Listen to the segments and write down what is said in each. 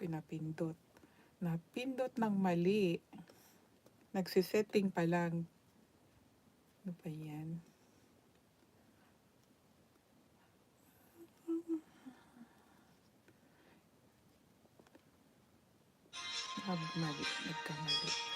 pinapindot. Napindot ng mali. Nagsisetting pa lang. Ano ba yan? Nagkamali.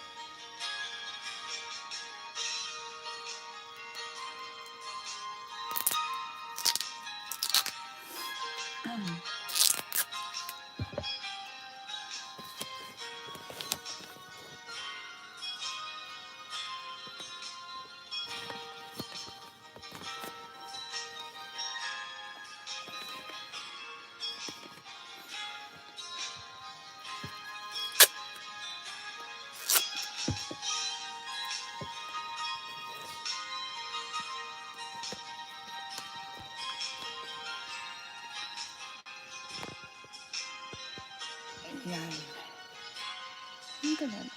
Ayan. Ang ganun.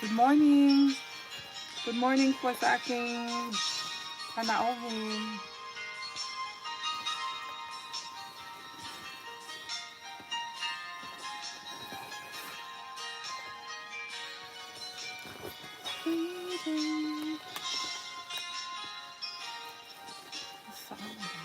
Good morning. Good morning po sa aking panauhin. Saan ba?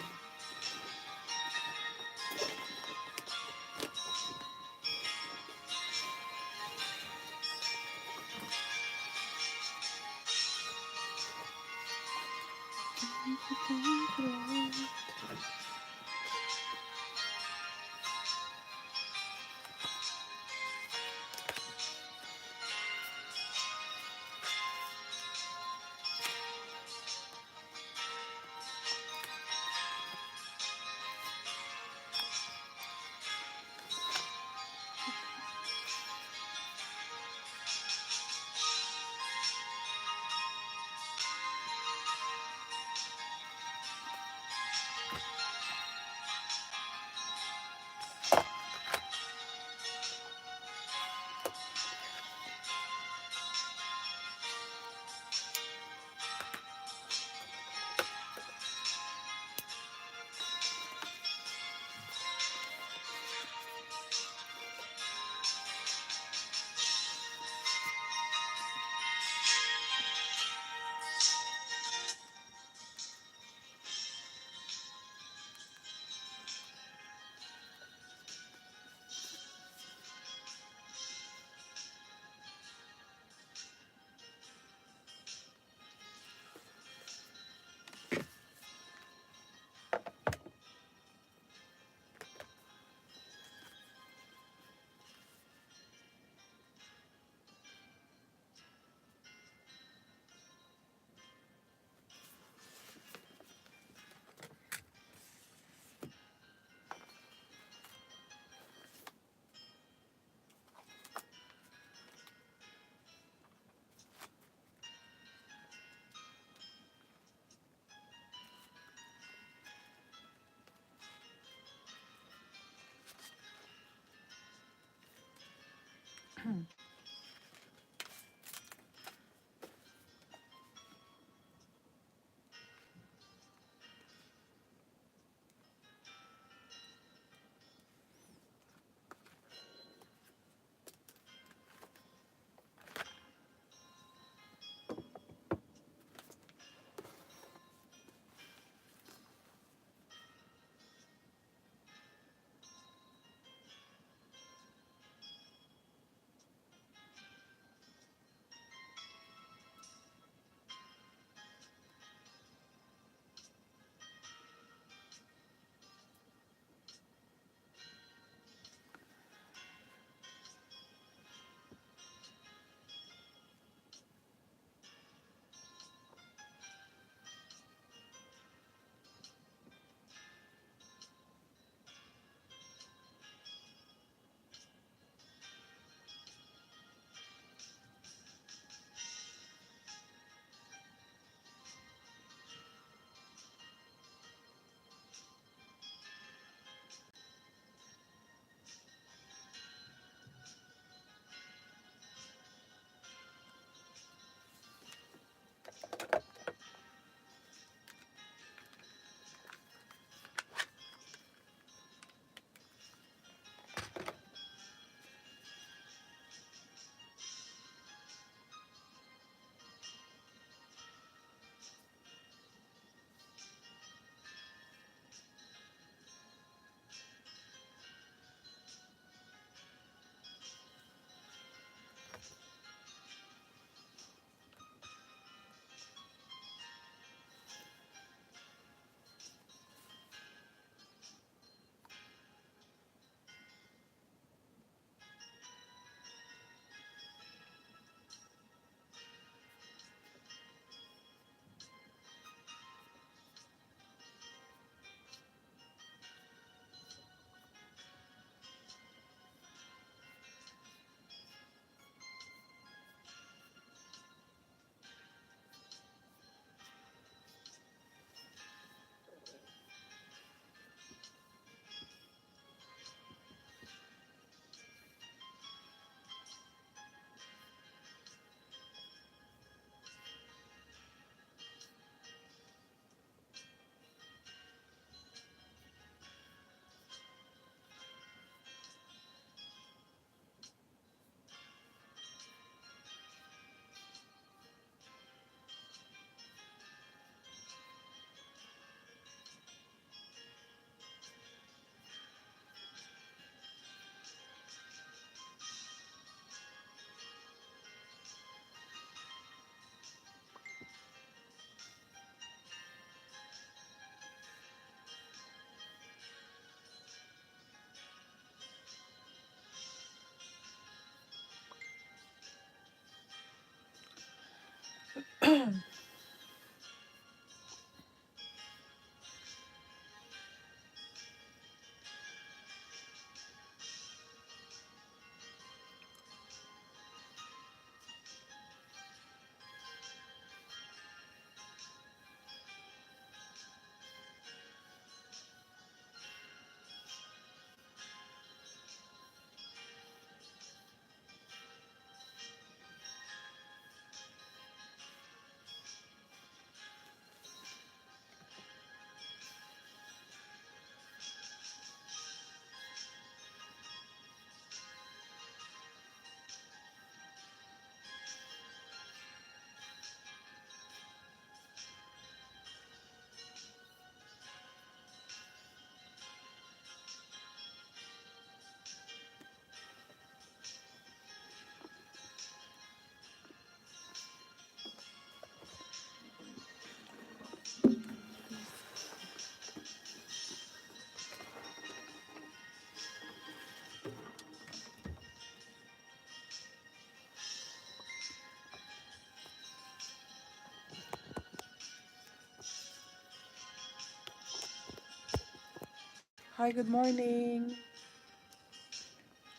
Hi, good morning.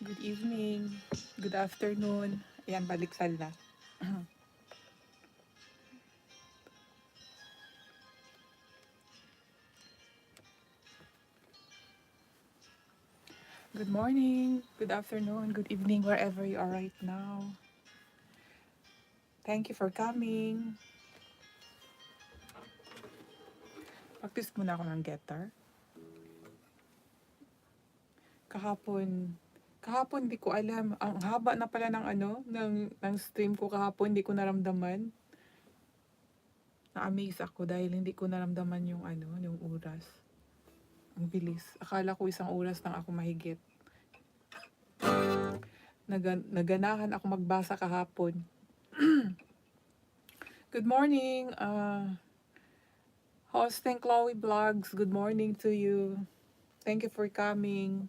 Good evening. Good afternoon. Ayan, baliktad na. Good morning, good afternoon, good evening, wherever you are right now. Thank you for coming. Practice muna ako ng guitar. Kahapon di ko alam. Ang haba na pala ng ng stream ko kahapon, hindi ko naramdaman. Na-amaze ako dahil hindi ko naramdaman yung oras. Ang bilis. Akala ko isang oras lang ako mahigit. Naganahan ako magbasa kahapon. Good morning, hosting Chloe Vlogs. Good morning to you. Thank you for coming.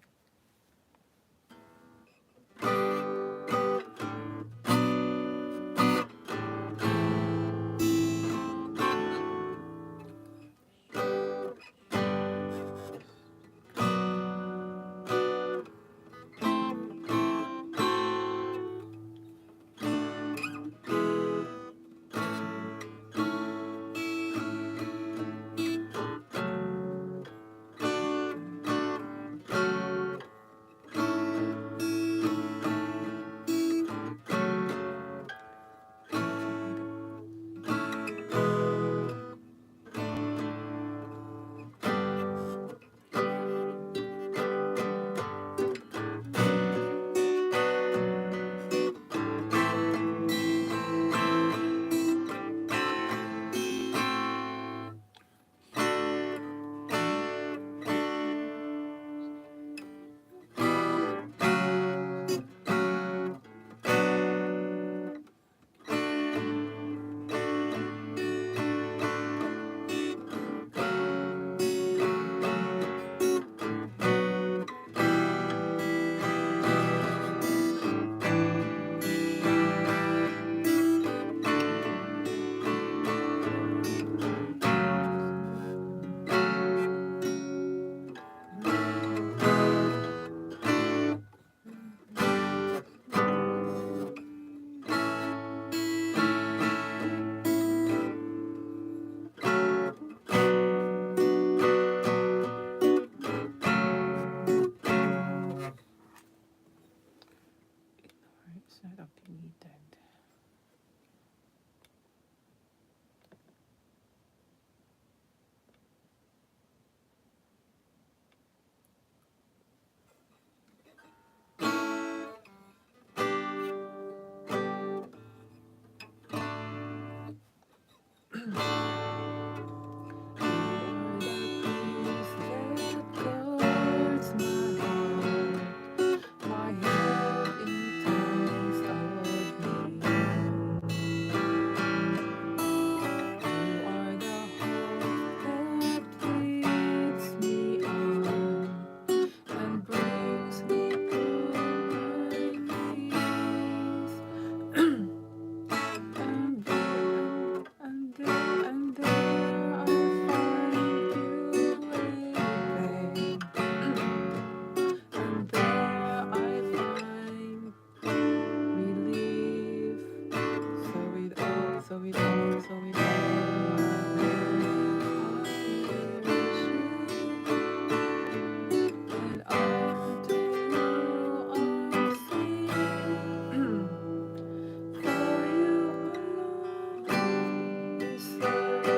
It's not updated. so with all, so with and unto you I sing. For you alone deserve,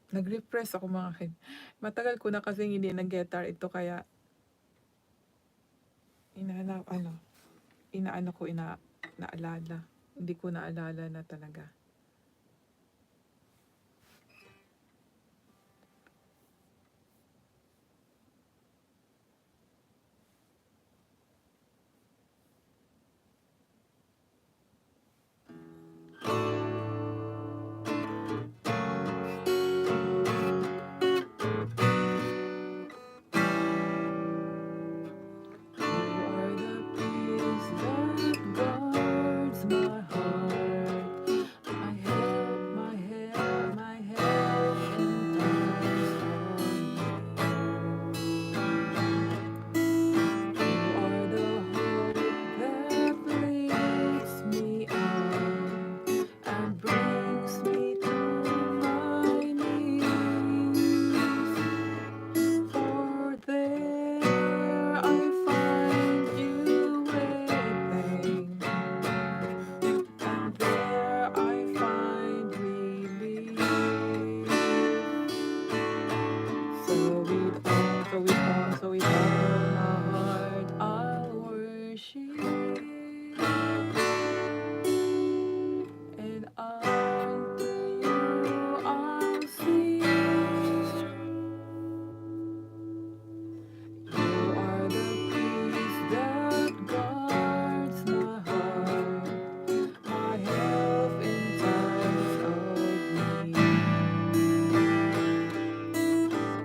nag-refresh ako mga kin. Matagal ko na kasing hindi nag-guitar ito kaya naalala. Hindi ko naalala na talaga. So with all my heart I'll worship, and unto you I'll sing. You are the peace that guards my heart, my help in times of need.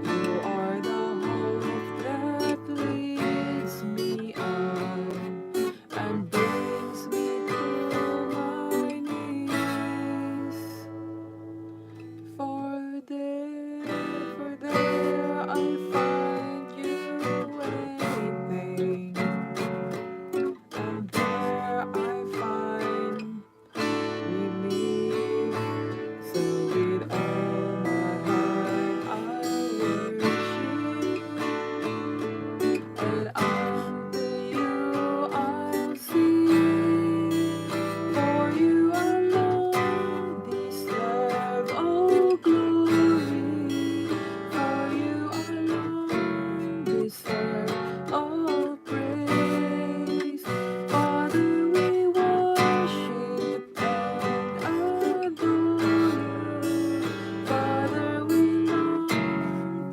You are the hope that leads me on and brings me to my knees. For there I'll find you waiting, and there I find relief. So with all my heart I'll worship, and unto you I'll sing. For you alone deserve all glory, for you alone deserve all praise. Father, we worship and adore you. Father, we long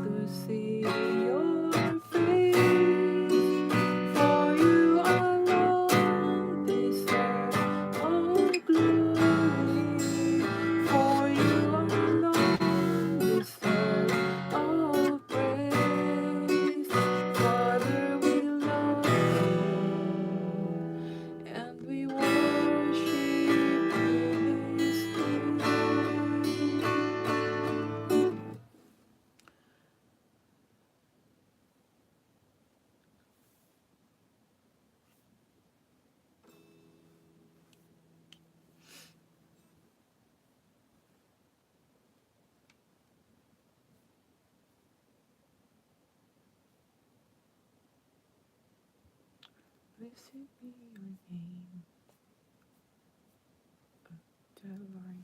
to see your face, for you alone deserve all glory, for you alone deserve all praise. Father, we love you, and we worship you this day. Blessed be your name, the Lord.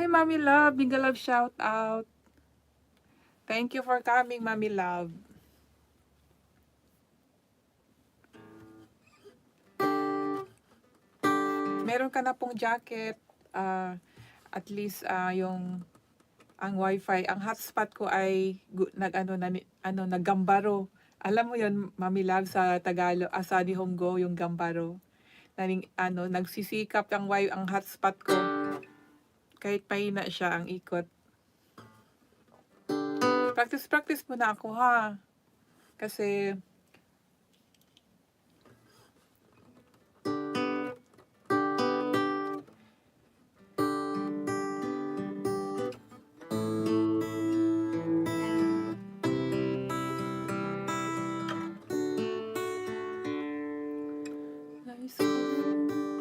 Hi, Mommy Love. Bigga Love shout out. Thank you for coming, Mommy Love. Meron ka na pong jacket. At least yung ang wifi, ang hotspot ko ay naggambaro. Alam mo yon, Mami Love, sa Tagalog, sa Nihongo, yung gambaro. Nagsisikap ang hotspot ko. Kahit mahina siya ang ikot. Practice muna ako, ha. Kasi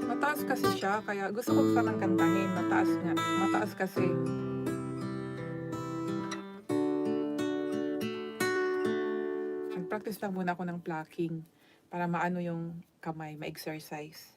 mataas kasi siya, kaya gusto ko sanang kantahin. Mataas nga. Mataas kasi. Nag-practice lang muna ako ng plucking para maano yung kamay, ma-exercise.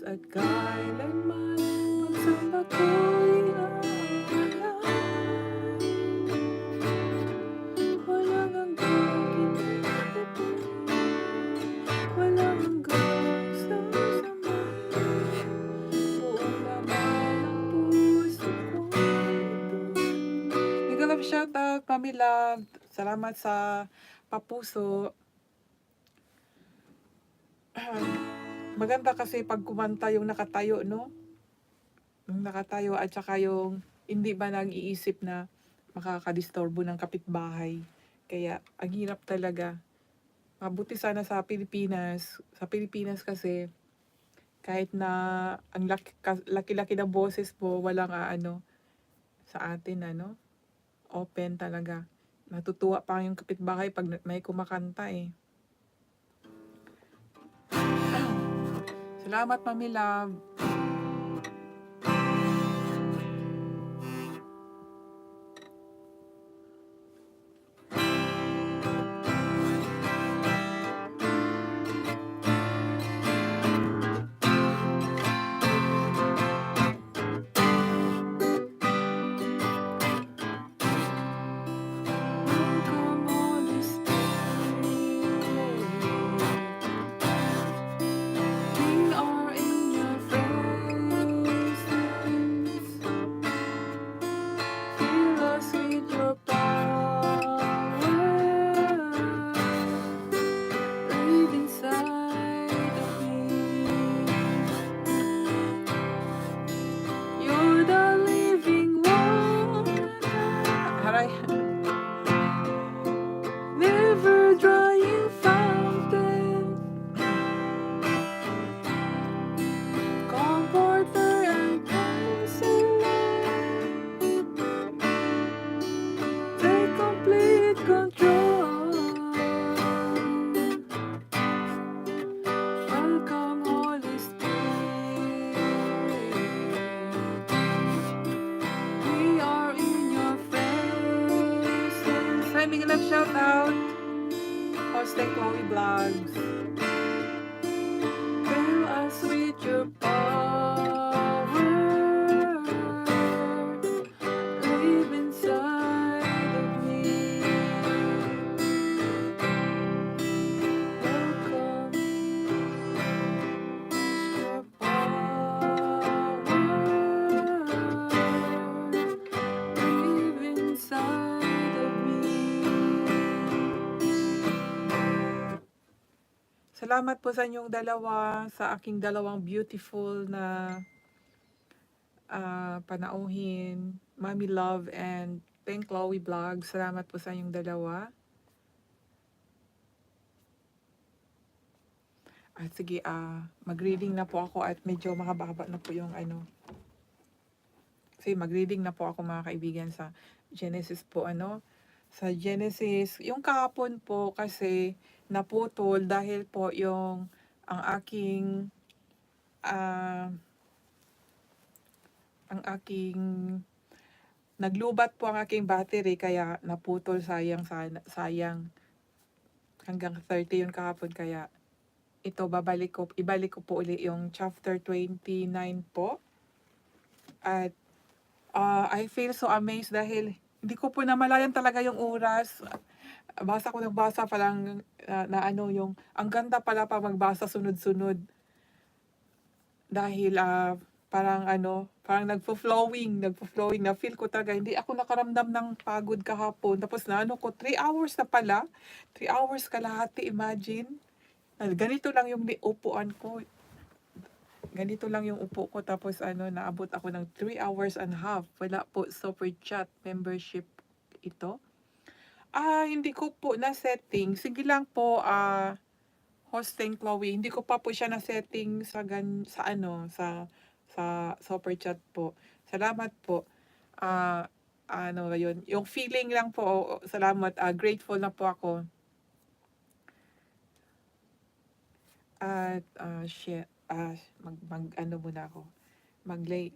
At kailanman pagsamba ko'y aalay, walang hanggang kinatatapunan, walang hanggang sasamay, buong laman ng puso ko ito. Big love shout out, Mami Love. Salamat sa papuso. Maganda kasi pag kumanta yung nakatayo, no? Yung nakatayo at saka yung hindi ba nag-iisip na makakadisturbo ng kapitbahay. Kaya ang hirap talaga. Mabuti sana sa Pilipinas. Sa Pilipinas kasi kahit na ang laki-laki ng boses mo, walang sa atin open talaga. Natutuwa pa yung kapitbahay pag may kumakanta eh. Salamat, Mami Love. aray. Never drying fountain, comforter and counselor, take complete control. Welcome, Holy Spirit. We are in your presence. Hi, big love shout out. Hosting Chloe Vlogs. Fill us with your power. Live inside of me. Welcome your power. Live inside of me. Salamat po sa inyong dalawa, sa aking dalawang beautiful na panauhin. Mommy Love and Thank Chloe Vlog. Salamat po sa inyong dalawa. At sige, mag-reading na po ako at medyo mahaba-haba na po yung ano. Kasi mag-reading na po ako mga kaibigan sa Genesis po Sa Genesis, yung kahapon po kasi naputol dahil po yung ang aking naglubat po ang aking battery kaya naputol, sayang hanggang 30 yun kahapon kaya ito ibalik ko po uli yung chapter 29 po. At I feel so amazed dahil hindi ko po namalayan talaga yung oras. Nagbasa pa lang yung ang ganda pala pa magbasa sunod-sunod. Dahil parang nagfo-flowing na feel ko talaga hindi ako nakaramdam ng pagod kahapon. Tapos 3 hours na pala. 3 hours kalahati, imagine. Ganito lang yung upuan ko. Ganito lang yung upo ko tapos naabot ako ng 3 hours and a half. Wala po super chat membership ito. Hindi ko po na setting. Sige lang po hosting Chloe. Hindi ko pa po siya na setting sa super chat po. Salamat po. Yun. Yung feeling lang po, salamat. Grateful na po ako. At muna ako.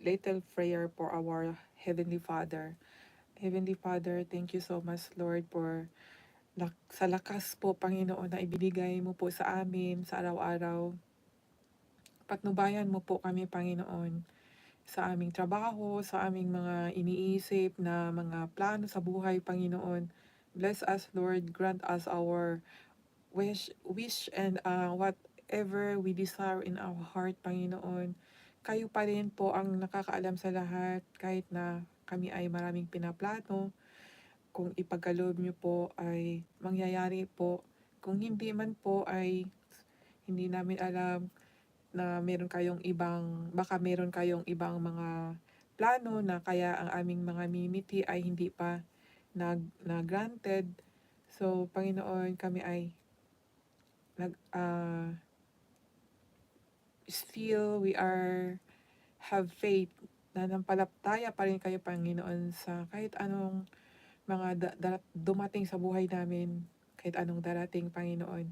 Little prayer for our Heavenly Father. Heavenly Father, thank you so much, Lord, for sa lakas po, Panginoon, na ibinigay mo po sa amin sa araw-araw. Patnubayan mo po kami, Panginoon, sa aming trabaho, sa aming mga iniisip na mga plano sa buhay, Panginoon. Bless us, Lord. Grant us our wish and whatever we desire in our heart, Panginoon. Kayo pa rin po ang nakakaalam sa lahat, kahit na kami ay maraming pinaplano. Kung ipagkaloob niyo po ay mangyayari po. Kung hindi man po ay hindi namin alam na baka meron kayong ibang mga plano na kaya ang aming mga mimiti ay hindi pa na-granted. So, Panginoon, kami ay still we have faith na nampalataya pa rin kayo, Panginoon, sa kahit anong mga dumating sa buhay namin, kahit anong darating, Panginoon.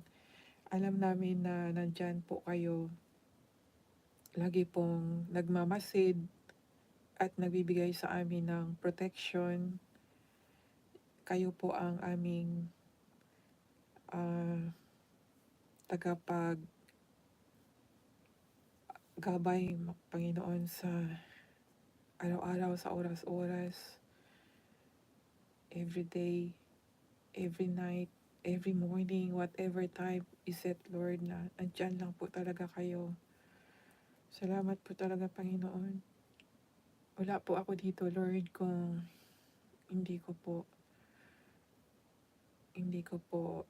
Alam namin na nandyan po kayo, lagi pong nagmamasid at nagbibigay sa amin ng protection. Kayo po ang aming gabay, Panginoon, sa araw-araw, sa oras-oras, every day, every night, every morning, whatever time is it, Lord, na andyan lang po talaga kayo. Salamat po talaga, Panginoon. Wala po ako dito, Lord, kung hindi ko po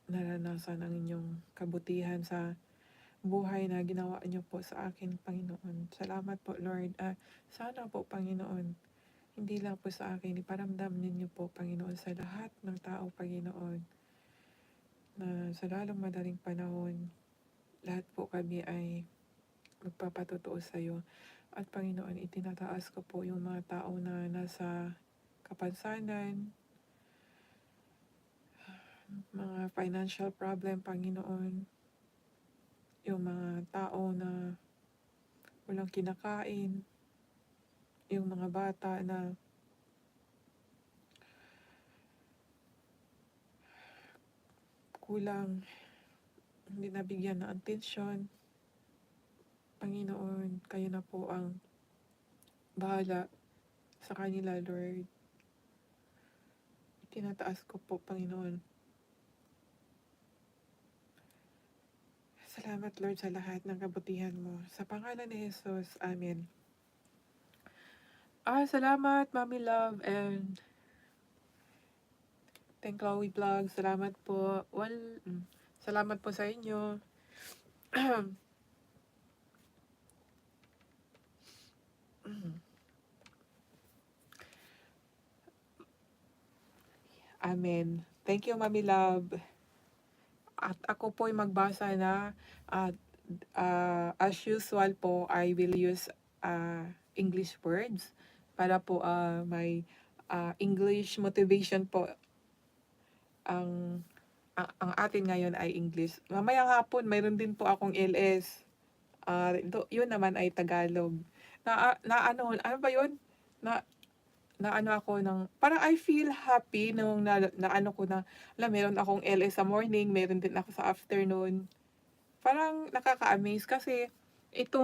naranasan ang inyong kabutihan sa buhay na ginawa niyo po sa akin, Panginoon. Salamat po, Lord. Sana po, Panginoon, Hindi lang po sa akin, iparamdam ninyo po, Panginoon, sa lahat ng tao, Panginoon, na sa lalong madaling panahon, lahat po kami ay magpapatotoo sa iyo. At Panginoon, itinataas ko po yung mga tao na nasa kapansanan, mga financial problem, Panginoon, yung mga tao na walang kinakain, yung mga bata na kulang, hindi nabigyan ng atensyon. Panginoon, kayo na po ang bahala sa kanila, Lord. Itinataas ko po, Panginoon. Salamat, Lord, sa lahat ng kabutihan mo. Sa pangalan ni Jesus, Amen. Salamat, Mommy Love, and Thank Chloe Vlog. Salamat po. Salamat po sa inyo. Amen. Thank you, Mommy Love. At ako po ay magbasa na at as usual po, I will use English words para po may English motivation po. Ang atin ngayon ay English. Mamayang hapon, mayroon din po akong LS. Yun naman ay Tagalog. Ano ba yun? Na, na ano ako ng, parang I feel happy nung na ano ko na, meron akong LS sa morning, meron din ako sa afternoon. Parang nakaka-amaze kasi ito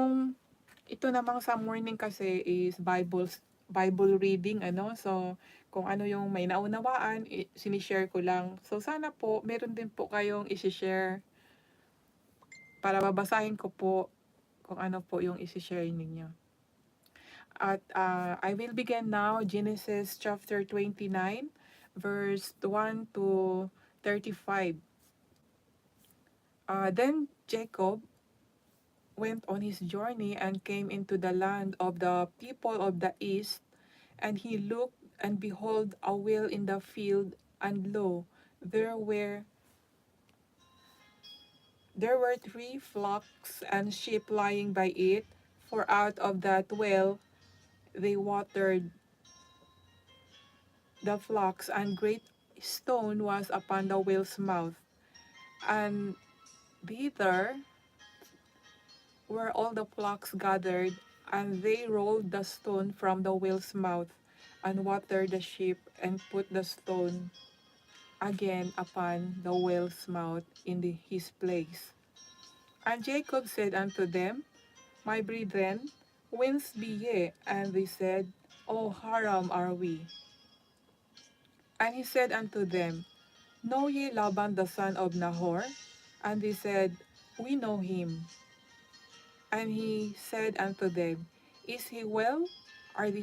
namang sa morning kasi is Bible reading ano. So kung ano yung may naunawaan, sinishare ko lang. So sana po meron din po kayong i-share para babasahin ko po kung ano po yung i-share ninyo. At I will begin now Genesis chapter 29 verse 1 to 35. Then Jacob went on his journey and came into the land of the people of the east, and he looked, and behold, a well in the field, and lo, there were 3 flocks and sheep lying by it, for out of that well they watered the flocks, and great stone was upon the well's mouth, and thither were all the flocks gathered, and they rolled the stone from the well's mouth, and watered the sheep, and put the stone again upon the well's mouth in his place. And Jacob said unto them, My brethren, whence be ye? And they said, O Haram are we. And he said unto them, Know ye Laban the son of Nahor? And they said, We know him. And he said unto them, Is he well? And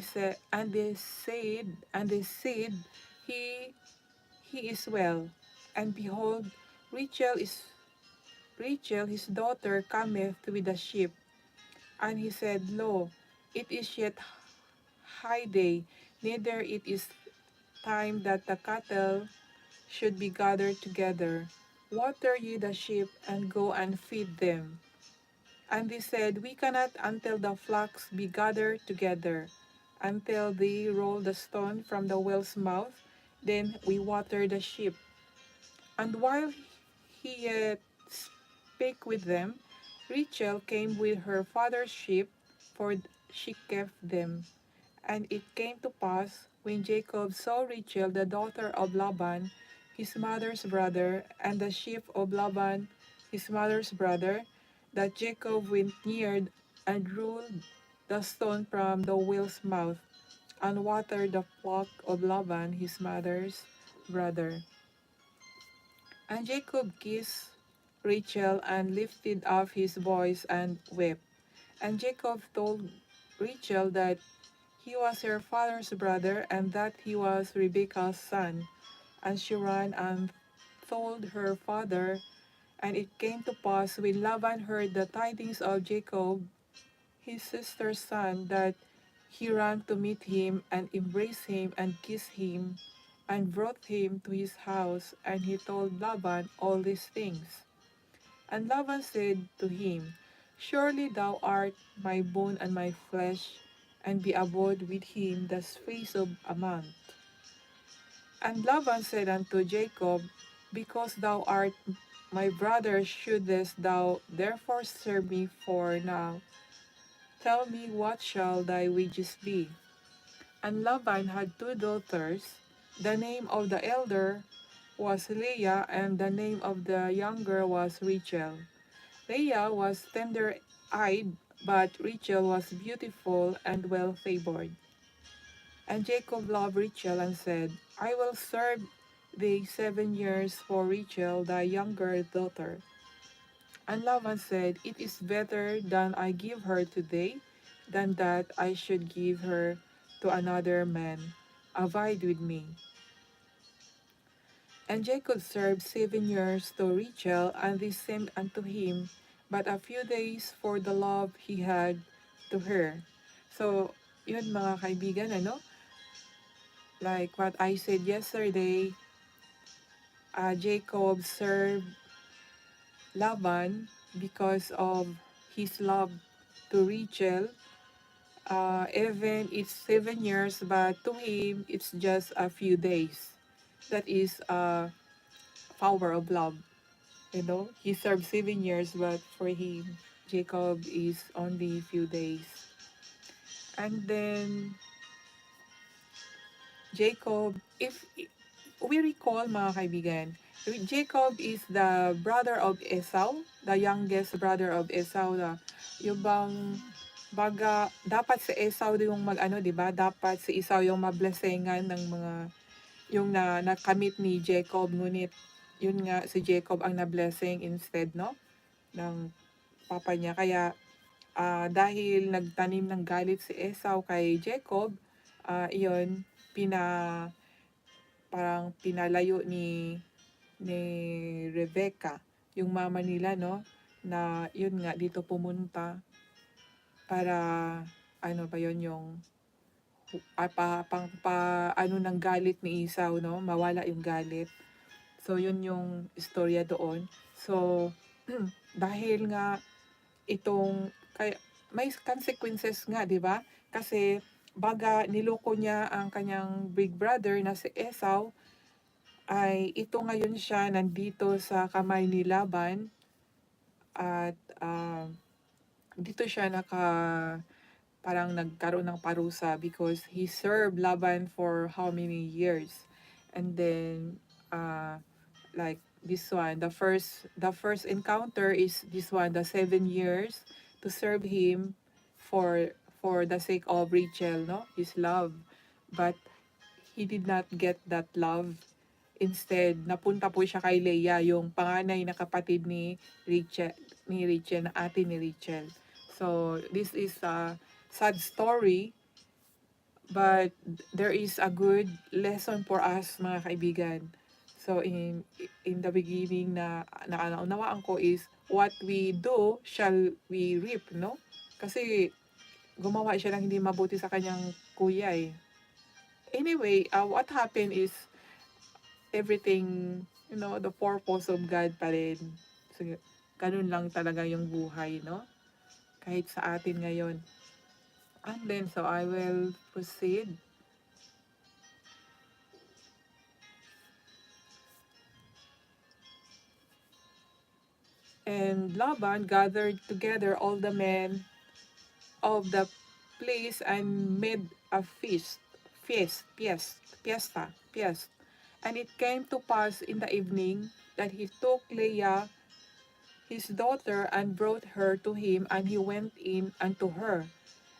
they said, He is well. And behold, Rachel his daughter cometh with the sheep. And he said, Lo, it is yet high day, neither it is time that the cattle should be gathered together. Water ye the sheep, and go and feed them. And they said, We cannot until the flocks be gathered together, until they roll the stone from the well's mouth, then we water the sheep. And while he yet spake with them, Rachel came with her father's sheep, for she kept them. And it came to pass, when Jacob saw Rachel the daughter of Laban, his mother's brother, and the sheep of Laban, his mother's brother, that Jacob went near and rolled the stone from the well's mouth, and watered the flock of Laban, his mother's brother. And Jacob kissed Rachel, and lifted up his voice, and wept. And Jacob told Rachel that he was her father's brother, and that he was Rebekah's son. And she ran and told her father. And it came to pass, when Laban heard the tidings of Jacob, his sister's son, that he ran to meet him and embraced him and kissed him and brought him to his house, and he told Laban all these things. And Laban said to him, Surely thou art my bone and my flesh, and be abode with him the space of a month. And Laban said unto Jacob, Because thou art my brother, shouldest thou therefore serve me? For now tell me, what shall thy wages be? And Laban had two daughters. The name of the elder was Leah, and the name of the younger was Rachel. Leah was tender-eyed, but Rachel was beautiful and well-favored. And Jacob loved Rachel and said, I will serve thee 7 years for Rachel, thy younger daughter. And Laban said, It is better that I give her today than that I should give her to another man. Abide with me. And Jacob served 7 years to Rachel, and this seemed unto him but a few days for the love he had to her. So, yun mga kaibigan, like what I said yesterday, Jacob served Laban because of his love to Rachel. Even it's 7 years, but to him, it's just a few days. That is power of love. He served 7 years, but for him, Jacob is only few days. And then, Jacob, if we recall mga kaibigan, Jacob is the brother of Esau, the youngest brother of Esau. Yung bang baga, dapat si Esau yung mag-ano, di ba? Dapat si Esau yung mablesengan ng mga, yung nakamit ni Jacob, ngunit yun nga, si Jacob ang na-blessing instead, no? Ng papa niya. Kaya, dahil nagtanim ng galit si Esau kay Jacob, iyon, parang pinalayo ni Rebecca, yung mama nila, no? Na yun nga, dito pumunta para, ano ba yun, yung ano ng galit ni Esau, no? Mawala yung galit. So, yun yung istorya doon. So, dahil nga may consequences nga, di ba? Kasi, baga niloko niya ang kanyang big brother na si Esau, ay ito ngayon siya nandito sa kamay ni Laban, at dito siya parang nagkaroon ng parusa because he served Laban for how many years. And then, like this one, the first encounter is this one, the 7 years to serve him for the sake of Rachel, no? His love. But he did not get that love. Instead, napunta po siya kay Leah, yung panganay na kapatid ni Rachel, na ate ni Rachel. So, this is a sad story, but there is a good lesson for us, mga kaibigan. So, in the beginning na naunawaan ko is, what we do shall we reap, no? Kasi, gumawa siya ng hindi mabuti sa kanyang kuya eh. Anyway, what happened is, everything, the purpose of God pa rin. So, ganun lang talaga yung buhay, no? Kahit sa atin ngayon. And then, so I will proceed. And Laban gathered together all the men of the place and made a fiesta. And it came to pass in the evening that he took Leah, his daughter, and brought her to him, and he went in unto her.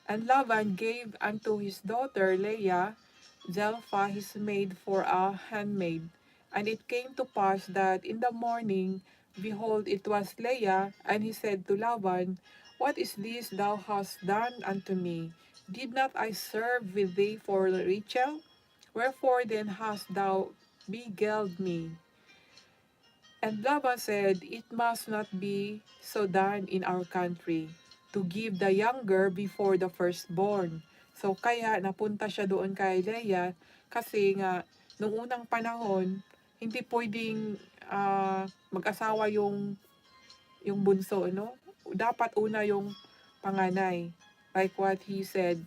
And Laban gave unto his daughter Leah Zilpah his maid for a handmaid. And it came to pass that in the morning, behold, it was Leah, and he said to Laban, What is this thou hast done unto me? Did not I serve with thee for Rachel? Wherefore then hast thou beguiled me? And Laban said, It must not be so done in our country, to give the younger before the firstborn. So kaya napunta siya doon kay Leia kasi nga nung unang panahon hindi puwedeng, mag-asawa yung bunso 'no. Dapat una yung panganay, like what he said,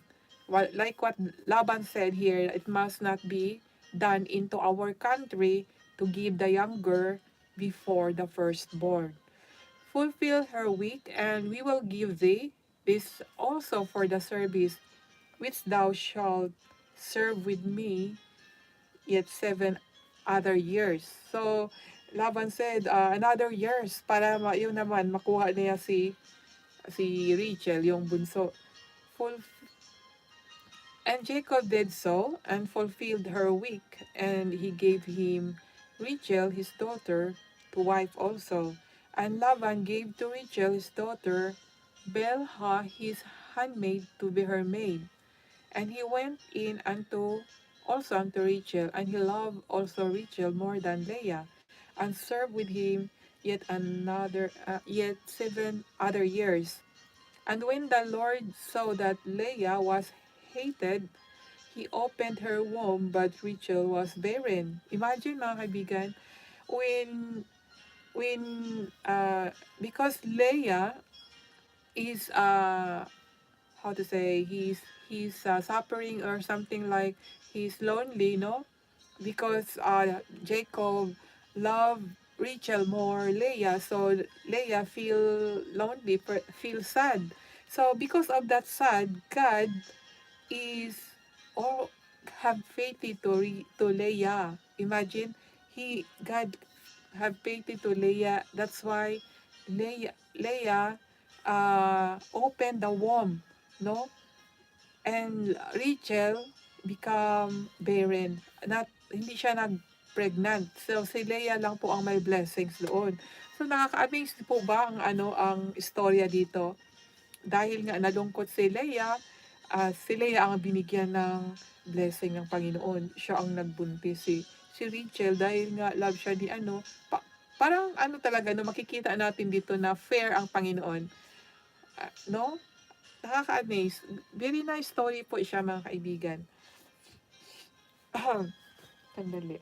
like what Laban said here, "It must not be done into our country to give the younger before the firstborn. Fulfill her week, and we will give thee this also for the service which thou shalt serve with me yet 7 other years." So, Laban said, another years para yun naman makuha niya si Rachel, yung bunso. Full, and Jacob did so and fulfilled her week, and he gave him Rachel his daughter to wife also. And Laban gave to Rachel his daughter Bilhah his handmaid to be her maid. And he went in unto Rachel, and he loved also Rachel more than Leah, and served with him yet 7 other years. And when the Lord saw that Leah was hated, he opened her womb, but Rachel was barren. Imagine mga kaibigan, when because Leah is how to say, he's suffering or something, like he's lonely, no, because Jacob loved Rachel more Leah, so Leah feel lonely, feel sad. So because of that sad, God is, or have pity to Leah. Imagine, God have pity to Leah. That's why Leah opened the womb, no? And Rachel become barren. Hindi siya nag-pregnant. So si Leah lang po ang may blessings doon. So nakaka-amaze po ba ang istorya dito? Dahil nga nalungkot si Leah ang binigyan ng blessing ng Panginoon. Siya ang nagbuntis, si Rachel, dahil nga love siya ni parang talaga, no, makikita natin dito na fair ang Panginoon. No? Nakaka-amaze. Very nice story po siya mga kaibigan. Sandali.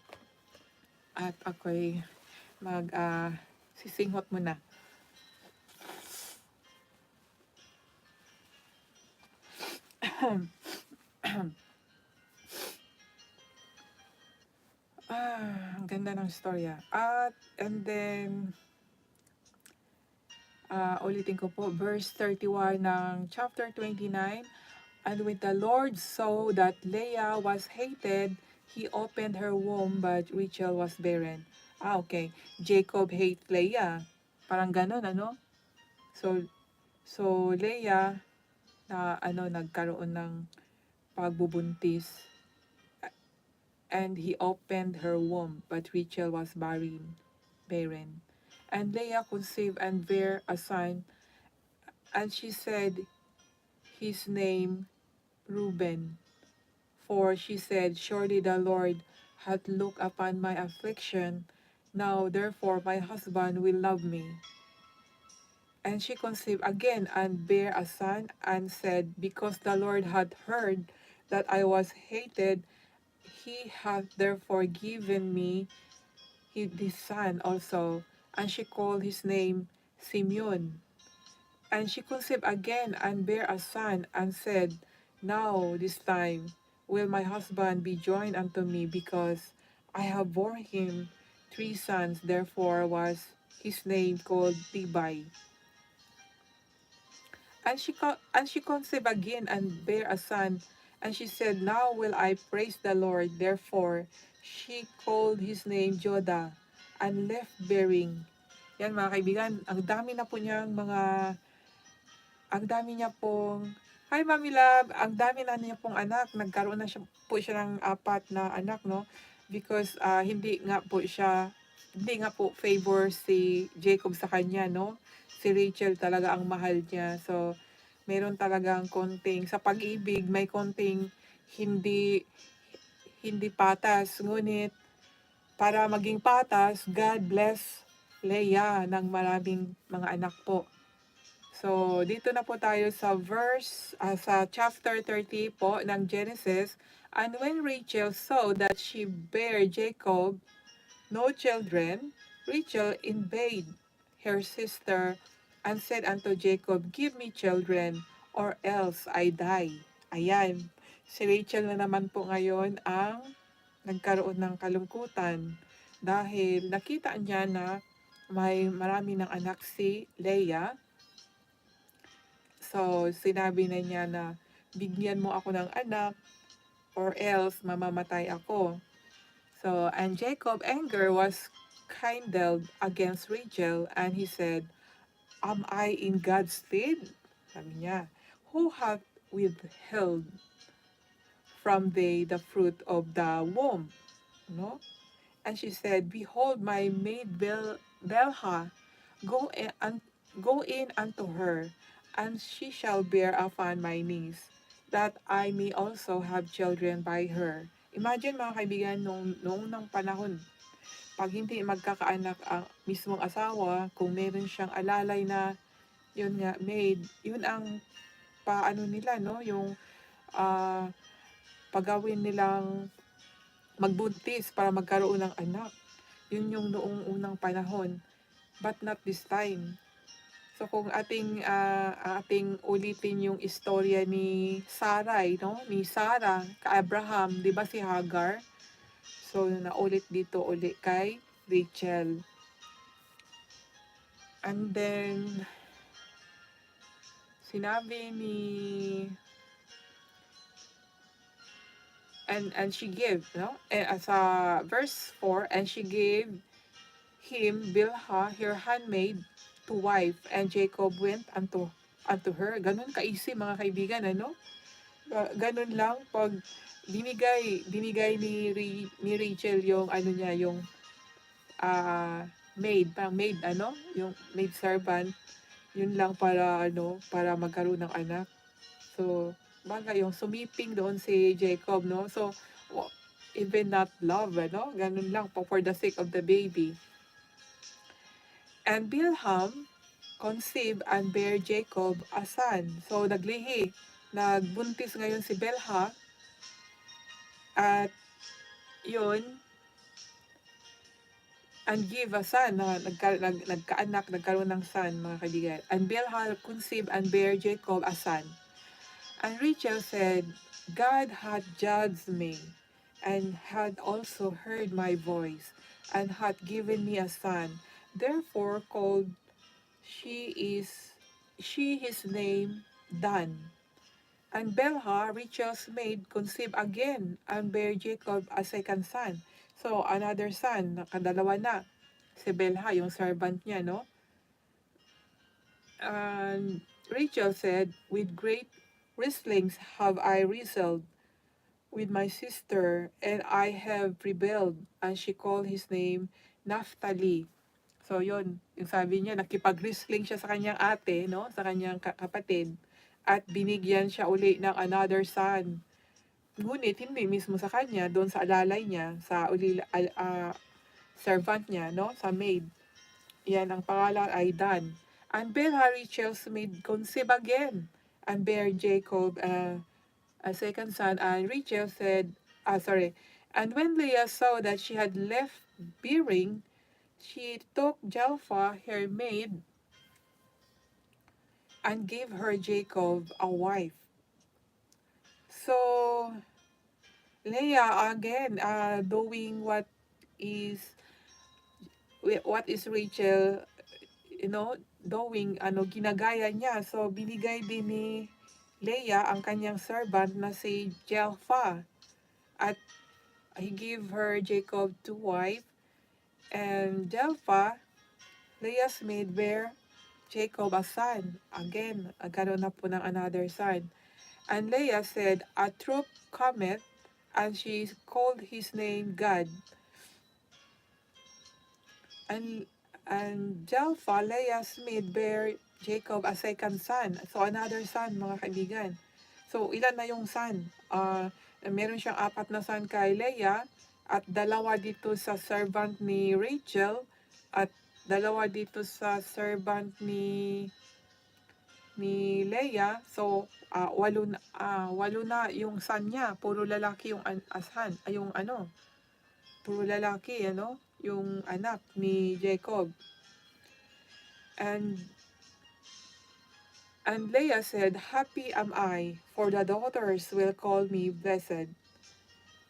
At ako'y sisinghot muna. Ang ganda ng storya. And then, ulitin ko po, verse 31 ng chapter 29. And when the Lord saw that Leah was hated, he opened her womb, but Rachel was barren. Okay. Jacob hate Leah. Parang ganon, ano? So Leah, nagkaroon ng pagbubuntis, and he opened her womb, but Rachel was barren. And Leah conceived and bare a son, and she said his name Reuben. For she said, surely the Lord hath looked upon my affliction. Now therefore my husband will love me. And she conceived again and bare a son, and said, because the Lord hath heard that I was hated, he hath therefore given me this son also. And she called his name Simeon. And she conceived again and bare a son, and said, now this time will my husband be joined unto me, because I have borne him 3 sons. Therefore was his name called Levi. And she conceived again and bare a son, and she said, now will I praise the Lord. Therefore she called his name Jodah, and left bearing. Yan mga kaibigan, ang dami niya pong, hi Mami Love, ang dami na niya pong anak. Nagkaroon na siya ng 4 na anak, no? Because hindi nga po favor si Jacob sa kanya, no? Si Rachel talaga ang mahal niya. So, meron talagang konting, sa pag-ibig, may konting hindi patas. Ngunit, para maging patas, God bless Leah ng maraming mga anak po. So, dito na po tayo sa sa chapter 30 po ng Genesis. And when Rachel saw that she bare Jacob no children, Rachel invade her sister and said unto Jacob, give me children, or else I die. Ayan, si Rachel na naman po ngayon ang nagkaroon ng kalungkutan dahil nakita niya na may marami ng anak si Leah. So, sinabi na niya na bigyan mo ako ng anak or else mamamatay ako. So, and Jacob anger was kindled against Rachel, and he said, am I in God's stead? Sabi niya, who hath withheld from thee the fruit of the womb? No? And she said, behold, my maid Belha, go in, go in unto her, and she shall bear upon my knees, that I may also have children by her. Imagine mga kaibigan, noong ng panahon, pag hindi magkakaanak ang mismong asawa, kung meron siyang alalay na, yun nga, maid, yun ang paano nila, no? Yung pagawin nilang magbuntis para magkaroon ng anak. Yun yung noong unang panahon, but not this time. So kung ating ulitin yung istorya ni Sarai, no? Ni Sarah, kay Abraham, 'di ba si Hagar? So naulit dito uli kay Rachel. And then sinabi ni and she gave, no? As verse 4, and she gave him Bilhah, her handmaid, to wife, and Jacob went unto her. Ganun ka-easy mga kaibigan, ano? Ganun lang pag binigay ni Rachel yung ano niya, yung maid, ano? Yung maid servant, yun lang para ano, para magkaroon ng anak. So, bagay yung sumiping doon si Jacob, no? So, even not love, ano? Ganun lang for the sake of the baby. And Bilham conceived and bare Jacob a son. So, nagbuntis ngayon si Bilhah, at yun, and give a son, nagkaanak, nagkaroon ng son, mga kaibigan. And Bilhah conceived and bare Jacob a son. And Rachel said, God hath judged me, and hath also heard my voice, and hath given me a son. Therefore called she his name Dan. And Bilhah, Rachel's maid, conceived again and bare Jacob a second son. So, another son, nakadalawa na. Si Bilhah, yung servant niya, no? And Rachel said, with great wrestlings have I wrestled with my sister, and I have rebelled. And she called his name Naphtali. So, yun, yung sabi niya, nakipag-wrestling siya sa kanyang ate, no? Sa kanyang kapatid. At binigyan siya uli ng another son. Ngunit hindi mismo sa kanya, doon sa alalay niya, sa servant niya, no? Sa maid. Yan, ang pangalan ay Dan. And Bilhah, Rachel's maid, conceive again, and bare Jacob a second son. And Rachel said, and when Leah saw that she had left bearing, she took Jalpha, her maid, and gave her Jacob a wife. So, Leah again doing is what is Rachel, doing, ginagaya niya. So, binigay din ni Leah ang kanyang servant na si Jalpha. At he gave her Jacob to wife. And Jalpha, Leah's maid, bare Jacob a son. Again, agkaroon na po ng another son. And Leah said, a troop cometh, and she called his name Gad. And Jalpha, Leah's maid, bare Jacob a second son. So, another son, mga kaibigan. So, ilan na yung son? Meron siyang 4 na son kay Leah, at 2 dito sa servant ni Rachel, at 2 dito sa servant ni ni Leia. So, walo na yung son niya, puro lalaki yung asan, ay yung ano, puro lalaki, ano, yung anak ni Jacob. And Leia said, "Happy am I, for the daughters will call me blessed."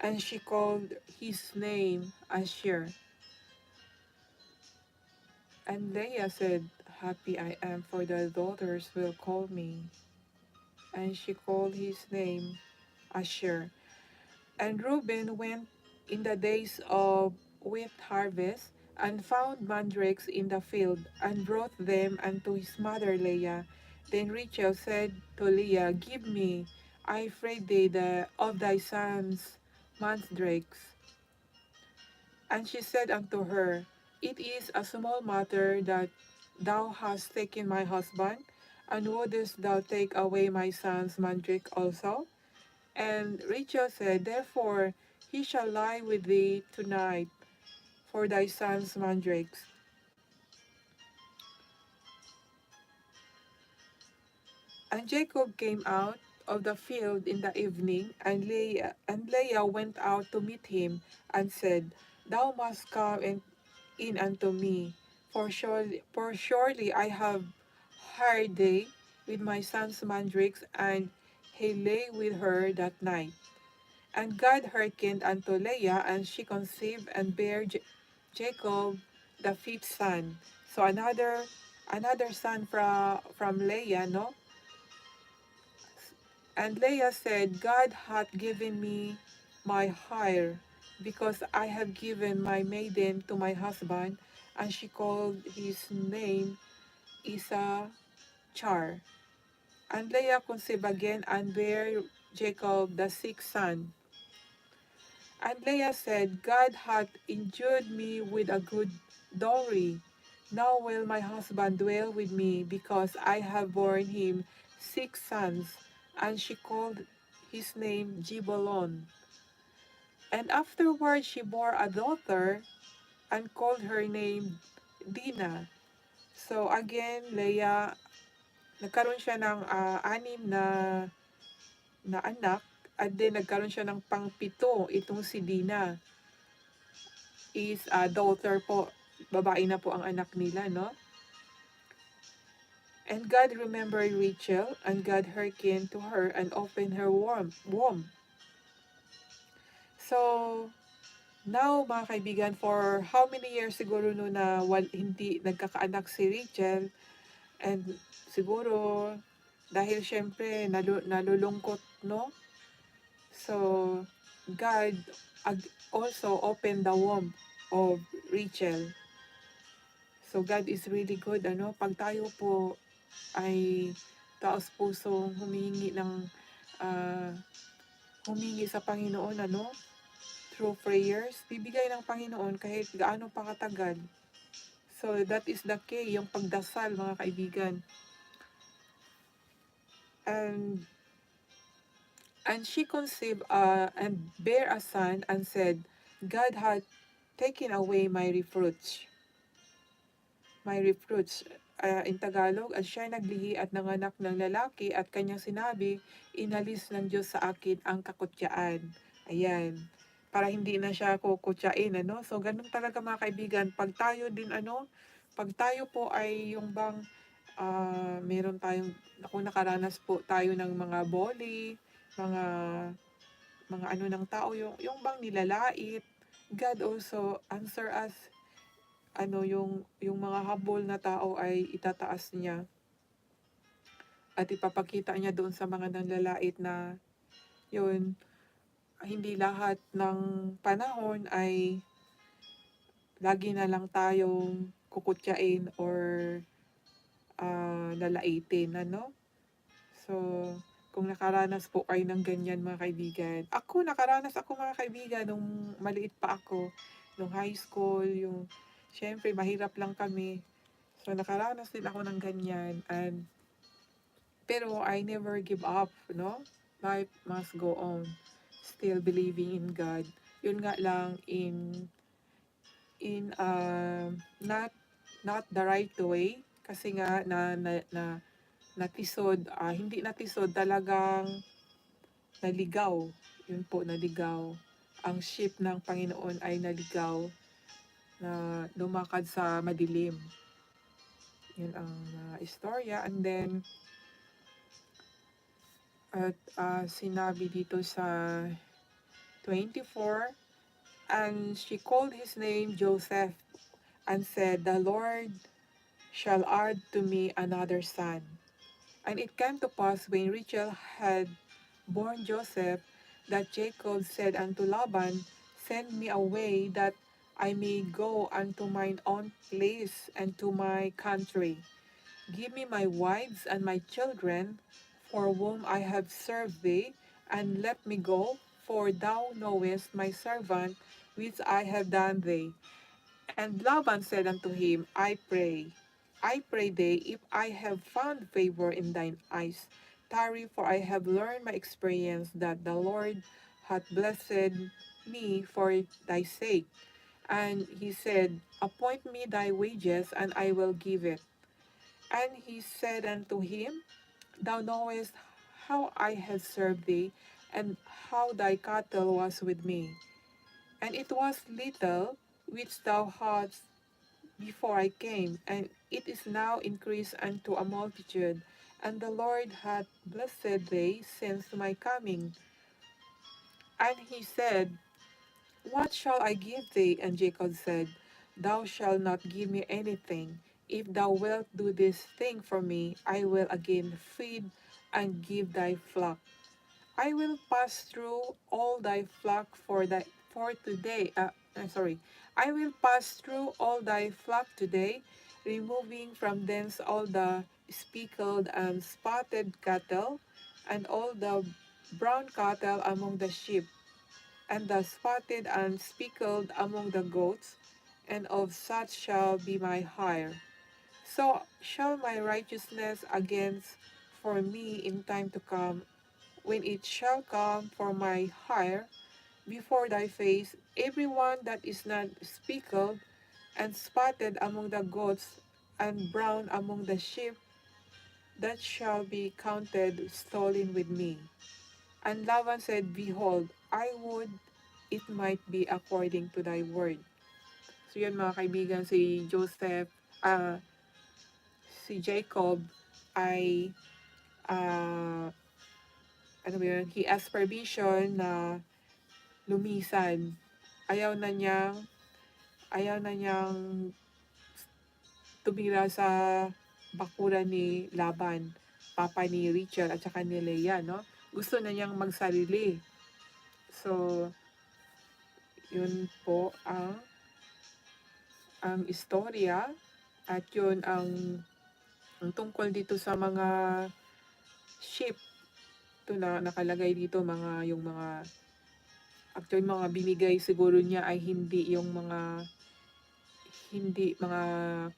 And she called his name Asher. And Leah said, "Happy I am, for the daughters will call me." And she called his name Asher. And Reuben went in the days of wheat harvest, and found mandrakes in the field, and brought them unto his mother Leah. Then Rachel said to Leah, "Give me, I pray thee, of thy sons' mandrakes." And she said unto her, "It is a small matter that thou hast taken my husband, and wouldest thou take away my son's mandrake also?" And Rachel said, "Therefore he shall lie with thee tonight for thy son's mandrakes." And Jacob came out of the field in the evening, and Leah went out to meet him, and said, "Thou must come in unto me, for surely I have hired thee with my son's mandrakes." And he lay with her that night. And God hearkened unto Leah, and she conceived, and bare Jacob the fifth son. So another son from Leah, no? And Leah said, "God hath given me my hire, because I have given my maiden to my husband." And she called his name Issachar. And Leah conceived again, and bare Jacob the sixth son. And Leah said, "God hath endued me with a good dowry. Now will my husband dwell with me, because I have borne him six sons." And she called his name Gibolon. And afterward she bore a daughter, and called her name Dinah. So again, Leah, nagkaroon siya ng anim na anak, at then nagkaroon siya ng pangpito, itong si Dinah. Is daughter po, babae na po ang anak nila, no? And God remembered Rachel, and God hearkened to her, and opened her womb. So, now mga kaibigan, for how many years siguro no na hindi nagkakaanak si Rachel, and siguro dahil syempre nalulungkot, no? So, God also opened the womb of Rachel. So God is really good, ano? Pag tayo po ay taos pusong ah, humingi sa Panginoon, ano? Through prayers, bibigay ng Panginoon kahit gaano pa katagal. So that is the key, yung pagdasal, mga kaibigan. And she conceived and bare a son, and said, "God hath taken away my reproach." In Tagalog, "at siya naglihi at nanganak ng lalaki, at kanyang sinabi, inalis ng Diyos sa akin ang kakutyaan." Ayan. Para hindi na siya kukutyain, ano? So, ganun talaga mga kaibigan. Pag tayo din, ano, pag tayo po ay yung bang meron tayong, kung nakaranas po tayo ng mga bully, mga ano ng tao, yung bang nilalait, God also answer us, ano, yung mga habol na tao ay itataas niya, at ipapakita niya doon sa mga nanlalait na yun, hindi lahat ng panahon ay lagi na lang tayong kukutyain or lalaitin, ano? So, kung nakaranas po kayo ng ganyan mga kaibigan. Nakaranas ako mga kaibigan nung maliit pa ako, nung high school, syempre mahirap lang kami. So, nakaranas din ako ng ganyan, pero I never give up, no? Life must go on. Still believing in God. Yun nga lang, not the right way, kasi nga natisod, hindi natisod, talagang naligaw. Yun po, naligaw. Ang ship ng Panginoon ay naligaw na lumakad sa madilim. Yun ang istorya. And then, at sinabi dito sa 24, and she called his name Joseph and said, "The Lord shall add to me another son." And it came to pass when Rachel had born Joseph, that Jacob said unto Laban, "Send me away, that I may go unto mine own place and to my country. Give me my wives and my children, for whom I have served thee, and let me go, for thou knowest my servant, which I have done thee." And Laban said unto him, I pray thee, if I have found favor in thine eyes, tarry, for I have learned my experience that the Lord hath blessed me for thy sake. And he said, Appoint me thy wages, and I will give it. And he said unto him, Thou knowest how I have served thee, and how thy cattle was with me. And it was little which thou hadst before I came, and it is now increased unto a multitude. And the Lord hath blessed thee since my coming. And he said, What shall I give thee? And Jacob said, Thou shalt not give me anything. If thou wilt do this thing for me, I will again feed and give thy flock. I will pass through all thy flock for today. I will pass through all thy flock today, removing from thence all the speckled and spotted cattle, and all the brown cattle among the sheep, and the spotted and speckled among the goats, and of such shall be my hire. So shall my righteousness against for me in time to come, when it shall come for my hire before thy face, every one that is not speckled and spotted among the goats, and brown among the sheep, that shall be counted stolen with me. And Laban said, Behold, I would it might be according to thy word. So yun mga kaibigan, si Joseph, si Jacob ay, ano ba yun, he asked permission na lumisan. Ayaw na niyang, ayaw na niyang tumira sa bakuran ni Laban, papa ni Rachel at saka ni Leah, no? Gusto na niyang magsarili. So, yun po ang istorya, at yun ang tungkol dito sa mga sheep. Ito na nakalagay dito, yung mga actually mga binigay siguro niya ay hindi mga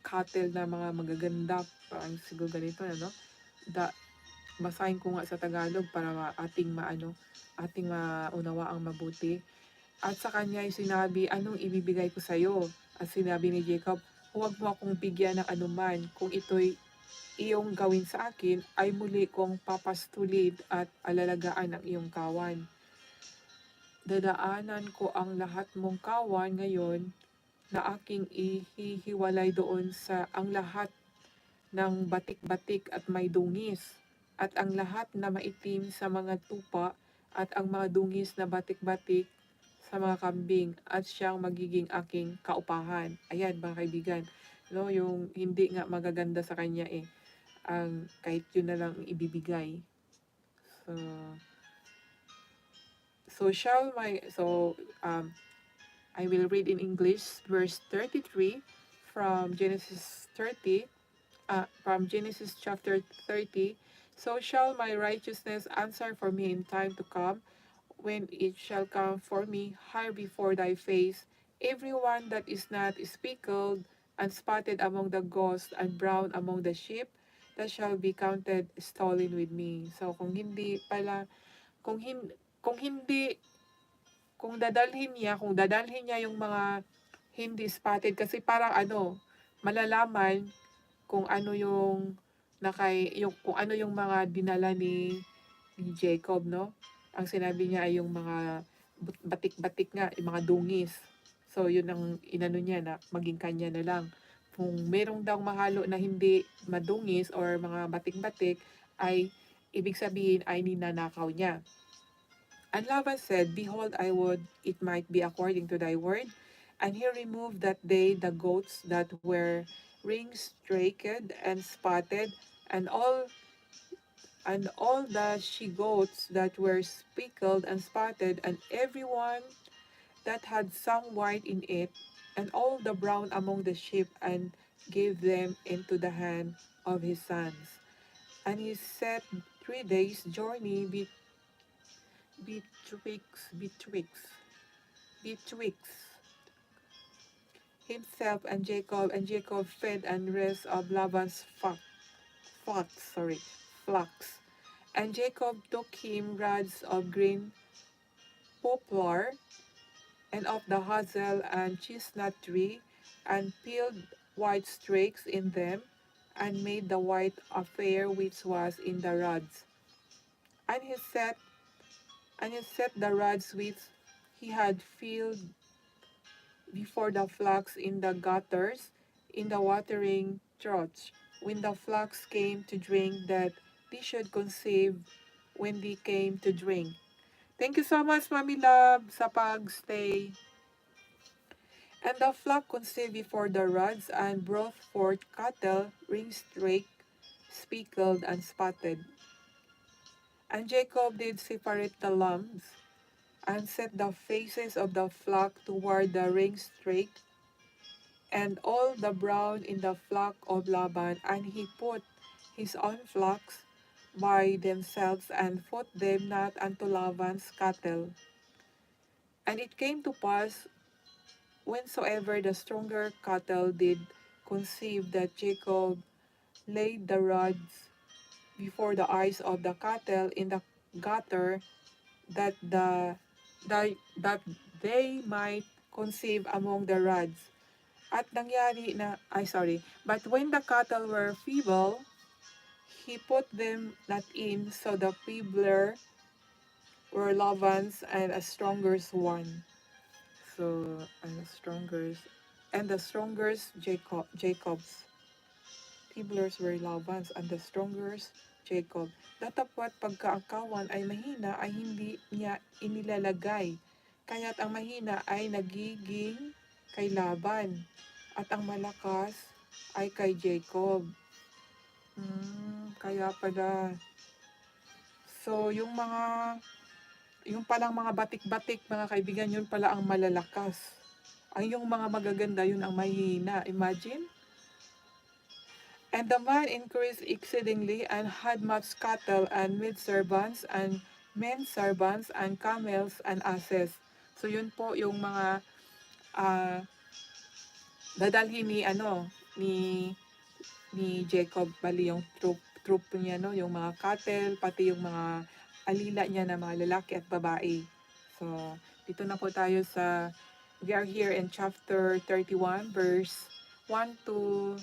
cattle na mga magaganda, parang siguro ganito, ano? Basahin ko nga sa Tagalog para ating maunawa ang mabuti. At sa kanya ay sinabi, anong ibibigay ko sa iyo? At sinabi ni Jacob, huwag mo akong bigyan ng anuman, kung ito'y iyong gawin sa akin, ay muli kong papastulid at alalagaan ang iyong kawan. Dadaanan ko ang lahat mong kawan ngayon na aking ihihiwalay doon sa ang lahat ng batik-batik at may dungis, at ang lahat na maitim sa mga tupa, at ang mga dungis na batik-batik sa mga kambing, at siyang magiging aking kaupahan. Ayan mga kaibigan, no, yung hindi nga magaganda sa kanya ang kahit yun na lang ibibigay. I will read in English verse 33 from Genesis 30, from Genesis chapter 30. So shall my righteousness answer for me in time to come, when it shall come for me high before thy face, everyone that is not speckled and spotted among the goats, and brown among the sheep, that shall be counted stolen with me. So kung dadalhin niya yung mga hindi spotted, kasi parang malalaman kung ano yung na yung kung ano yung mga dinala ni Jacob, no? Ang sinabi niya ay yung mga batik-batik nga, yung mga dungis. So, yun ang inano niya na maging kanya na lang. Kung merong daw mahalo na hindi madungis or mga batik-batik, ay ibig sabihin ay ninanakaw niya. And Laban said, Behold, I would it might be according to thy word. And he removed that day the goats that were ring-straked and spotted, and all the she-goats that were speckled and spotted, and every one that had some white in it, and all the brown among the sheep, and gave them into the hand of his sons. And he set 3 days' journey betwixt himself and Jacob fed and rest of Laban's flocks. And Jacob took him rods of green poplar and of the hazel and chestnut tree, and peeled white streaks in them, and made the white affair which was in the rods. And he set the rods which he had filled before the flocks in the gutters, in the watering troughs, when the flocks came to drink, that they should conceive when they came to drink. Thank you so much, Mami Love, sa pag-stay. And the flock conceived before the rods, and brought forth cattle, ring-straked, speckled, and spotted. And Jacob did separate the lambs, and set the faces of the flock toward the ring-straked, and all the brown in the flock of Laban, and he put his own flocks by themselves, and put them not unto Laban's cattle. And it came to pass, whensoever the stronger cattle did conceive, that Jacob laid the rods before the eyes of the cattle in the gutter, that that they might conceive among the rods. At nangyari na, but when the cattle were feeble, he put them not in, so the feebler were Laban's, and a stronger's one. So, and the strongest Jacob's. Feeblers were Laban's, and the strongest Jacob. Datapwat pagkaangkawan ay mahina, ay hindi niya inilalagay. Kaya't ang mahina ay nagiging kay Laban, at ang malakas ay kay Jacob. Kaya pala. So, yung palang mga batik-batik, mga kaibigan, yun pala ang malalakas. Ang yung mga magaganda, yun ang mahihina. Imagine? And the man increased exceedingly, and had much cattle, and maidservants, and men servants, and camels, and asses. So, yun po yung mga uh, dadalhin ni Jacob, bali yung troop niya, no, yung mga cattle, pati yung mga alila niya na mga lalaki at babae. So, dito na po tayo we are here in chapter 31, verse 1 to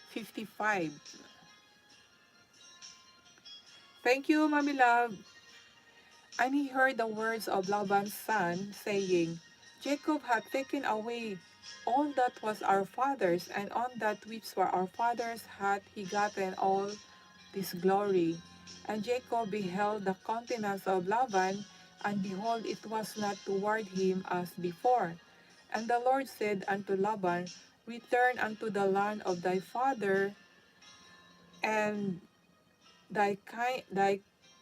55. Thank you, Mami Love. And he heard the words of Laban's son, saying, Jacob hath taken away all that was our father's, and on that which were our father's hath he gotten all this glory. And Jacob beheld the countenance of Laban, and behold, it was not toward him as before. And the Lord said unto Laban, Return unto the land of thy father, and thy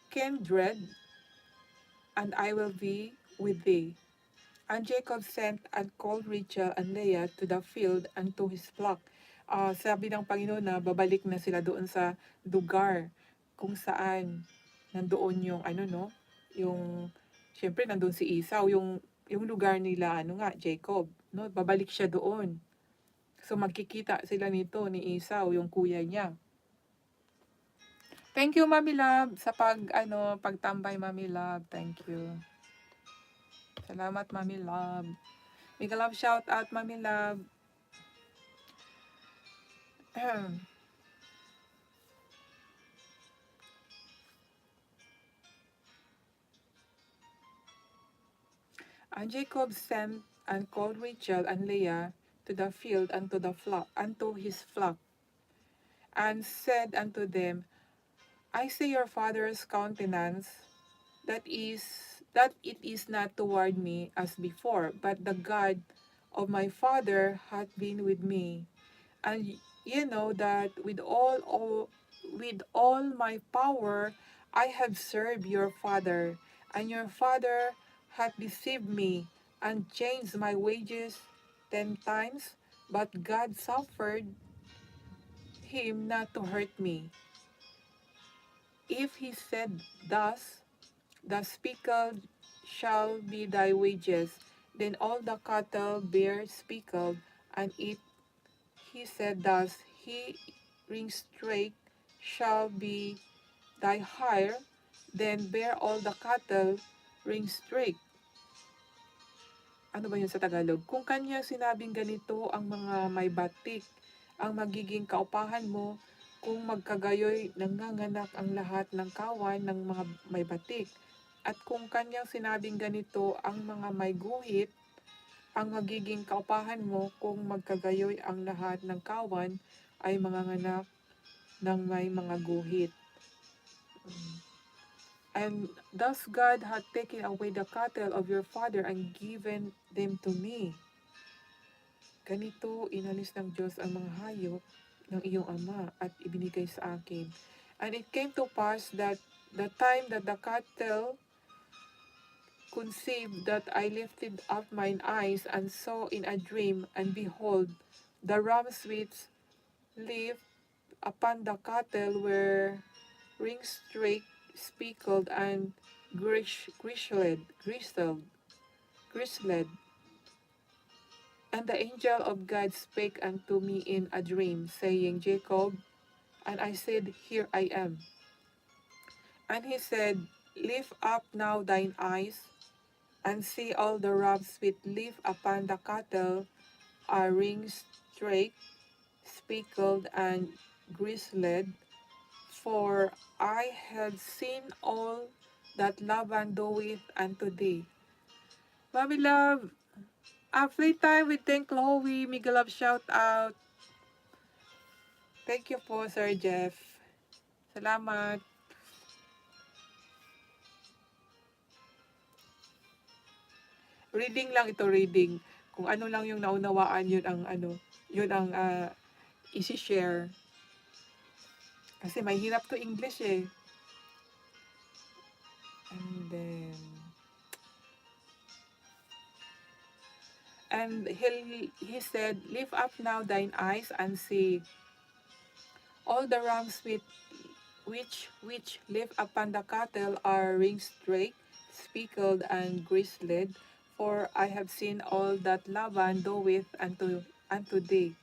kindred, and I will be with thee. And Jacob sent and called Rachel and Leah to the field and to his flock. Sabi ng Panginoon na babalik na sila doon sa lugar kung saan nandoon yung yung syempre nandoon si Esau, yung lugar nila Jacob, no? Babalik siya doon. So magkikita sila nito ni Esau, yung kuya niya. Thank you, Mami Love, sa pagtambay, Mami Love. Thank you. Salamat, Mami Love. Mega love shout out, Mami Love. And Jacob sent and called Rachel and Leah to the field unto the flock, unto his flock, and said unto them, I see your father's countenance, that it is not toward me as before, but the God of my father hath been with me. And ye know that with all my power I have served your father, and your father hath deceived me, and changed my wages 10 times, but God suffered him not to hurt me. If he said thus, the speckled shall be thy wages, then all the cattle bear speckled, and if he said thus, he ringstraked shall be thy hire, then bear all the cattle ringstraked. Ano ba yun sa Tagalog? Kung kanya sinabing ganito ang mga may batik, ang magiging kaupahan mo, kung magkagayoy nanganganak ang lahat ng kawan ng mga may batik. At kung kanyang sinabing ganito ang mga may guhit, ang magiging kaupahan mo kung magkagayoy ang lahat ng kawan ay manganganak ng may mga guhit. And thus God had taken away the cattle of your father and given them to me. Ganito inalis ng Diyos ang mga hayop ng iyong ama at ibinigay sa akin. And it came to pass that the time that the cattle conceived, that I lifted up mine eyes and saw in a dream, and behold, the rams which lived upon the cattle were ringstraked, speckled, and grizzled. And the angel of God spake unto me in a dream, saying, Jacob. And I said, Here I am. And he said, Lift up now thine eyes, and see all the rams which live upon the cattle are ringstraked, speckled, and grizzled. For I have seen all that Laban doeth unto thee. Mommy love, playtime with Thank Chloe, Miguel love shout out. Thank you po, Sir Jeff. Salamat. Reading lang ito, reading. Kung ano lang yung naunawaan, yun ang isi-share. Kasi may hirap to English eh. And then, and he said, Lift up now thine eyes and see all the rams which live upon the cattle are ringstraked, speckled, and grizzled. For I have seen all that Laban doeth unto thee.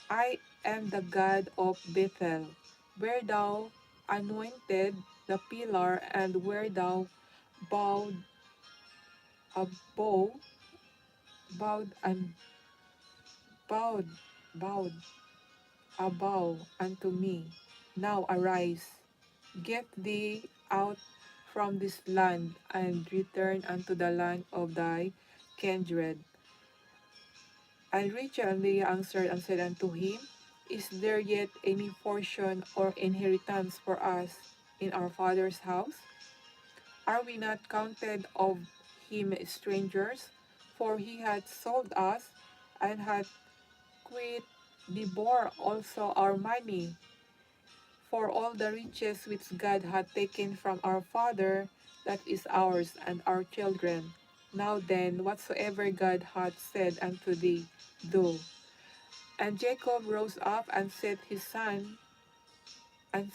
I am the God of Bethel, where thou anointed the pillar, and where thou bowed a bow, bowed and bowed, bowed a bow unto me. Now arise, get thee out from this land, and return unto the land of thy kindred. And Rachel and Leah answered and said unto him, Is there yet any portion or inheritance for us in our father's house? Are we not counted of him strangers? For he hath sold us, and hath quit devoured also our money. For all the riches which God hath taken from our father, that is ours and our children. Now then, whatsoever God hath said unto thee, do. And Jacob rose up and set his son and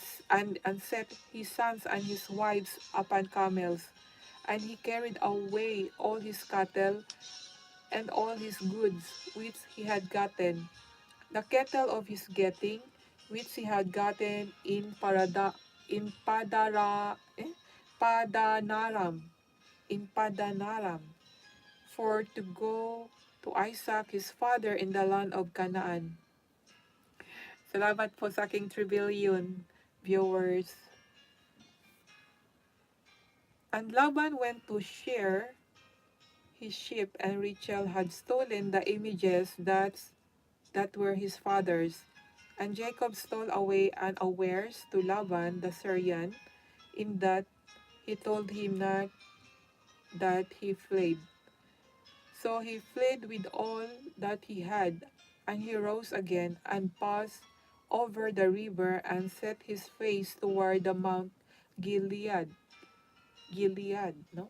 set his sons and his wives upon camels, and he carried away all his cattle and all his goods which he had gotten, the cattle of his getting, which he had gotten Padanaram, in Padanaram, for to go to Isaac his father in the land of Canaan. Salamat po sa aking 3 billion viewers. And Laban went to share his sheep, and Rachel had stolen the images that were his father's. And Jacob stole away unawares to Laban the Syrian, in that he told him not that he fled. So he fled with all that he had, and he rose again and passed over the river and set his face toward the Mount Gilead. Gilead, no?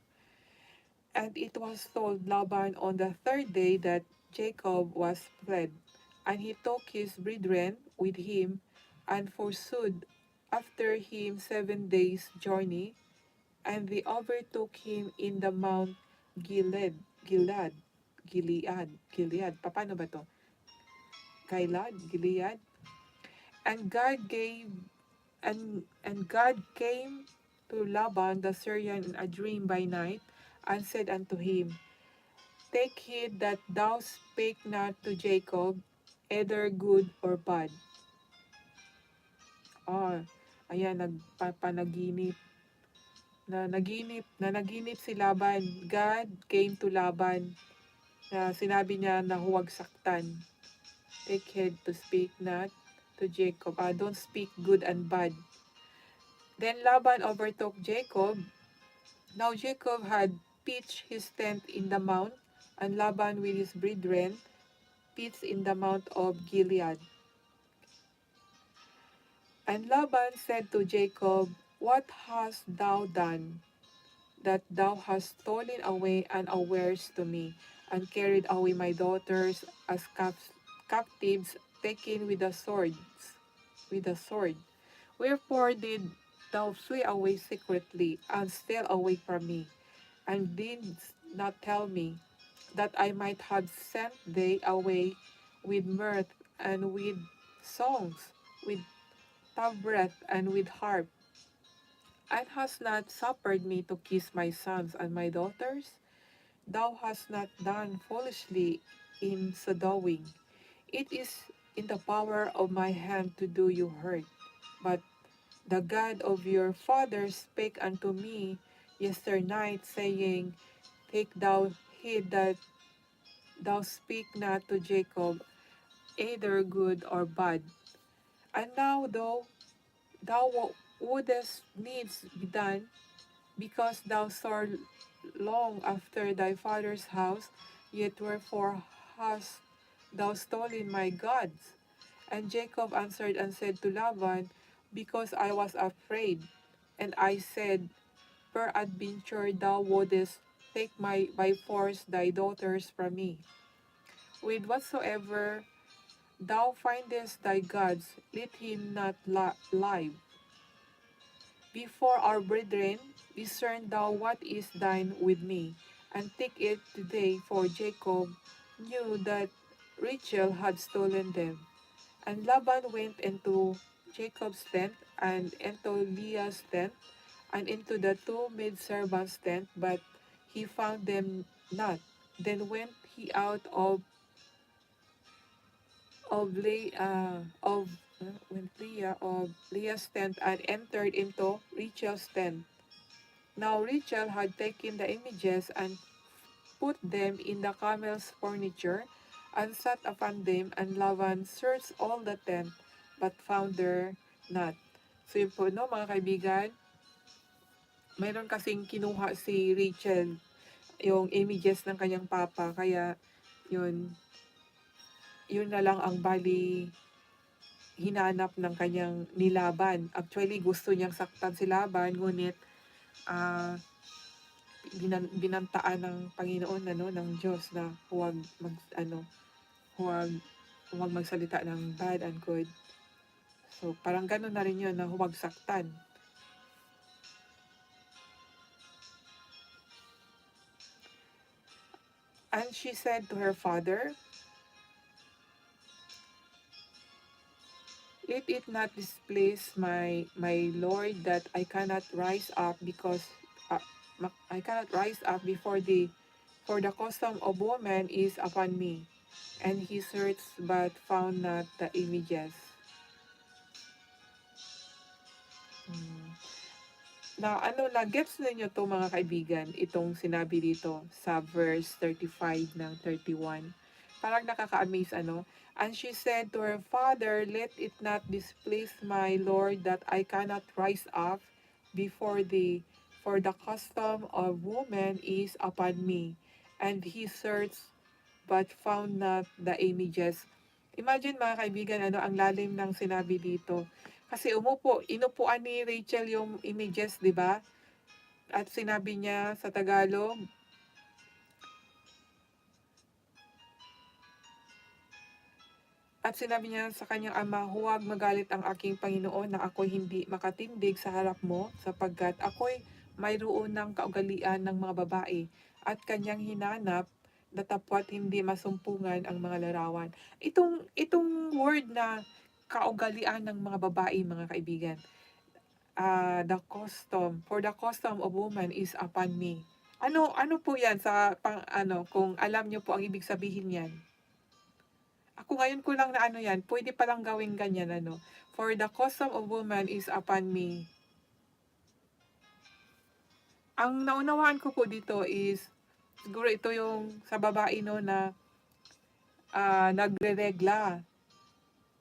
And it was told Laban on the third day that Jacob was fled, and he took his brethren with him, and pursued after him 7 days' journey, and they overtook him in the Mount Gilead, Gilead, Gilead. Paano ba to? Gilead. And God gave and God came to Laban the Syrian in a dream by night, and said unto him, Take heed that thou speak not to Jacob, either good or bad. Ayan, nagpapanaginip. Naginip si Laban. God came to Laban na sinabi niya na huwag saktan. Take heed to speak not to Jacob. Don't speak good and bad. Then Laban overtook Jacob. Now Jacob had pitched his tent in the mount, and Laban with his brethren pitched in the mount of Gilead. And Laban said to Jacob, What hast thou done, that thou hast stolen away unawares to me, and carried away my daughters as captives, taken with the sword? Wherefore did thou flee away secretly, and steal away from me, and didst not tell me, that I might have sent thee away with mirth, and with songs, with tabret, and with harp, and hast not suffered me to kiss my sons and my daughters? Thou hast not done foolishly in so doing. It is in the power of my hand to do you hurt. But the God of your fathers spake unto me yesternight, saying, Take thou heed that thou speak not to Jacob, either good or bad. And now thou wouldest needs be done, because thou sore long after thy father's house, yet wherefore hast thou stolen my gods? And Jacob answered and said to Laban, Because I was afraid, and I said, Peradventure thou wouldest take by force thy daughters from me. With whatsoever thou findest thy gods, let him not live. Before our brethren, discern thou what is thine with me, and take it today, for Jacob knew that Rachel had stolen them. And Laban went into Jacob's tent, and into Leah's tent, and into the two maidservants' tent, but he found them not. Then went he out of Leah's tent, and entered into Rachel's tent. Now Rachel had taken the images and put them in the camel's furniture, and sat upon them, and Laban searched all the tent, but found her not. So yun po, no, mga kaibigan, mayroon kasing kinuha si Rachel, yung images ng kanyang papa, kaya yun, yun na lang ang bali hinanap ng kanyang nilaban. Actually, gusto niyang saktan si Laban, ngunit ah binantaan ng Panginoon, ng Diyos, na huwag huwag magsalita ng bad and good. So parang gano'n na rin 'yun, na huwag saktan. And she said to her father, Let it not displease my lord, that I cannot rise up, because I cannot rise up before thee, for the custom of woman is upon me. And he searched, but found not the images. Hmm. Na ano na gets ninyo 'to mga kaibigan, itong sinabi dito sa verse 35 ng 31. Parang nakaka-amaze ano, "And she said to her father, Let it not displease my lord that I cannot rise up before thee, for the custom of woman is upon me. And he searched but found not the images." Imagine mga kaibigan ano, ang lalim ng sinabi dito. Kasi inupuan ni Rachel yung images, 'di ba? At sinabi niya sa Tagalog, at sinabi niya sa kanyang ama, "Huwag magalit ang aking Panginoon na ako'y hindi makatindig sa harap mo, sapagkat ako'y mayroon ng kaugalian ng mga babae, at kanyang hinanap, datapwat hindi masumpungan ang mga larawan." Itong word na kaugalian ng mga babae, mga kaibigan, for the custom of woman is upon me. Ano po 'yan sa kung alam niyo po ang ibig sabihin niyan? Ako ngayon ko lang na ano 'yan, puwede palang gawing ganyan ano, "For the custom of woman is upon me." Ang naunawaan ko po dito is, siguro ito yung sa babae 'no na, nagreregla.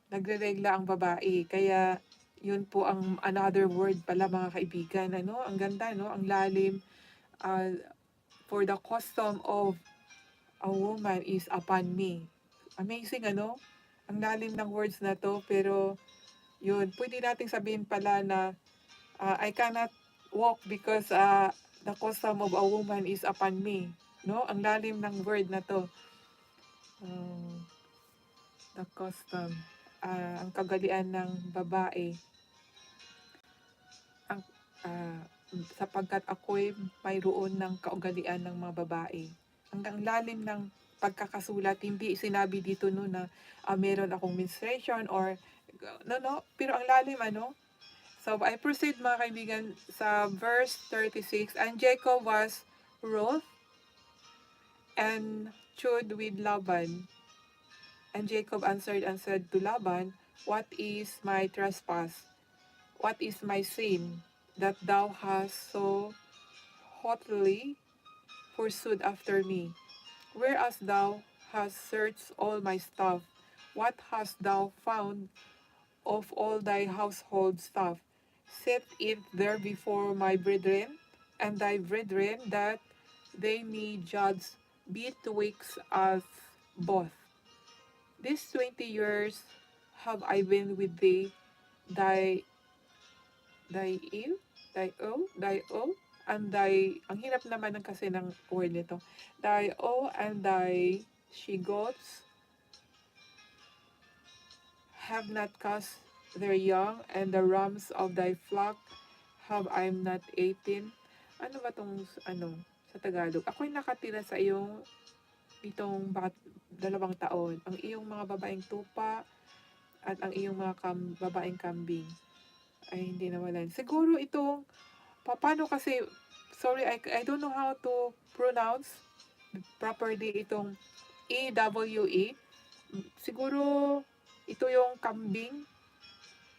Nagreregla ang babae, kaya yun po ang another word pala mga kaibigan ano, ang ganda 'no, ang lalim, ah, "For the custom of a woman is upon me." Amazing ano? Ang lalim ng words na 'to, pero yun, pwede nating sabihin pala na, I cannot walk because, the custom of a woman is upon me, 'no? Ang lalim ng word na 'to. Hmm, the custom, ang kagalian ng babae, ang, sapagkat ako'y mayroon ng kaugalian ng mga babae. Ang lalim ng pagkakasulat, hindi sinabi dito 'no na, meron akong menstruation or no, pero ang lalim ano. So I proceed mga kaibigan sa verse 36, "And Jacob was wroth and chewed with Laban. And Jacob answered and said to Laban, What is my trespass? What is my sin, that thou hast so haughtily pursued after me? Whereas thou hast searched all my stuff, what hast thou found of all thy household stuff? Set it there before my brethren and thy brethren, that they may judge betwixt us both. These 20 years have I been with thee, thy thy o, and thy, ang hirap naman ng kasi ng word nito, thy o and thy she goats have not cast their young, and the rams of thy flock have I not eaten. Ano ba tong sa Tagalog? Ako'y nakatira sa iyong itong 2 taon. Ang iyong mga babaeng tupa at ang iyong mga babaeng kambing ay hindi nawalan. Siguro itong paano kasi, sorry, I don't know how to pronounce properly itong AWE. Siguro ito yung kambing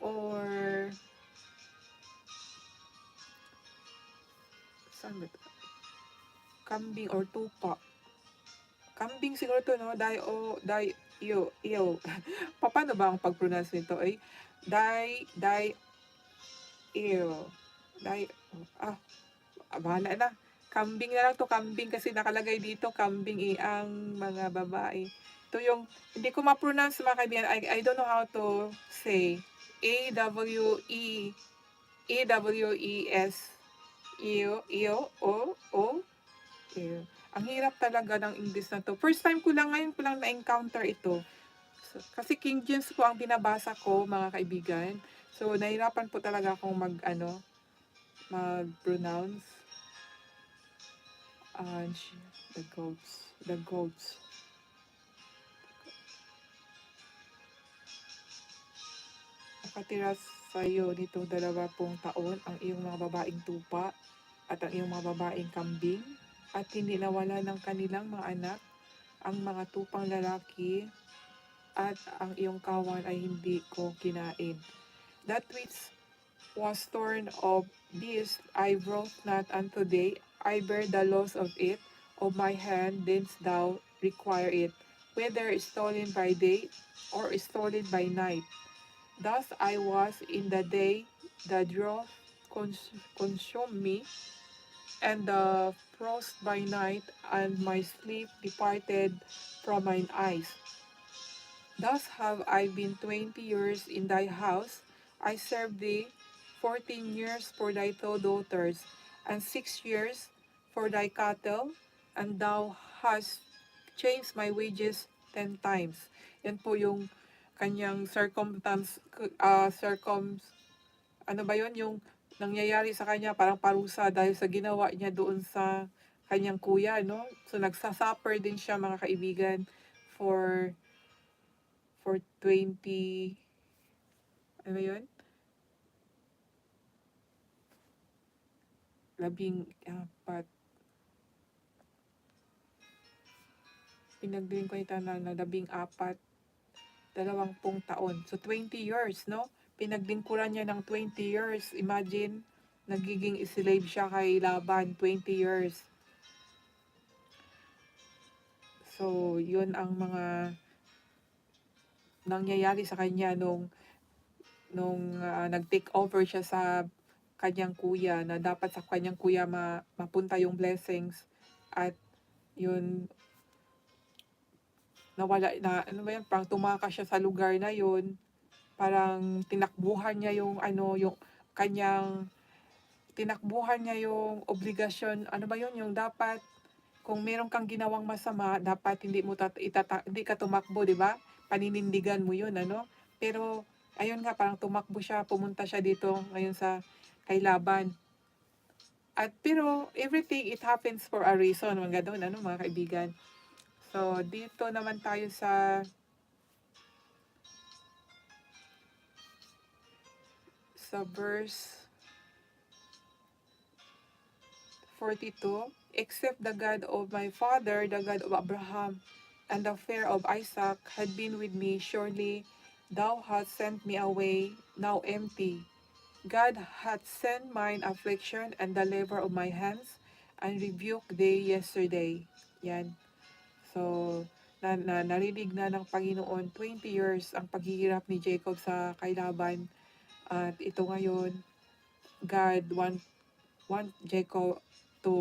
or saan ba ito? Kambing or tupa. Kambing siguro to, no? Iyo. Paano ba ang pag-pronounce nito? Ay, iyo. Dai, ah, bahala na. Kambing na lang 'to, kambing kasi nakalagay dito, kambing, ang mga babae. Ito yung hindi ko ma-pronounce mga kaibigan, I don't know how to say. A-W-E, A-W-E-S, iyo. Ang hirap talaga ng English na 'to. First time ko lang, ngayon ko lang na-encounter ito. Kasi King James po ang binabasa ko mga kaibigan. So, nahirapan po talaga akong mag-pronounce. And the goats. Nakatira sa iyo nitong 20 taon ang iyong mga babaeng tupa at ang iyong mga babaeng kambing, at hindi nawala ng kanilang mga anak, ang mga tupang lalaki, at ang iyong kawan ay hindi ko kinain. That which was torn of this, I wrote not unto thee, I bear the loss of it, of my hand didst thou require it, whether stolen by day or stolen by night. Thus I was in the day, the drought consumed me, and the frost by night, and my sleep departed from mine eyes. Thus have I been 20 years in thy house. I served thee 14 years for thy two daughters, and 6 years for thy cattle, and thou hast changed my wages 10 times. Yan po yung kanyang ano ba yun, yung nangyayari sa kanya parang parusa dahil sa ginawa niya doon sa kanyang kuya, no? So nagsasuffer din siya mga kaibigan for 20, ano ba yun? 14, pinagdiin ko yung tanang na 14, 20 taon. So 20 years, no? Pinagdingkuran niya ng 20 years. Imagine, nagiging slave siya kay Laban, 20 years. So, yun ang mga nangyayari sa kanya nung nag-take over siya sa kanyang kuya, na dapat sa kanyang kuya mapunta yung blessings, at yun, nawala na, ano ba yan, parang tumakas siya sa lugar na yun, parang tinakbuhan niya yung ano, yung kanyang, tinakbuhan niya yung obligasyon, ano ba yun, yung dapat, kung meron kang ginawang masama, dapat hindi ka tumakbo, di ba? Paninindigan mo yun, ano? Pero, ayun nga, parang tumakbo siya, pumunta siya dito ngayon sa kay Laban. At pero, everything, it happens for a reason, mga ganun, ano, mga kaibigan. So, dito naman tayo sa verse 42, except the God of my father, the God of Abraham, and the fear of Isaac had been with me, surely thou hast sent me away now empty. God hath sent mine affliction and the labor of my hands, and rebuked thee yesterday. Yan. So, narinig na ng Panginoon, 20 years ang paghihirap ni Jacob sa kay Laban. At ito ngayon, God want Jacob to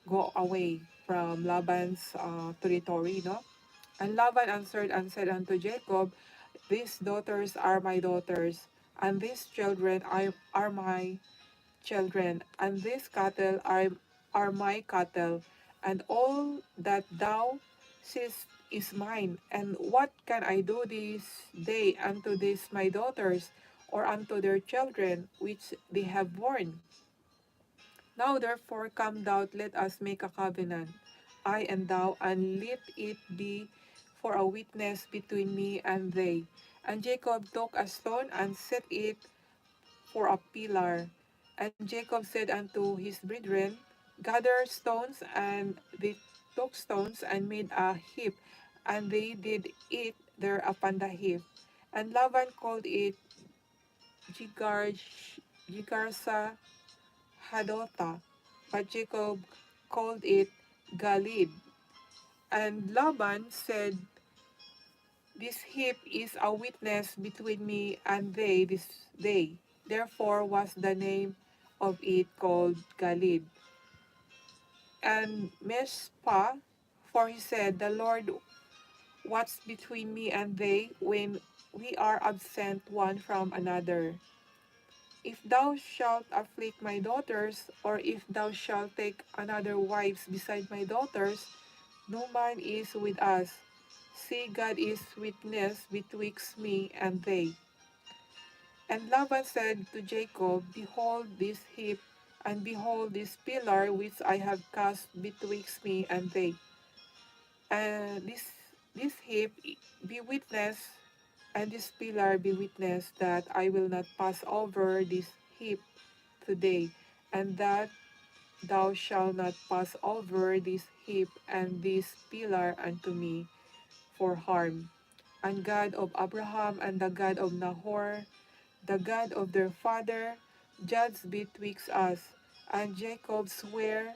go away from Laban's territory, no? And Laban answered and said unto Jacob, these daughters are my daughters, and these children are my children, and these cattle are my cattle, and all that thou seest is mine. And what can I do this day unto these my daughters, or unto their children, which they have borne? Now therefore come thou, let us make a covenant, I and thou, and let it be for a witness between me and thee. And Jacob took a stone and set it for a pillar. And Jacob said unto his brethren, gather stones, and they took stones and made a heap, and they did eat there upon the heap. And Laban called it Jigarsa Hadotha, but Jacob called it Galid. And Laban said, this heap is a witness between me and thee this day. Therefore was the name of it called Galid. And Mizpah, for he said, the Lord what's between me and thee when we are absent one from another. If thou shalt afflict my daughters, or if thou shalt take another wives beside my daughters, no man is with us. See, God is witness betwixt me and thee. And Laban said to Jacob, behold this heap, and behold this pillar which I have cast betwixt me and thee. And this heap be witness, and this pillar be witness, that I will not pass over this heap today, and that thou shalt not pass over this heap and this pillar unto me for harm. And God of Abraham and the God of Nahor, the God of their father, judge betwixt us. And Jacob sware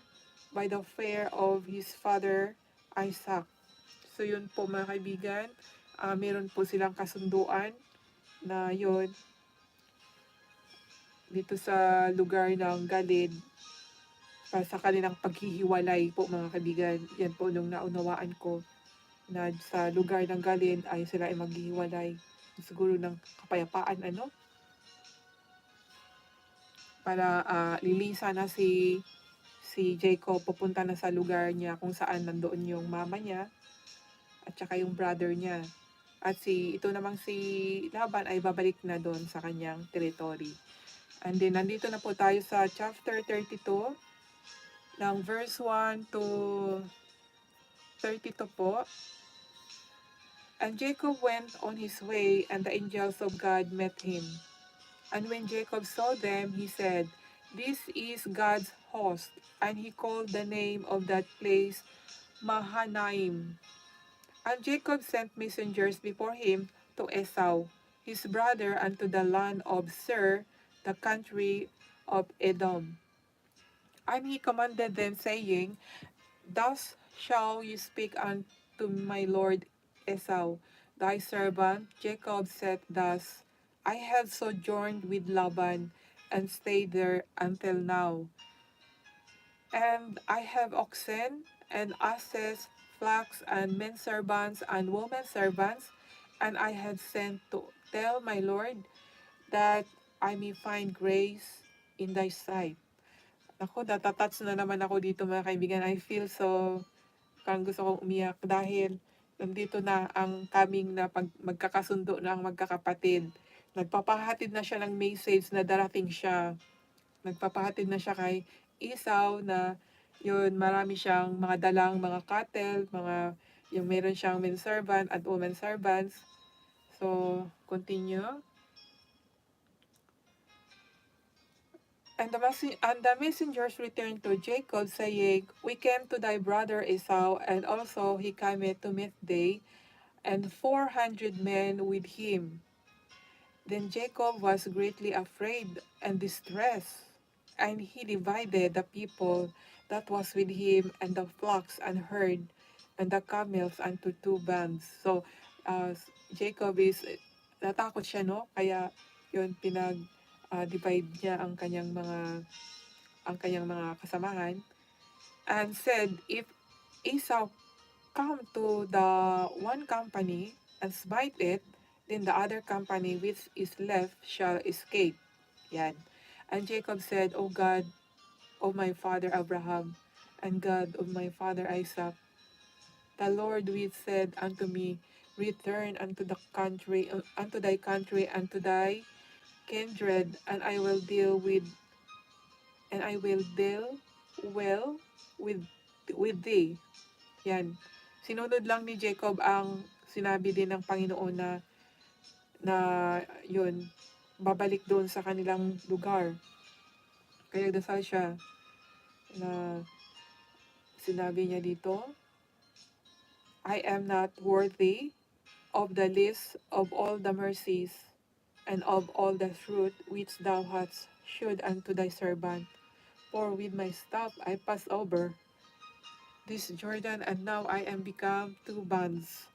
by the fear of his father Isaac. So yun po mga kaibigan, meron po silang kasunduan na yun, dito sa lugar ng Galid, sa kanilang paghihiwalay po mga kaibigan. Yan po nung naunawaan ko na sa lugar ng Galid ay sila ay maghihiwalay. Siguro ng kapayapaan para lilisan na si Jacob, pupunta na sa lugar niya kung saan nandoon yung mama niya at saka yung brother niya. At ito namang si Laban ay babalik na doon sa kanyang territory. And then nandito na po tayo sa chapter 32 ng verse 1 to 32 po. And Jacob went on his way, and the angels of God met him. And when Jacob saw them, he said, "This is God's host." And he called the name of that place Mahanaim. And Jacob sent messengers before him to Esau, his brother, unto the land of Seir, the country of Edom. And he commanded them, saying, Thus shall you speak unto my lord Esau, thy servant. Jacob said thus, I have sojourned with Laban, and stayed there until now. And I have oxen, and asses, flocks, and men servants, and women servants, and I have sent to tell my lord that I may find grace in thy sight. Ako, natatats na naman ako dito mga kaibigan. I feel so, parang gusto kong umiyak dahil nandito na ang kaming na magkakasundo na ang magkakapatid. Nagpapahatid na siya ng message na darating siya. Nagpapahatid na siya kay Esau na yun, marami siyang mga dalang mga cattle, yung meron siyang men servant at women servants. So, continue. And the messengers returned to Jacob, saying, We came to thy brother Esau, and also he came to meet thee, and 400 men with him. Then Jacob was greatly afraid and distressed, and he divided the people that was with him, and the flocks and herd, and the camels unto two bands. So, Jacob is, natakot siya, no? Kaya, yun, divide niya ang kanyang mga kasamahan, and said, If Esau come to the one company and smite it, then the other company which is left shall escape. Yan. And Jacob said, O God of my father Abraham, and God of my father Isaac, the Lord which said unto me, Return unto the country, unto thy country, and to thy kindred, and I will deal well with thee. Yan. Sinunod lang ni Jacob ang sinabi din ng Panginoon na yun, babalik doon sa kanilang lugar. Kaya dasal siya na sinabi niya dito, I am not worthy of the least of all the mercies and of all the fruit which thou hast shewed unto thy servant. For with my staff I passed over this Jordan, and now I am become two bands.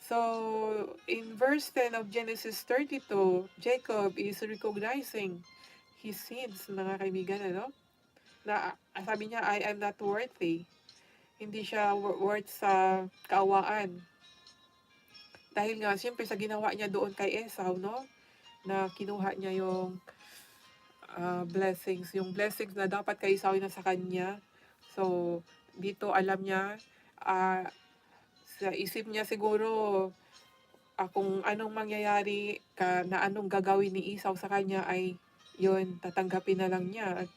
So, in verse 10 of Genesis 32, Jacob is recognizing his sins, mga kaibigan, Na sabi niya, I am not worthy. Hindi siya worth sa kaawaan. Dahil nga, siyempre sa ginawa niya doon kay Esau, na kinuha niya yung blessings. Yung blessings na dapat kay Esau na sa kanya. So, dito alam niya, sa isip niya siguro, kung anong mangyayari na anong gagawin ni Esau sa kanya ay yun, tatanggapin na lang niya. At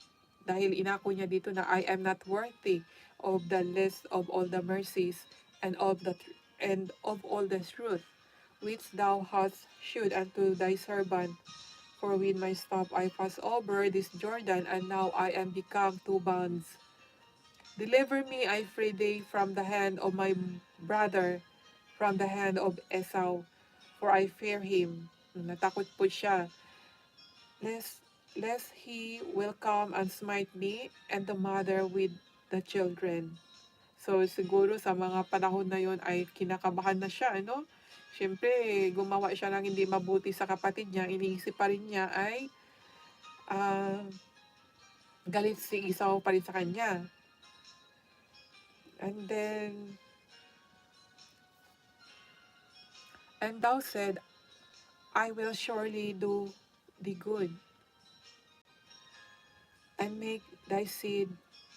dahil inako niya dito na I am not worthy of the list of all the mercies and of all the truth which thou hast shewed unto thy servant. For with my staff I pass over this Jordan, and now I am become two bands. Deliver me, I pray thee, from the hand of my brother, from the hand of Esau, for I fear him. Natakot po siya lest, lest he will come and smite me and the mother with the children. So siguro sa mga panahon na yon ay kinakabahan na siya, ano? Siyempre, gumawa siya ng hindi mabuti sa kapatid niya, iniisip pa rin niya ay ah, galit si Esau pa rin sa kanya. And then, and thou said, I will surely do thee good, and make thy seed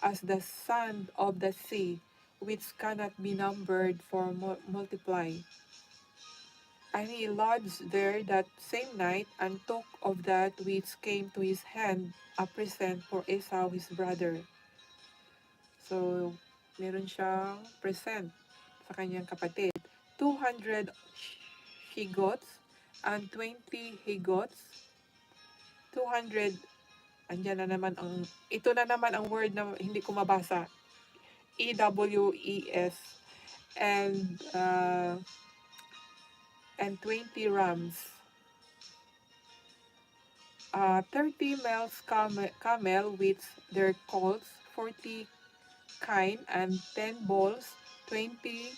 as the sand of the sea, which cannot be numbered for multiply. And he lodged there that same night, and took of that which came to his hand a present for Esau his brother. So, meron siyang present sa kanyang kapatid. 200 he-goats and 20 he-goats. 200, andyan na naman ang, ito na naman ang word na hindi ko mabasa. EWES. And, uh, and 20 rams. 30 males camel with their colts, 40 kine and 10 bulls, 20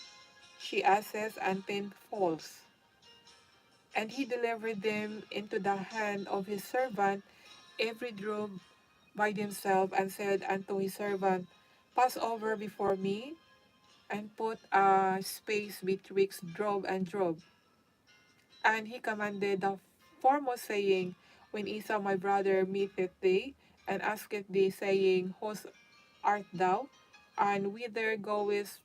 she-asses and 10 foals. And he delivered them into the hand of his servant, every drove by themselves, and said unto his servant, Pass over before me, and put a space betwixt drove and drove. And he commanded the foremost, saying, When Esau my brother meeteth thee, and asketh thee, saying, Whose art thou? And whither goest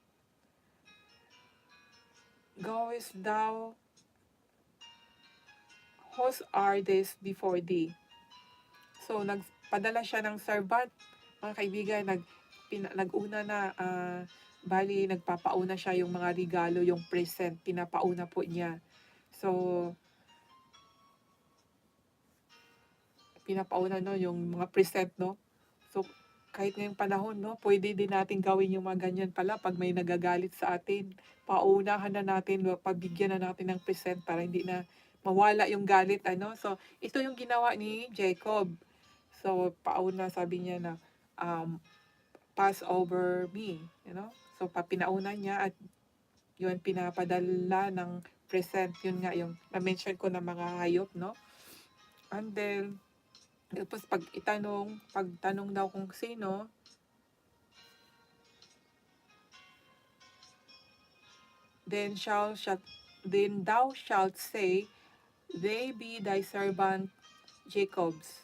thou? Whose are this before thee? So, nagpadala siya ng servant, mga kaibigan, nag-una na, bali, nagpapauna siya yung mga regalo, yung present, pinapauna po niya. So, pinapauna, no, yung mga present, no. So, kahit ngayong panahon, no, pwede din natin gawin yung mga ganyan pala pag may nagagalit sa atin. Paunahan na natin, pabigyan na natin ng present para hindi na mawala yung galit, ano. So, ito yung ginawa ni Jacob. So, pauna, sabi niya na, pass over me, you know. So, pinauna niya at yun, pinapadala ng present. Yun nga, yung na-mention ko na mga hayop, no. And then, tapos pagtanong daw kung sino, then thou shalt say, They be thy servant Jacob's.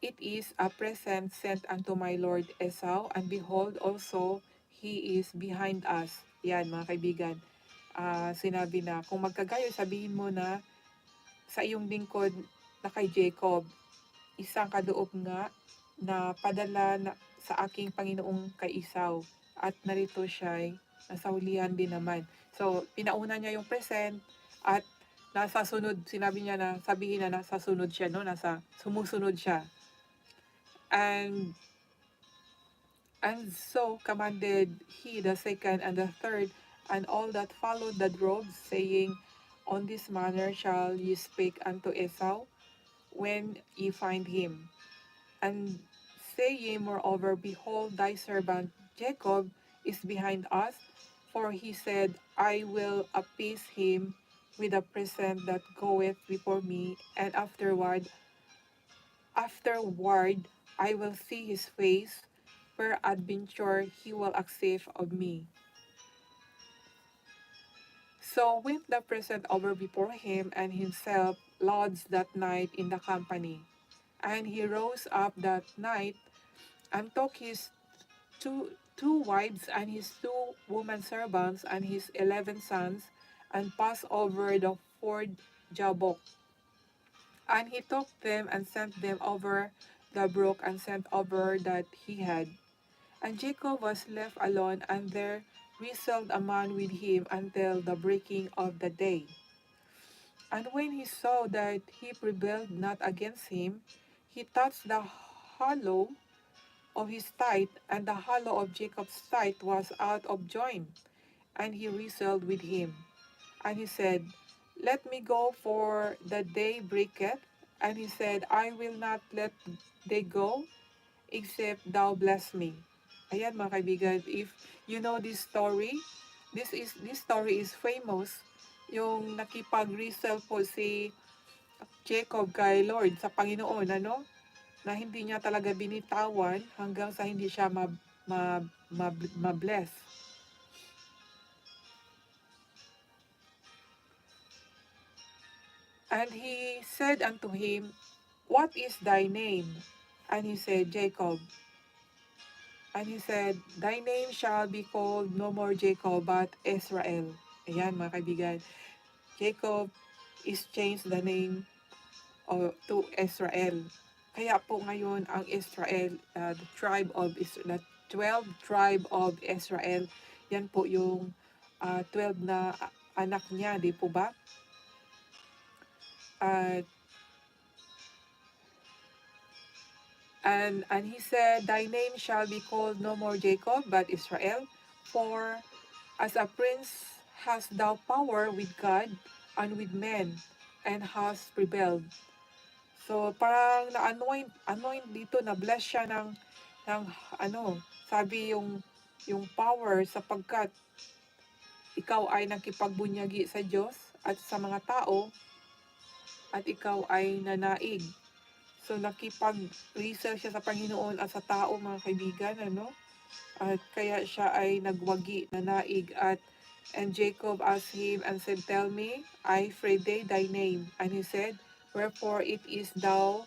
It is a present sent unto my lord Esau, and behold also, he is behind us. Yan, mga kaibigan. Sinabi na, kung magkagayo, sabihin mo na sa iyong lingkod na kay Jacob, isang kadoob nga na padala na sa aking Panginoong kay Esau, at narito siya'y nasahulihan din naman. So, pinauna niya yung present, at nasa sunod, sinabi niya na, sabihin na nasa sunod siya, no? Sumusunod siya. And so commanded he the second and the third, and all that followed the droves, saying, On this manner shall ye speak unto Esau, when ye find him. And say ye moreover, Behold, thy servant Jacob is behind us, for he said, I will appease him with a present that goeth before me, and afterward I will see his face, peradventure he will accept of me. So went the present over before him, and himself lodged that night in the company. And he rose up that night, and took his two wives and his 2 woman servants and his 11 sons, and passed over the ford Jabbok. And he took them and sent them over the brook, and sent over that he had. And Jacob was left alone, and there wrestled a man with him until the breaking of the day. And when he saw that he prevailed not against him, he touched the hollow of his thigh, and the hollow of Jacob's thigh was out of joint, and he wrestled with him. And he said, Let me go, for the day breaketh. And he said, I will not let they go except thou bless me. Ayan mga kaibigan, if you know this story, this story is famous. Yung nakipag-resell po si Jacob kay Lord sa Panginoon, ano? Na hindi niya talaga binitawan hanggang sa hindi siya ma-bless. And he said unto him, What is thy name? And he said, Jacob. And he said, Thy name shall be called no more Jacob, but Israel. Ayan mga kaibigan. Jacob is changed the name to Israel. Kaya po ngayon ang Israel, the tribe of Israel, the 12 tribe of Israel, yan po yung 12 na anak niya, di po ba? At And he said, Thy name shall be called no more Jacob, but Israel, for as a prince hast thou power with God and with men, and hast prevailed. So parang anoint dito, na bless siya ng sabi yung power, sapagkat ikaw ay nakipagbunyagi sa Diyos at sa mga tao, at ikaw ay nanaig. So nakipag-resell siya sa Panginoon at sa tao mga kaibigan, ano? At kaya siya ay nagwagi, nanaig, and Jacob asked him and said, Tell me, I pray thee thy name. And he said, Wherefore it is that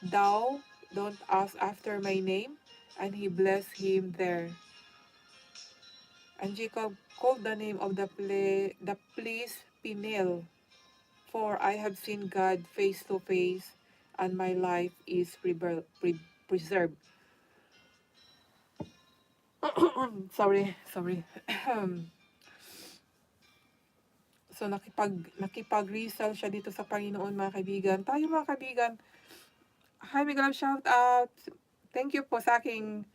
thou don't ask after my name. And he blessed him there. And Jacob called the name of the place Peniel, for I have seen God face to face, and my life is preserved. sorry. So nakipag-resell siya dito sa Panginoon mga kaibigan. Tayo mga kaibigan, hi Miguel, shout out. Thank you po sa aking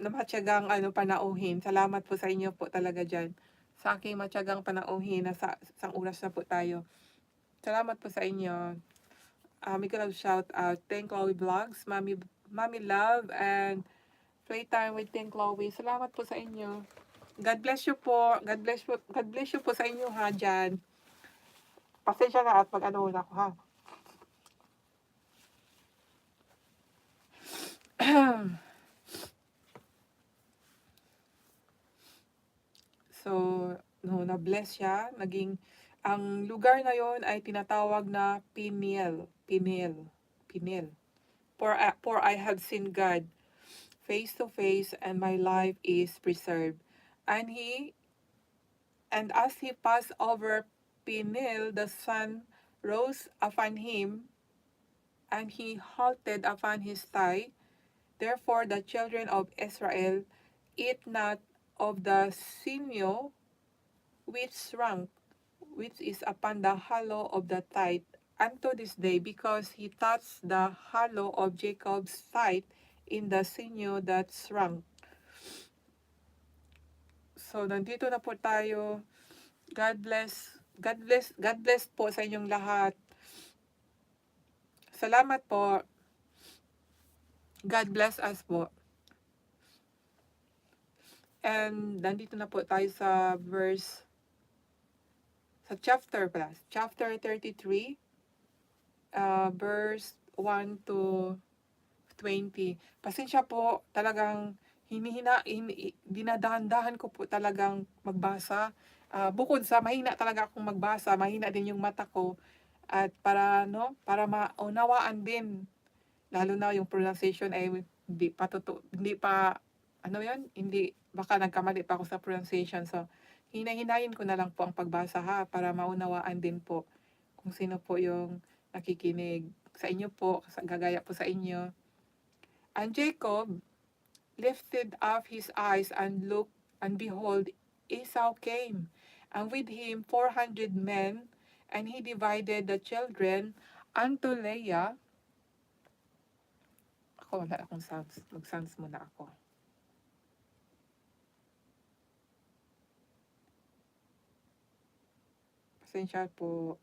namatyagang panauhin. Salamat po sa inyo po talaga dyan. Sa aking matyagang panauhin na sa isang oras na po tayo. Salamat po sa inyo. Miguel, shout out. Thank Chloe Vlogs, Mommy Love, and Playtime with Thank Chloe. Salamat po sa inyo. God bless you po. God bless you po sa inyo ha dyan. Pasensya na at mag-ano na ako ha. So, na-bless siya. Ang lugar na yon ay tinatawag na Peniel. For I have seen God face to face, and my life is preserved. And as he passed over Peniel, the sun rose upon him, and he halted upon his thigh. Therefore the children of Israel eat not of the sinew which shrunk, which is upon the hollow of the thigh, unto this day, because he touched the hollow of Jacob's thigh in the sinew that shrunk. So, nandito na po tayo. God bless po sa inyong lahat. Salamat po. God bless us po. And nandito na po tayo sa chapter 33, verse 1 to 20. Pasensya po, talagang dinadahan-dahan ko po talagang magbasa. Bukod sa mahina talaga akong magbasa, mahina din yung mata ko, at para maunawaan din, lalo na yung pronunciation ay hindi baka nagkamali pa ako sa pronunciation. So hinahin ko na lang po ang pagbasa ha, para maunawaan din po kung sino po yung nakikinig sa inyo po, gagaya po sa inyo. And Jacob lifted up his eyes and looked, and behold, Esau came, and with him 400 men, and he divided the children unto Leah. Wala akong sounds. Mag-sounds muna ako. Pasensya po.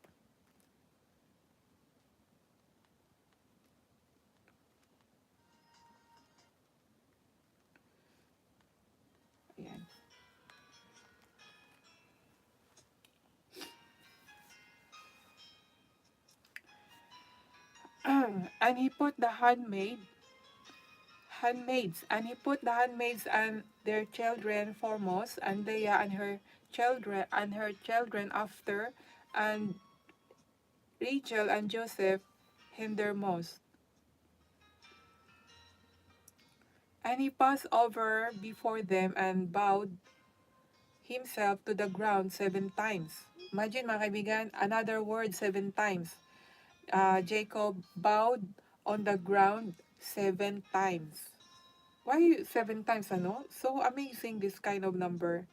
And he put the handmaids, and he put the handmaids and their children foremost, and Leah and her children after, and Rachel and Joseph hindermost. And he passed over before them and bowed himself to the ground 7 times. Imagine mga kaibigan, another word 7 times. Jacob bowed on the ground 7 times. Why 7 times, ano? So amazing, this kind of number.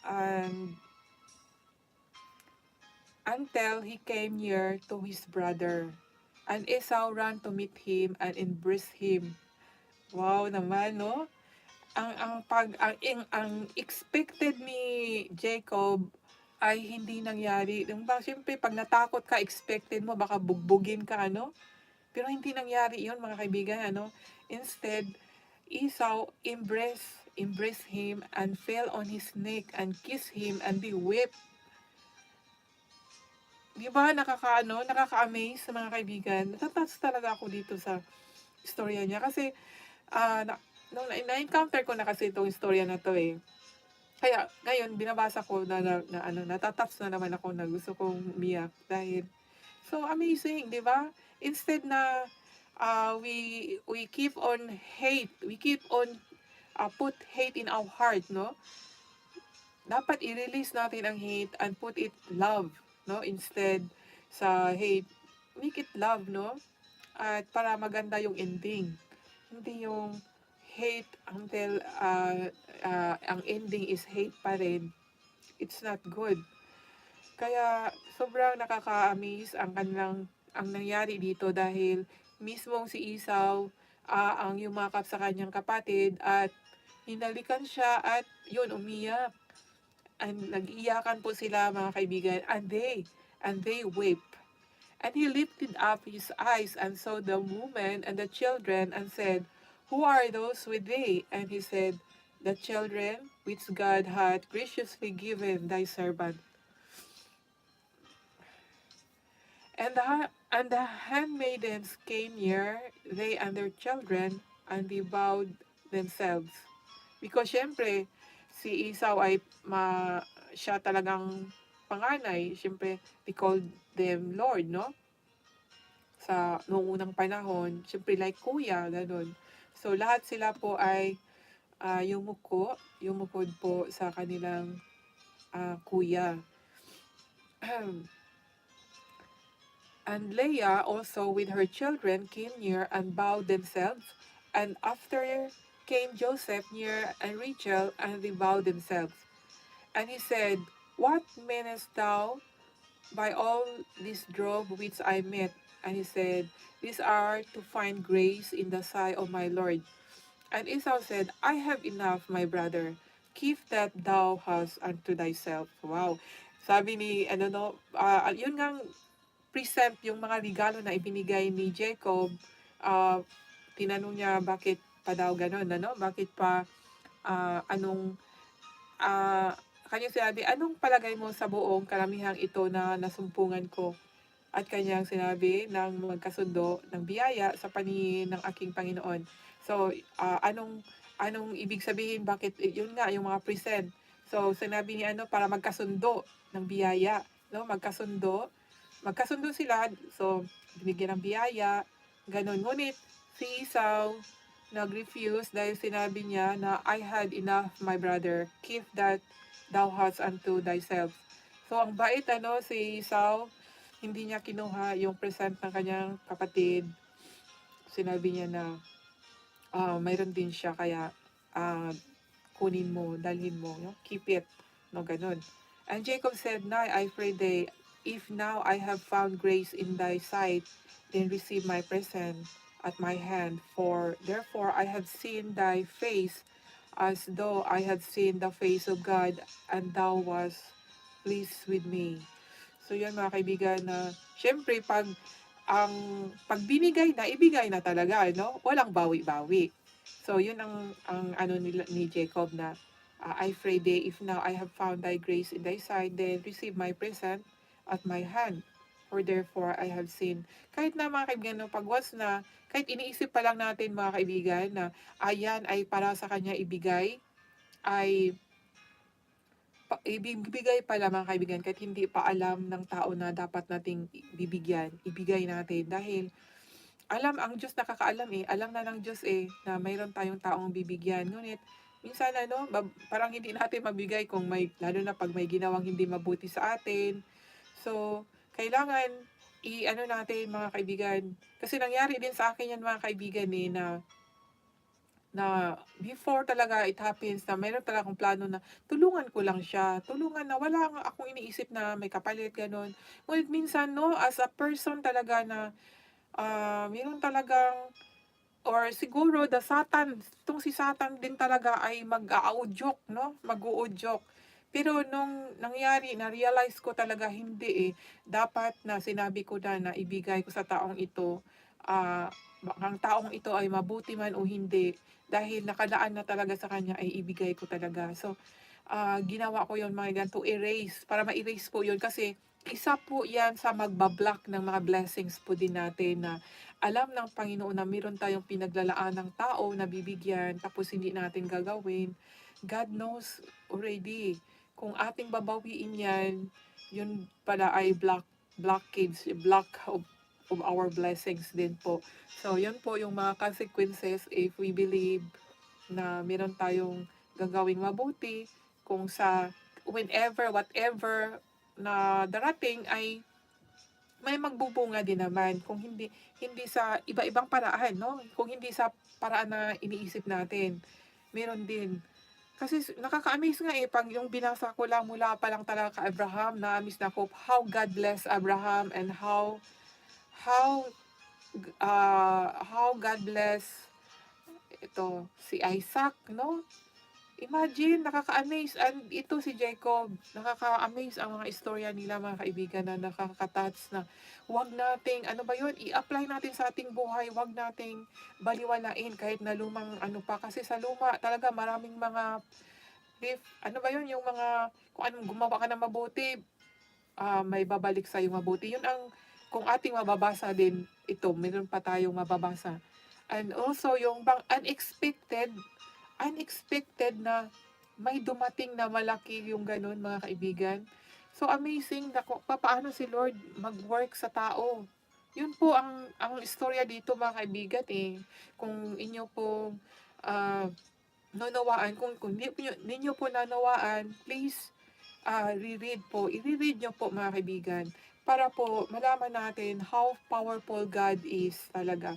And until he came near to his brother. And Esau ran to meet him and embraced him. Wow naman, no? Ang expected ni Jacob ay hindi nangyari. Yung ba, siyempre, pag natakot ka, expected mo, baka bugbugin ka, ano? Pero hindi nangyari yun, mga kaibigan, ano? Instead, Esau embraced him and fell on his neck and kissed him and they wept. Di ba, nakaka-amaze sa mga kaibigan. Natatouch talaga ako dito sa istorya niya. Kasi, nung na-encounter ko na kasi itong istorya na to eh. Kaya, ngayon, binabasa ko natatouch na naman ako na gusto kong umiyak. Dahil, so amazing, di ba? Instead na we keep on put hate in our heart, no? Dapat i-release natin ang hate and put it love, no? Instead sa hate, make it love, no? At para maganda yung ending. Hindi yung hate until ang ending is hate pa rin. It's not good. Kaya sobrang nakaka-amaze ang nangyari dito dahil mismong si Esau ang yumakap sa kanyang kapatid at hinalikan siya at yun, umiyak. And nag-iyakan po sila, mga kaibigan, and they wept. And he lifted up his eyes and saw the woman and the children and said, "Who are those with thee?" And he said, "The children which God hath graciously given thy servant." And the handmaidens came near, they and their children, and they bowed themselves. Because syempre, si Esau ay siya talagang panganay. Syempre, they called them Lord, no? Sa noong unang panahon, syempre like kuya, ganun. So, lahat sila po ay yumukod po sa kanilang kuya. And Leah also with her children came near and bowed themselves. And after came Joseph near and Rachel, and they bowed themselves. And he said, "What meanest thou by all this drove which I met?" And he said, "These are to find grace in the sight of my Lord." And Esau said, "I have enough, my brother. Keep that thou hast unto thyself." Wow. Sabi ni, yun ngang present yung mga regalo na ibinigay ni Jacob. Tinanong niya bakit pa daw ganun, ano? Bakit pa, kanyang sinabi, "Anong palagay mo sa buong karamihang ito na nasumpungan ko?" At kanyang sinabi ng magkasundo ng biyaya sa paningin ng aking Panginoon. So, anong ibig sabihin, bakit, yun nga, yung mga present. So, sinabi ni para magkasundo ng biyaya, no? Magkasundo sila, so binigyan ng biyaya, ganun. Ngunit si Esau nag-refuse dahil sinabi niya na, "I had enough, my brother. Keep that thou hast unto thyself." So ang bait si Esau, hindi niya kinuha yung present ng kanyang kapatid. Sinabi niya na mayroon din siya, kaya kunin mo, dalhin mo, no? Keep it, no, ganun. And Jacob said, "Nay, I pray thee, if now I have found grace in thy sight, then receive my present at my hand, for therefore I have seen thy face as though I had seen the face of God, and thou wast pleased with me." So yan, mga kaibigan, na syempre pag binigay na, ibigay na talaga, no? Walang bawi-bawi. So yun ang ni Jacob na, "I pray thee, if now I have found thy grace in thy sight, then receive my present at my hand." for therefore I have sinned. Kahit na mga kaibigan, no, pag once na, kahit iniisip pa lang natin mga kaibigan na ayan ay para sa kanya ibigay, ay ibibigay pala mga kaibigan kahit hindi pa alam ng tao na dapat nating bibigyan, ibigay natin dahil alam ang Diyos nakakaalam eh, alam na ng Diyos eh na mayroon tayong taong bibigyan. Ngunit minsan ano, parang hindi natin mabigay kung may lalo na pag may ginawang hindi mabuti sa atin. So, kailangan i-ano natin mga kaibigan. Kasi nangyari din sa akin yan mga kaibigan eh na before talaga it happens na meron talaga akong plano na tulungan ko lang siya. Tulungan na wala nga akong iniisip na may kapalit, gano'n. Ngunit minsan 'no, as a person talaga na, meron talagang or siguro the Satan, itong si Satan din talaga ay mag-a-uudyok 'no, mag-uudyok. Pero nung nangyari, na-realize ko talaga hindi, eh. Dapat na sinabi ko na ibigay ko sa taong ito, ang taong ito ay mabuti man o hindi, dahil nakalaan na talaga sa kanya ay ibigay ko talaga. So, ginawa ko yon mga ganito, erase, para ma-erase po yun kasi isa po yan sa magba-block ng mga blessings po din natin na alam ng Panginoon na meron tayong pinaglalaan ng tao na bibigyan tapos hindi natin gagawin. God knows already. Kung ating babawiin yan, yun pala ay block of our blessings din po. So, yun po yung mga consequences if we believe na meron tayong gagawing mabuti kung sa whenever, whatever na darating ay may magbubunga din naman kung hindi sa iba-ibang paraan 'no, kung hindi sa paraan na iniisip natin, meron din. Kasi nakaka-amaze nga, eh, 'pag yung binasa ko lang mula pa lang talaga kay Abraham, na-amaze na ako how God bless Abraham and how, how God bless ito, si Isaac 'no. Imagine, nakaka-amaze, and ito si Jacob, nakaka-amaze ang mga istorya nila mga kaibigan na nakaka-touch na wag nating, ano ba yun, i-apply natin sa ating buhay, wag nating baliwalain kahit na lumang ano pa, kasi sa luma talaga maraming mga ano ba yun, yung mga, kung anong gumawa ka ng mabuti, may babalik sa yung mabuti. Yun ang, kung ating mababasa din ito, meron pa tayong mababasa. And also yung bang unexpected na may dumating na malaki yung gano'n mga kaibigan. So amazing na kung papaano si Lord mag-work sa tao. Yun po ang istorya dito mga kaibigan eh. Kung inyo po nanawaan, kung ninyo po nanawaan, please i-reread nyo po mga kaibigan para po malaman natin how powerful God is talaga.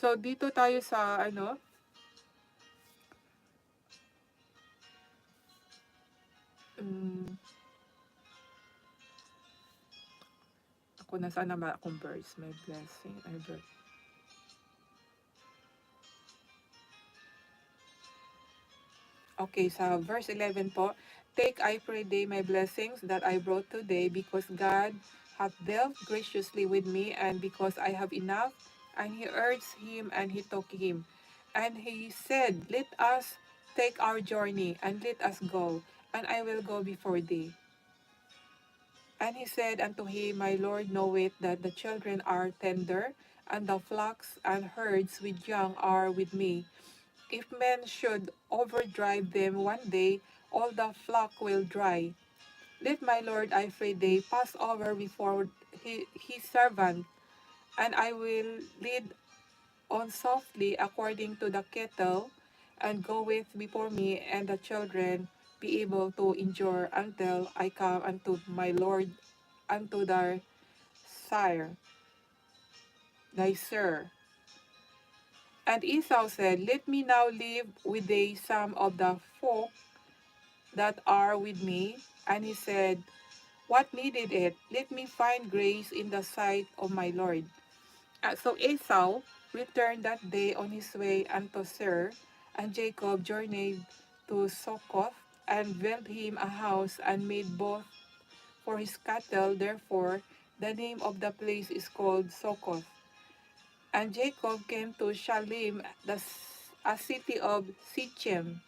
So dito tayo sa ano, ako nasaan naman akong verse, my blessing, okay, sa verse 11 po, take I pray thee my blessings that I brought today, because God hath dealt graciously with me, and because I have enough. And he urged him, and he took him. And he said, let us take our journey, and let us go, and I will go before thee. And he said unto him, my Lord knoweth that the children are tender, and the flocks and herds with young are with me. If men should overdrive them one day, all the flock will dry. Let my Lord, I pray thee, pass over before his servant, and I will lead on softly according to the kettle, and goeth before me, and the children be able to endure until I come unto my Lord, unto thy sir. And Esau said, let me now leave with thee some of the folk that are with me. And he said, what needed it? Let me find grace in the sight of my Lord. So Esau returned that day on his way unto Seir, and Jacob journeyed to Succoth, and built him a house, and made both for his cattle. Therefore the name of the place is called Succoth. And Jacob came to Shalim, a city of Sichem,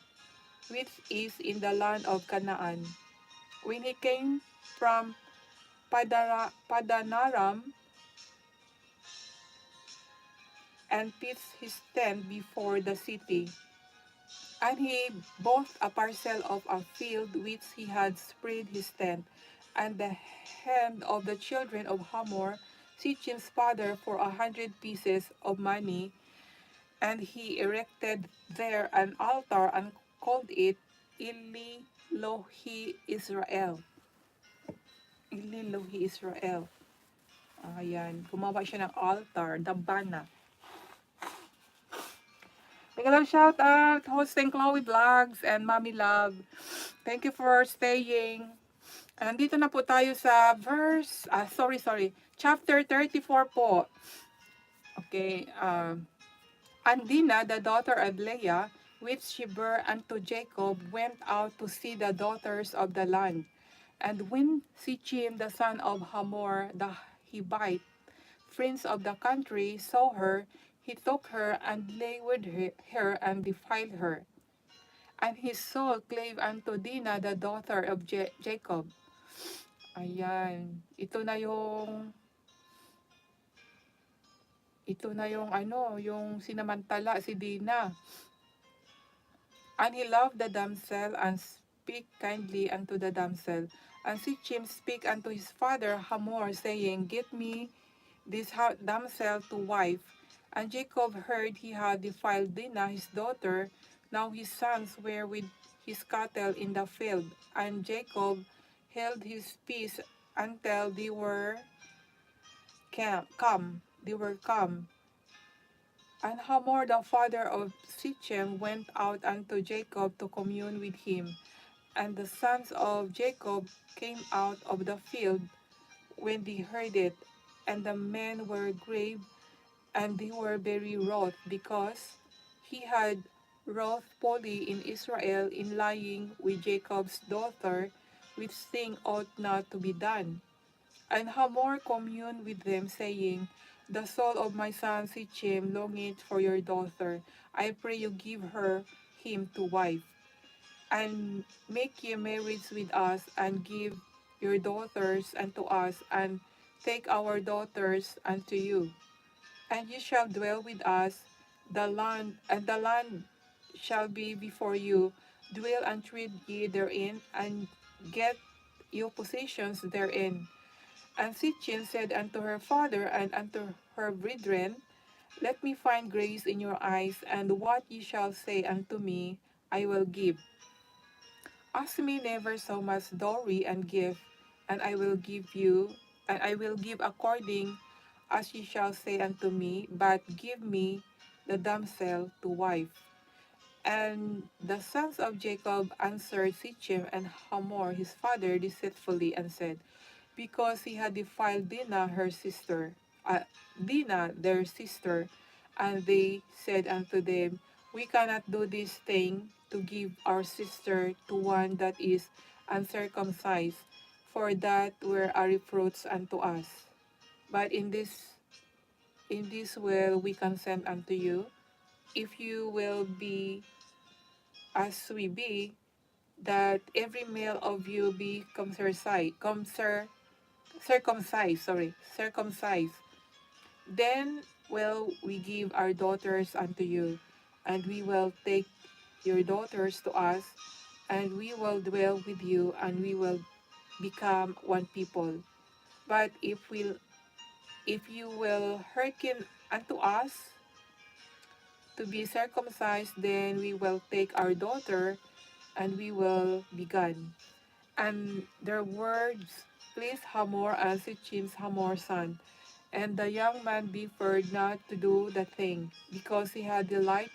which is in the land of Canaan. When he came from Padanaram, and pitched his tent before the city. And he bought a parcel of a field which he had spread his tent, and the hand of the children of Hamor, Sichim's father, for 100 pieces of money, and he erected there an altar and called it Ili Lohi Israel. Ili Lohi Israel. Ayan, gumawa siya ng altar, dambana. Big shout out, hosting Chloe Vlogs and Mommy Love. Thank you for staying. Nandito na po tayo sa chapter 34 po. Okay, and Dinah, the daughter of Leah, which she bare unto Jacob, went out to see the daughters of the land. And when Sichim, the son of Hamor, the Hivite, prince of the country, saw her, he took her and lay with her and defiled her. And his soul clave unto Dinah, the daughter of Jacob. Ayan. Ito na yung yung sinamantala si Dinah. And he loved the damsel and speak kindly unto the damsel. And Sichim speak unto his father Hamor, saying, Get me this damsel to wife. And Jacob heard he had defiled Dinah his daughter. Now his sons were with his cattle in the field. And Jacob held his peace until they were come. And Hamor, the father of Sichem, went out unto Jacob to commune with him. And the sons of Jacob came out of the field when they heard it. And the men were grave, and they were very wroth, because he had wrought folly in Israel in lying with Jacob's daughter, which thing ought not to be done. And Hamor communed with them, saying, The soul of my son Sichem longeth for your daughter. I pray you give him to wife, and make ye marriage with us, and give your daughters unto us, and take our daughters unto you. And ye shall dwell with us, the land shall be before you. Dwell and tread ye therein, and get you possessions therein. And Sitchin said unto her father and unto her brethren, Let me find grace in your eyes, and what ye shall say unto me, I will give. Ask me never so much dowry and gift, and I will give according as ye shall say unto me, but give me the damsel to wife. And the sons of Jacob answered Sichem and Hamor his father deceitfully, and said, Because he had defiled Dinah their sister. And they said unto them, We cannot do this thing, to give our sister to one that is uncircumcised, for that were a reproach unto us. But in this will we consent unto you, if you will be as we be, that every male of you be circumcised. Then will we give our daughters unto you, and we will take your daughters to us, and we will dwell with you, and we will become one people. But if you will hearken unto us to be circumcised, then we will take our daughter, and we will be gone. And their words pleased Hamor and Sichim's Hamor's son. And the young man deferred not to do the thing, because he had delight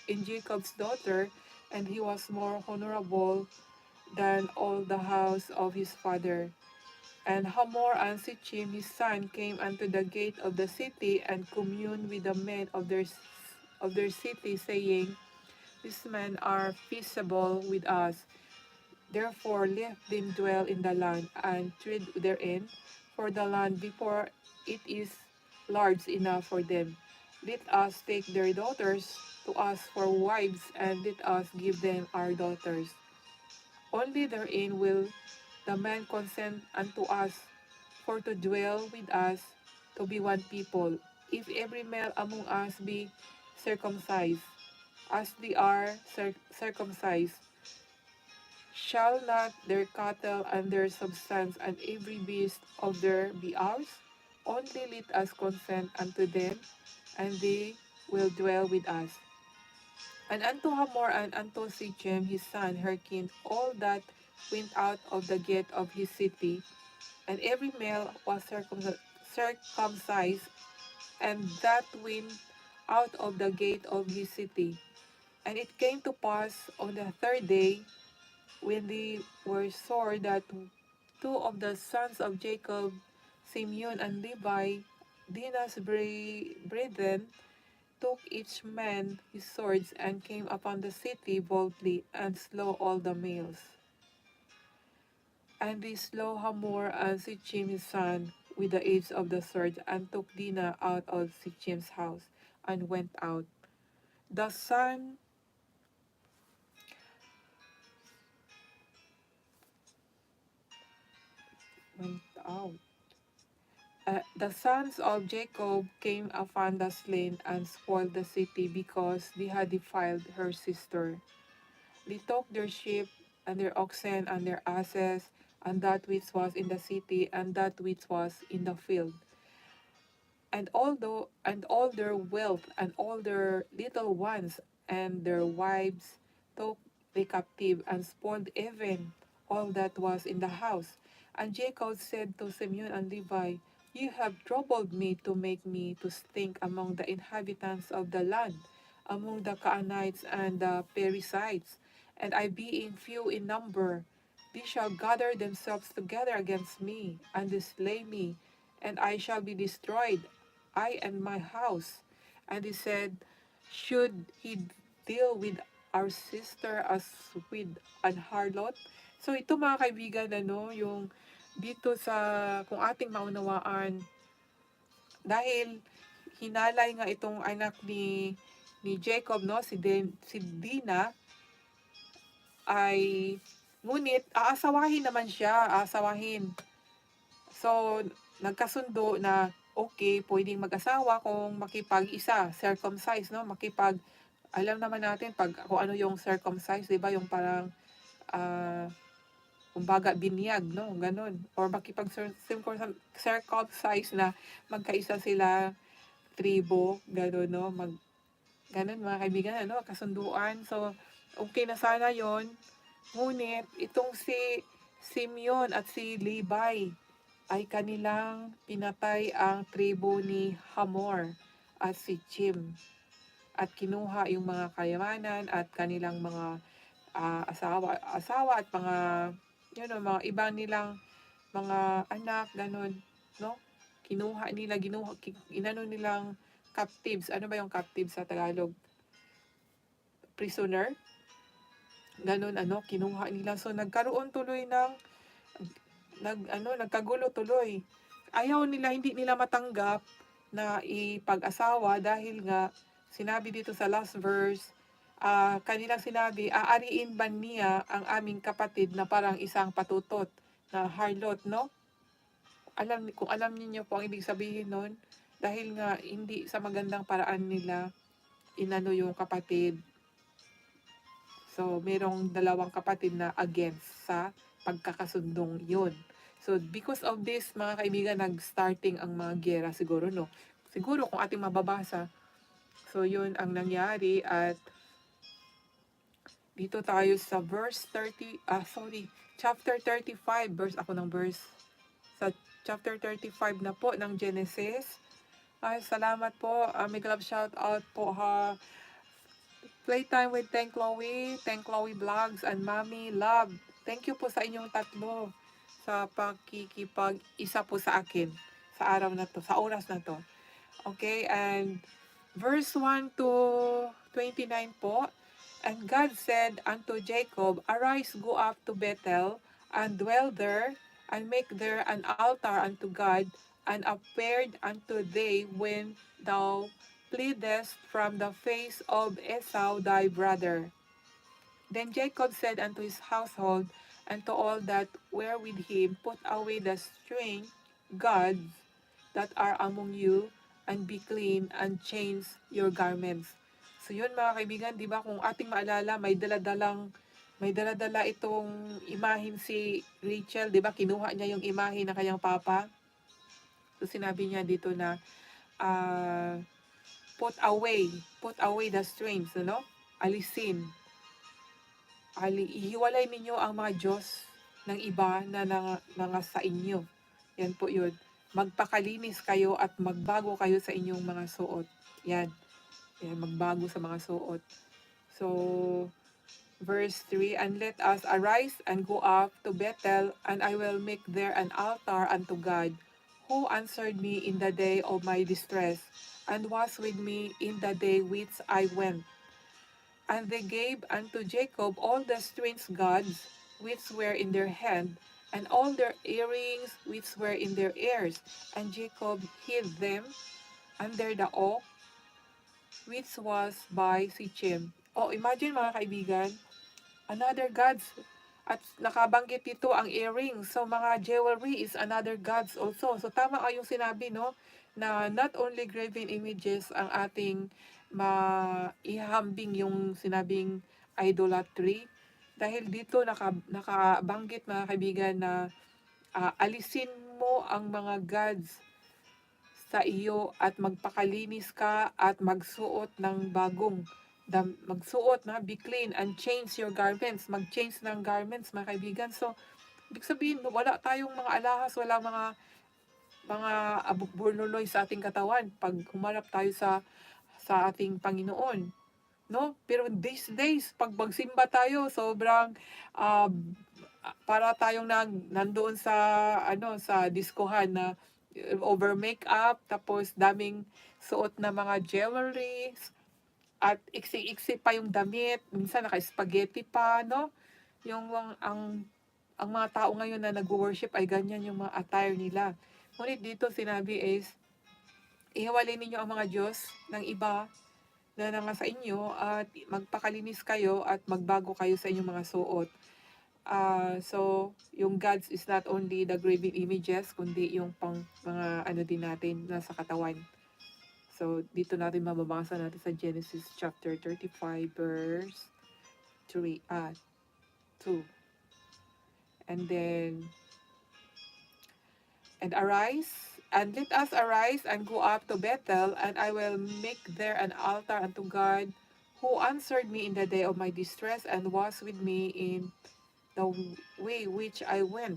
in Jacob's daughter, and he was more honorable than all the house of his father. And Hamor and Sichim his son came unto the gate of the city, and communed with the men of their city, saying, These men are peaceable with us. Therefore let them dwell in the land, and tread therein, for the land before it is large enough for them. Let us take their daughters to us for wives, and let us give them our daughters. Only therein will the man consent unto us, for to dwell with us, to be one people. If every male among us be circumcised, as they are circumcised, shall not their cattle and their substance and every beast of their be ours? Only let us consent unto them, and they will dwell with us. And unto Hamor and unto Sichem his son hearkened all that went out of the gate of his city, and every male was circumcised, and that went out of the gate of his city. And it came to pass on the third day, when they were sore, that two of the sons of Jacob, Simeon and Levi, Dinah's brethren, took each man his swords and came upon the city boldly and slew all the males. And they slew Hamor and Sichem his son with the edge of the sword, and took Dinah out of Sichem's house and went out. The son went out. The sons of Jacob came upon the slain and spoiled the city, because they had defiled her sister. They took their sheep and their oxen and their asses, and that which was in the city and that which was in the field, and all their wealth and all their little ones and their wives took they captive, and spoiled even all that was in the house. And Jacob said to Simeon and Levi, "You have troubled me to make me to stink among the inhabitants of the land, among the Canaanites and the Perizzites, and I being few in number. They shall gather themselves together against me, and they slay me, and I shall be destroyed, I and my house." And he said, "Should he deal with our sister as with an harlot?" So ito mga kaibigan, yung dito sa, kung ating maunawaan, dahil hinalay nga itong anak ni Jacob, no, si Dina, ay ngunit aasawahin naman siya, aasawahin. So, nagkasundo na okay, pwedeng mag-asawa kung makipag-isa, circumcise, no? Alam naman natin pag kung ano yung circumcise, 'di ba? Yung parang ah kumbaga binyag, no? Ganun. Or circumcise na magkaisa sila tribo, ganun, no? Ganun mga kaibigan, ano, kasunduan. So, okay na sana yon. Ngunit itong si Simeon at si Levi ay kanilang pinatay ang tribo ni Hamor at si Chim, at kinuha yung mga kayamanan at kanilang mga asawa at mga mga ibang nilang mga anak, ganun, no? Inano nilang captives. Ano ba yung captives sa Tagalog? Prisoner? Ganun, kinuha nila. So, nagkaroon tuloy nagkagulo tuloy. Hindi nila matanggap na ipag-asawa, dahil nga, sinabi dito sa last verse, kanilang sinabi, "Aariin ba niya ang aming kapatid na parang isang patutot na harlot," no? Kung alam niyo po ang ibig sabihin nun, dahil nga hindi sa magandang paraan nila inano yung kapatid. So, merong dalawang kapatid na against sa pagkakasundong yun. So, because of this, mga kaibigan, nag-starting ang mga gera siguro, no? Siguro kung ating mababasa, so yun ang nangyari. At dito tayo sa chapter 35, sa chapter 35 na po ng Genesis. Ay, salamat po. May love shout out po ha. Playtime with Thank Chloe Vlogs, and Mommy Love. Thank you po sa inyong tatlo sa pakikipag-isa po sa akin sa araw na to, sa oras na to. Okay, and verse 1 to 29 po. "And God said unto Jacob, Arise, go up to Bethel, and dwell there, and make there an altar unto God, and appeared unto thee when thou fleedest from the face of Esau thy brother. Then Jacob said unto his household, and to all that were with him, Put away the string gods that are among you, and be clean, and change your garments. So yun mga kaibigan, di ba kung ating maalala, may daladala itong imahin si Rachel, di ba kinuha niya yung imahin ng kanyang papa. So sinabi niya dito na, uh, put away the strings, ano? Alisin. Ihiwalay ninyo ang mga Diyos ng iba na nangasa inyo. Yan po yun. Magpakalinis kayo at magbago kayo sa inyong mga suot. Yan. Yan, magbago sa mga suot. So, verse 3, and let us arise and go up to Bethel, and I will make there an altar unto God, who answered me in the day of my distress, and was with me in the day which I went. And they gave unto Jacob all the strange gods which were in their hand, and all their earrings which were in their ears. And Jacob hid them under the oak which was by Sichem. Oh, imagine mga kaibigan, another gods. At nakabanggit dito ang earrings. So mga jewelry is another gods also. So tama yung sinabi, no? Na not only graven images ang ating maihambing yung sinabing idolatry. Dahil dito nakabanggit mga kaibigan na alisin mo ang mga gods sa iyo at magpakalinis ka at magsuot ng bagong magsuot na be clean and change your garments, mag-change ng garments mga kaibigan. So ibig sabihin wala tayong mga alahas, wala mga abuk-burnuloy sa ating katawan pag humarap tayo sa ating Panginoon, no? Pero these days pag magsimba tayo sobrang para tayong nandoon sa diskohan na over makeup, tapos daming suot na mga jewelries, at iksi-iksi pa yung damit, minsan naka-spaghetti pa, no? Yung ang mga tao ngayon na nag-worship ay ganyan yung mga attire nila. Ngunit dito sinabi is, ihiwalay ninyo ang mga Diyos ng iba na nangasa inyo at magpakalinis kayo at magbago kayo sa inyong mga suot. So, yung gods is not only the graven images, kundi yung pang mga din natin nasa katawan. So, dito natin mababasa natin sa Genesis chapter 35 verse 2. And then, and let us arise and go up to Bethel, and I will make there an altar unto God, who answered me in the day of my distress, and was with me in the way which I went.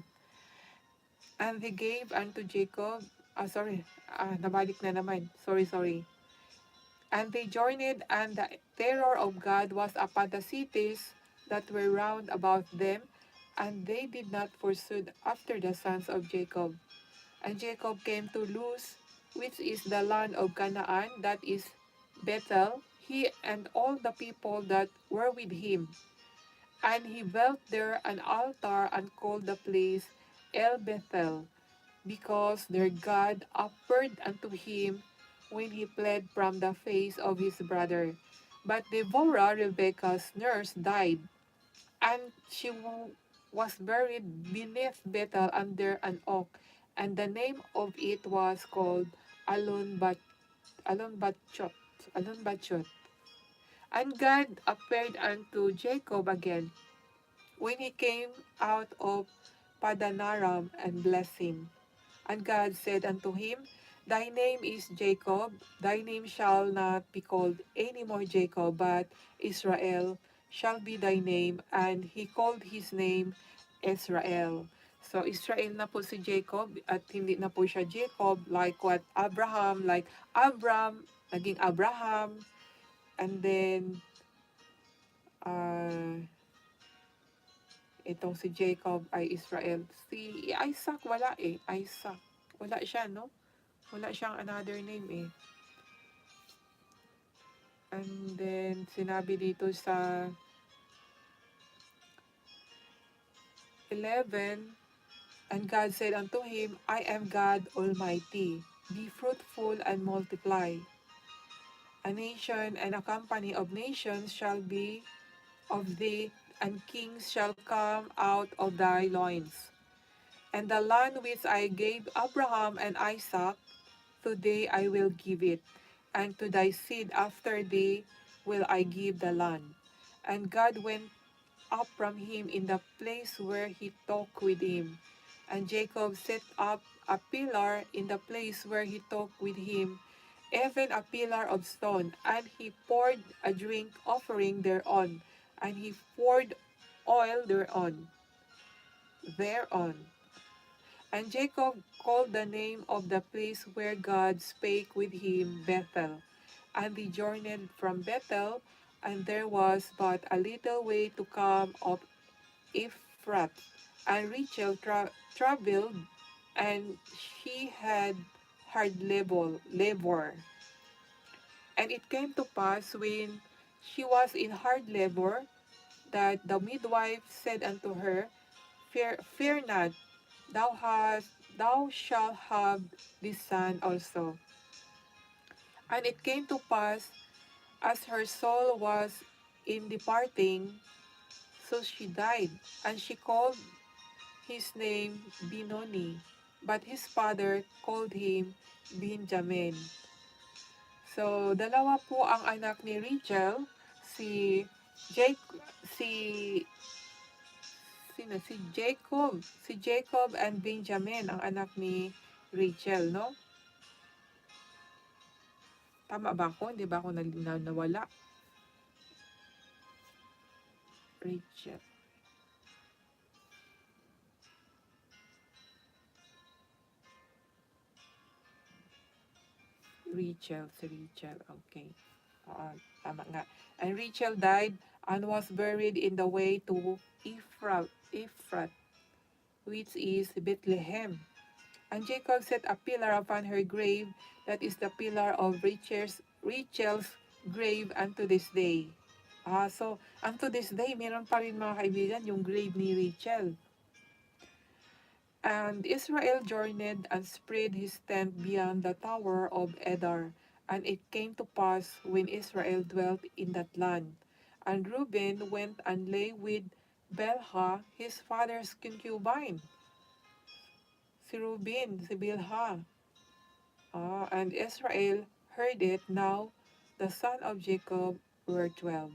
And they gave unto Jacob, nabalik na naman. Sorry. And they journeyed, and the terror of God was upon the cities that were round about them, and they did not pursue after the sons of Jacob. And Jacob came to Luz, which is the land of Canaan, that is Bethel, he and all the people that were with him. And he built there an altar and called the place El Bethel, because their God appeared unto him when he fled from the face of his brother. But Deborah, Rebekah's nurse, died, and she was buried beneath Bethel under an oak, and the name of it was called Alon Batchot. And God appeared unto Jacob again when he came out of Padanaram, and blessed him. And God said unto him, Thy name is Jacob, thy name shall not be called any more Jacob, but Israel shall be thy name. And he called his name Israel. So Israel na po si Jacob, at hindi na po siya Jacob like what Abraham, like Abram, naging Abraham. And then, itong si Jacob ay Israel. Si Isaac, wala eh. Isaac. Wala siya, no? Wala siyang another name eh. And then, sinabi dito sa 11, and God said unto him, I am God Almighty. Be fruitful and multiply. A nation and a company of nations shall be of thee, and kings shall come out of thy loins. And the land which I gave Abraham and Isaac, today I will give it, and to thy seed after thee will I give the land. And God went up from him in the place where he talked with him. And Jacob set up a pillar in the place where he talked with him, even a pillar of stone, and he poured a drink offering thereon, and he poured oil thereon. And Jacob called the name of the place where God spake with him Bethel. And they journeyed from Bethel, and there was but a little way to come of Ephrath. And Rachel traveled, and she had hard labor. And it came to pass when she was in hard labor, that the midwife said unto her, fear not, thou shalt have this son also. And it came to pass, as her soul was in departing, so she died, and she called his name Benoni, but his father called him Benjamin. So, dalawa po ang anak ni Rachel, si Jake, si si Jacob and Benjamin ang anak ni Rachel, no? Tama ba ako? Hindi ba ako nawala? Rachel. Si Rachel. Okay. Oo, tama nga. And Rachel died and was buried in the way to Ephrath, which is Bethlehem. And Jacob set a pillar upon her grave, that is the pillar of Rachel's grave unto this day. So, unto this day, meron pa rin mga kaibigan yung grave ni Rachel. And Israel journeyed and spread his tent beyond the tower of Edar. And it came to pass, when Israel dwelt in that land, and Reuben went and lay with Bilhah, his father's concubine. Si Reuben, si Bilhah. And Israel heard it. Now the son of Jacob were 12.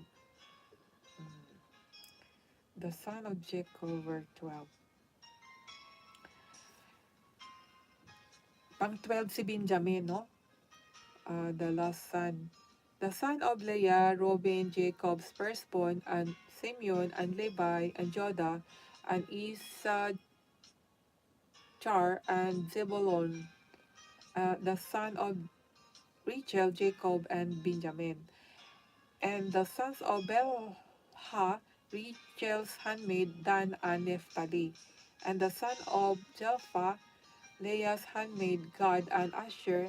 The son of Jacob were 12. Pang 12 si Benjamin, no? The last son. The son of Leah, Reuben, Jacob's firstborn, and Simeon, and Levi, and Judah, and Issachar, and Zebulon. The son of Rachel, Jacob, and Benjamin. And the sons of Belha, Rachel's handmaid, Dan and Naphtali. And the son of Jelpha, Leah's handmaid, Gad and Asher.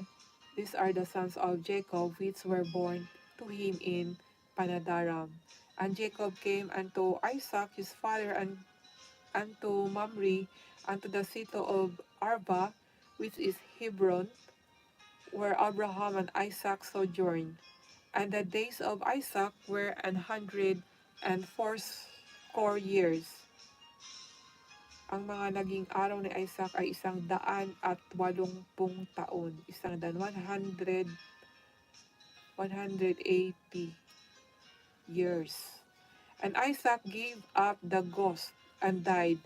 These are the sons of Jacob, which were born to him in Panadaram. And Jacob came unto Isaac his father, and unto Mamre, unto the city of Arba, which is Hebron, where Abraham and Isaac sojourned. And the days of Isaac were 180 years. Ang mga naging araw ni Isaac ay 180 taon. 180 years. And Isaac gave up the ghost and died,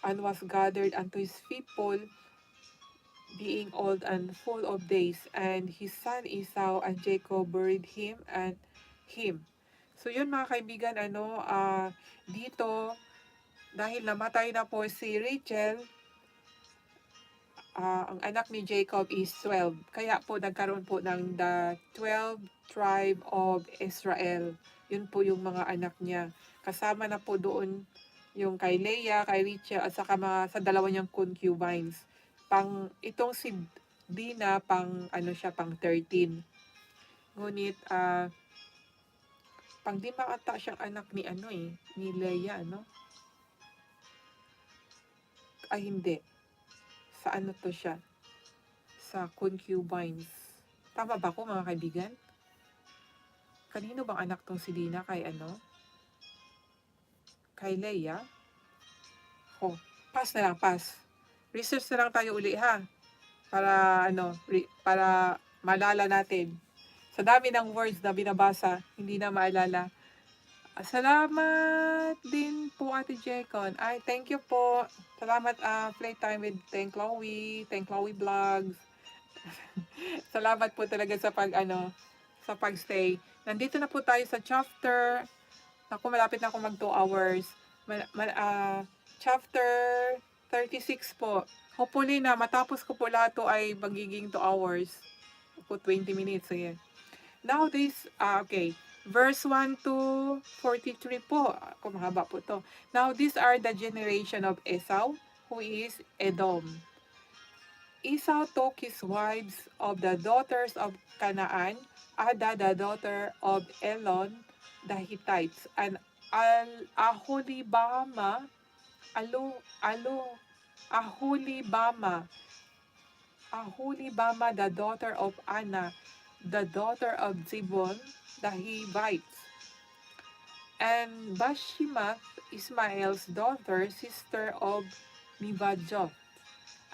and was gathered unto his people, being old and full of days. And his son Esau and Jacob buried him and him. So yun mga kaibigan, dito, dahil namatay na po si Rachel, ang anak ni Jacob is 12. Kaya po nagkaroon po ng the 12 tribe of Israel. Yun po yung mga anak niya. Kasama na po doon yung kay Leah, kay Rachel, at saka sa dalawa niyang concubines. Itong si Dina, pang 13. Ngunit, pang 5 ata siyang anak ni ni Leah, Ay, hindi. Sa to siya? Sa concubines. Tama ba ako, mga kaibigan? Kanino bang anak tong si Dina? Kay Kay Leah? Pass na lang, pass. research na lang tayo uli ha. Para ano, para malala natin. Sa dami ng words na binabasa, hindi na maalala. Salamat din po Ate Jecon. Ay, thank you po. Salamat Playtime with Thank Chloe Vlogs. Salamat po talaga sa sa pagstay. Nandito na po tayo sa chapter. Ako, malapit na ako mag 2 hours. Chapter 36 po. Hopefully na matapos ko po lahat to ay magiging 2 hours. Po 20 minutes. Sige. Now this, okay. Verse 1 to 43 po. Ako, mahaba po to. Now these are the generation of Esau, who is Edom. Esau took his wives of the daughters of Canaan, Ada the daughter of Elon the Hittites, and Aholibama, Aholibama, the daughter of Anna, the daughter of Zibon, the Hivites, and Bashemath, Ismael's daughter, sister of Nebajoth.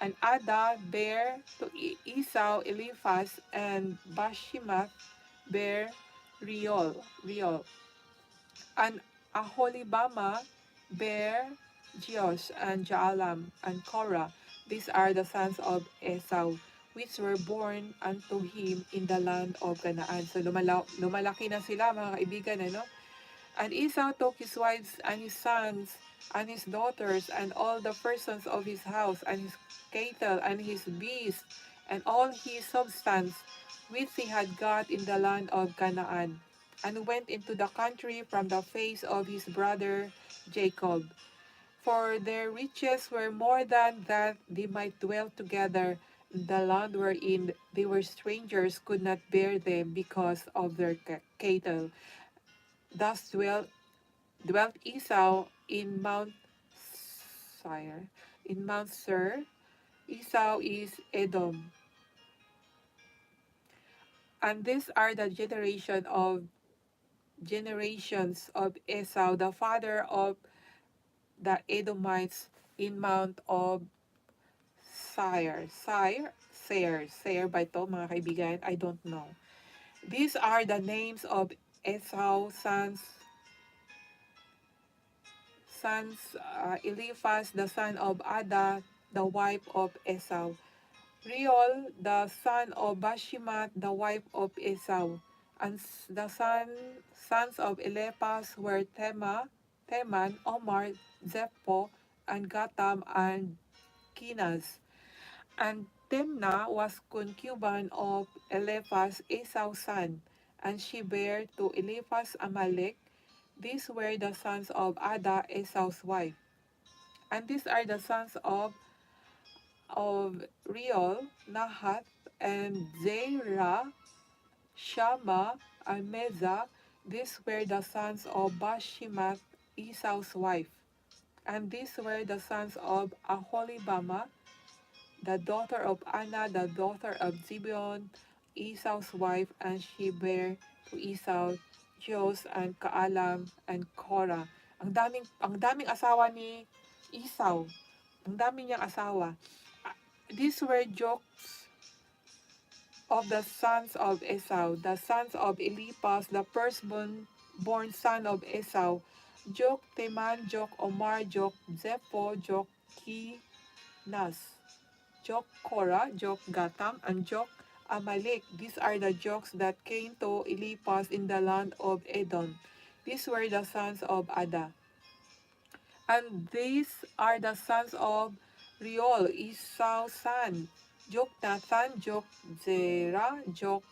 And Ada bare to Esau Eliphaz, and Bashemath bare Reuel. And Aholibama bare Jeosh, and Jaalam, and Korah. These are the sons of Esau, which were born unto him in the land of Canaan. So lumalaki na sila mga kaibigan, ano? And Esau took his wives and his sons and his daughters and all the persons of his house and his cattle and his beasts and all his substance which he had got in the land of Canaan, and went into the country from the face of his brother Jacob. For their riches were more than that they might dwell together. The land wherein they were strangers could not bear them because of their cattle. Thus dwelt Esau in Mount Seir. Esau is Edom. And these are the generations of Esau, the father of the Edomites in Mount of Seir ba ito mga kaibigan? I don't know. These are the names of Esau's sons, Eliphaz, the son of Ada, the wife of Esau. Reuel, the son of Bashemath, the wife of Esau. And the sons of Eliphaz were Teman, Omar, Zepho, and Gatam, and Kenaz. And Timnah was concubine of Eliphaz, Esau's son, and she bare to Eliphaz Amalek. These were the sons of Ada, Esau's wife. And these are the sons of Reuel, Nahath, and Zerah, Shammah, and Meza. These were the sons of Bashemath, Esau's wife. And these were the sons of Aholibama, the daughter of Anna, the daughter of Zibeon, Esau's wife, and she bare to Esau Jos and Kaalam and Korah. Ang daming asawa ni Esau. Ang dami niyang asawa. These were jokes of the sons of Esau, the sons of Eliphaz, the firstborn son of Esau, Jok Teman, Jok Omar, Jok Zepho, Jok Kenaz, Jok Korah, Jok Gatam, and Jok Amalek. These are the jokes that came to Eliphaz in the land of Edom. These were the sons of Ada. And these are the sons of Reuel, Esau's son, Joknathan, Jok Zerah, Jok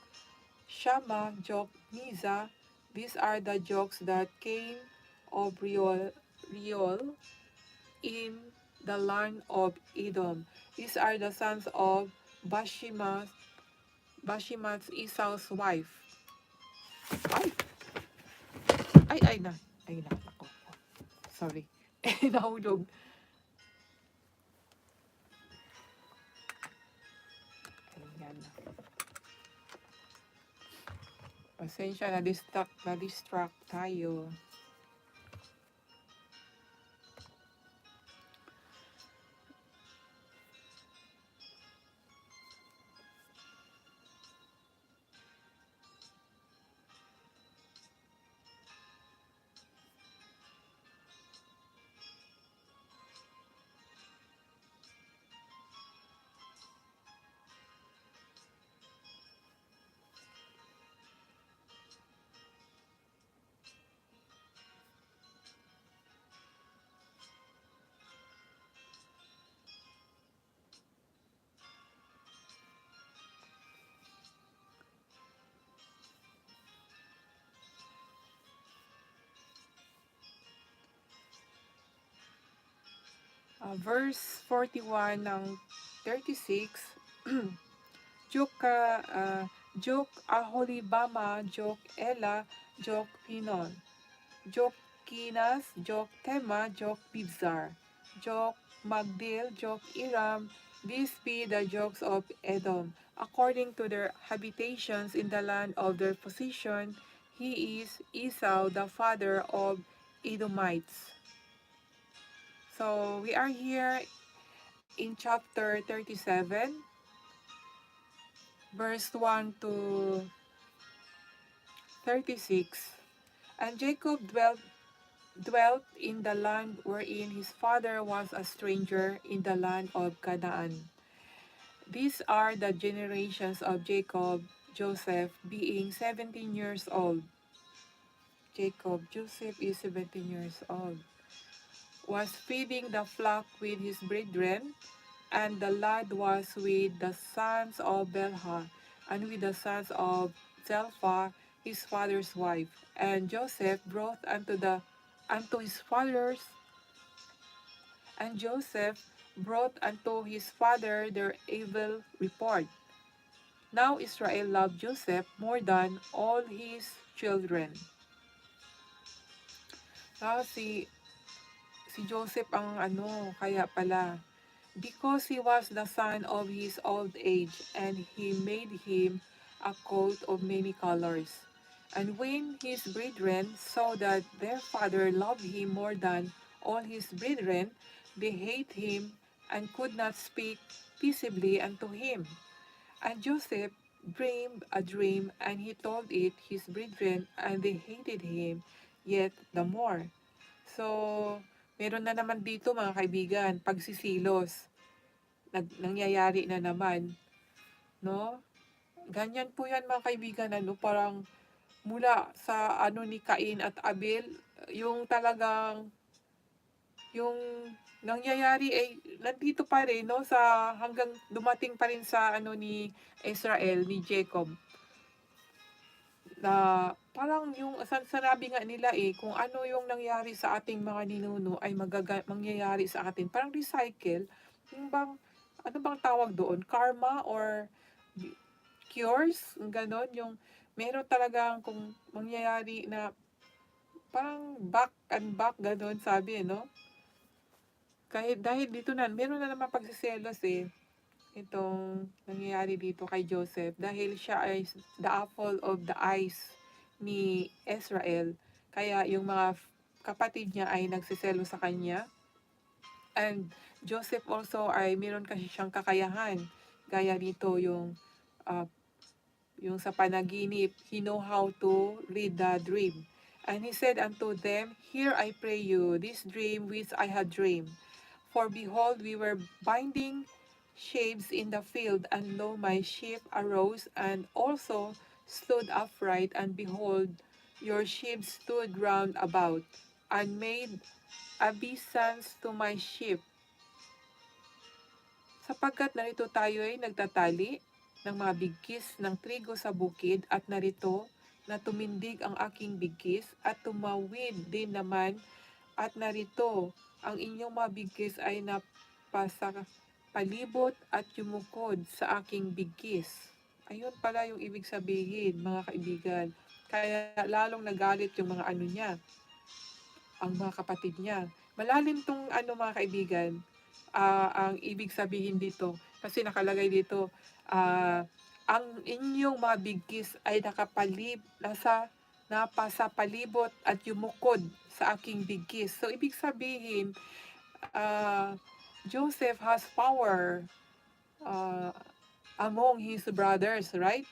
Shammah, Jok Miza. These are the jokes that came of Reuel in the land of Edom. These are the sons of Bashemath, Esau's wife. Ay na. Ako. Sorry. Nahulog. Ayan. Pasensya, na-distract tayo. Verse 41 ng 36, Juk Juk Aholibama, Jok Ela, Jok Pinon, Jok Kinas, Jok Tema, Jok Bibzar, Jok Magdil, Jok Iram. These be the jokes of Edom. According to their habitations in the land of their position, he is Esau, the father of Edomites. So we are here in chapter 37, verse 1 to 36. And Jacob dwelt in the land wherein his father was a stranger, in the land of Canaan. These are the generations of Jacob, Joseph being 17 years old. Joseph is 17 years old, was feeding the flock with his brethren, and the lad was with the sons of Belha, and with the sons of Zelpha, his father's wife. And Joseph brought unto his father's and Joseph brought unto his father their evil report. Now Israel loved Joseph more than all his children. Now si Joseph ang kaya pala. Because he was the son of his old age, and he made him a coat of many colors. And when his brethren saw that their father loved him more than all his brethren, they hate him and could not speak peaceably unto him. And Joseph dreamed a dream, and he told it his brethren, and they hated him yet the more. So, meron na naman dito mga kaibigan, pagsisilos. Nangyayari na naman, no? Ganyan po yan mga kaibigan, parang mula sa ni Cain at Abel, yung talagang, yung nangyayari ay nandito pa rin, no? Sa hanggang dumating pa rin sa ni Israel, ni Jacob. Na parang yung sanabi nga nila kung ano yung nangyari sa ating mga ninuno ay mangyayari sa atin. Parang recycle. Yung bang, ano bang tawag doon? Karma or cures? Ganon. Yung meron talagang kung mangyayari na parang back and back, ganon sabi, no? Kahit dahil dito meron na naman pagsiselos itong nangyayari dito kay Joseph dahil siya ay the apple of the eyes ni Israel. Kaya yung mga kapatid niya ay nagsiselo sa kanya. And Joseph also ay meron kasi siyang kakayahan. Gaya dito yung sa panaginip, he know how to read the dream. And he said unto them, Hear I pray you this dream which I had dreamed. For behold, we were binding sheaves in the field, and lo, my sheep arose and also stood upright, and behold, your sheep stood round about, and made obeisance to my sheep. Sapagkat narito tayo ay nagtatali ng mga bigkis ng trigo sa bukid, at narito na tumindig ang aking bigkis, at tumawid din naman, at narito ang inyong mga bigkis ay napasa palibot at yumukod sa aking bigkis. Ayun pala yung ibig sabihin, mga kaibigan. Kaya lalong nagalit yung mga niya, ang mga kapatid niya. Malalim tong mga kaibigan, ang ibig sabihin dito. Kasi nakalagay dito, ang inyong mga bigkis ay napasa palibot at yumukod sa aking bigkis. So, ibig sabihin, Joseph has power among his brothers, right?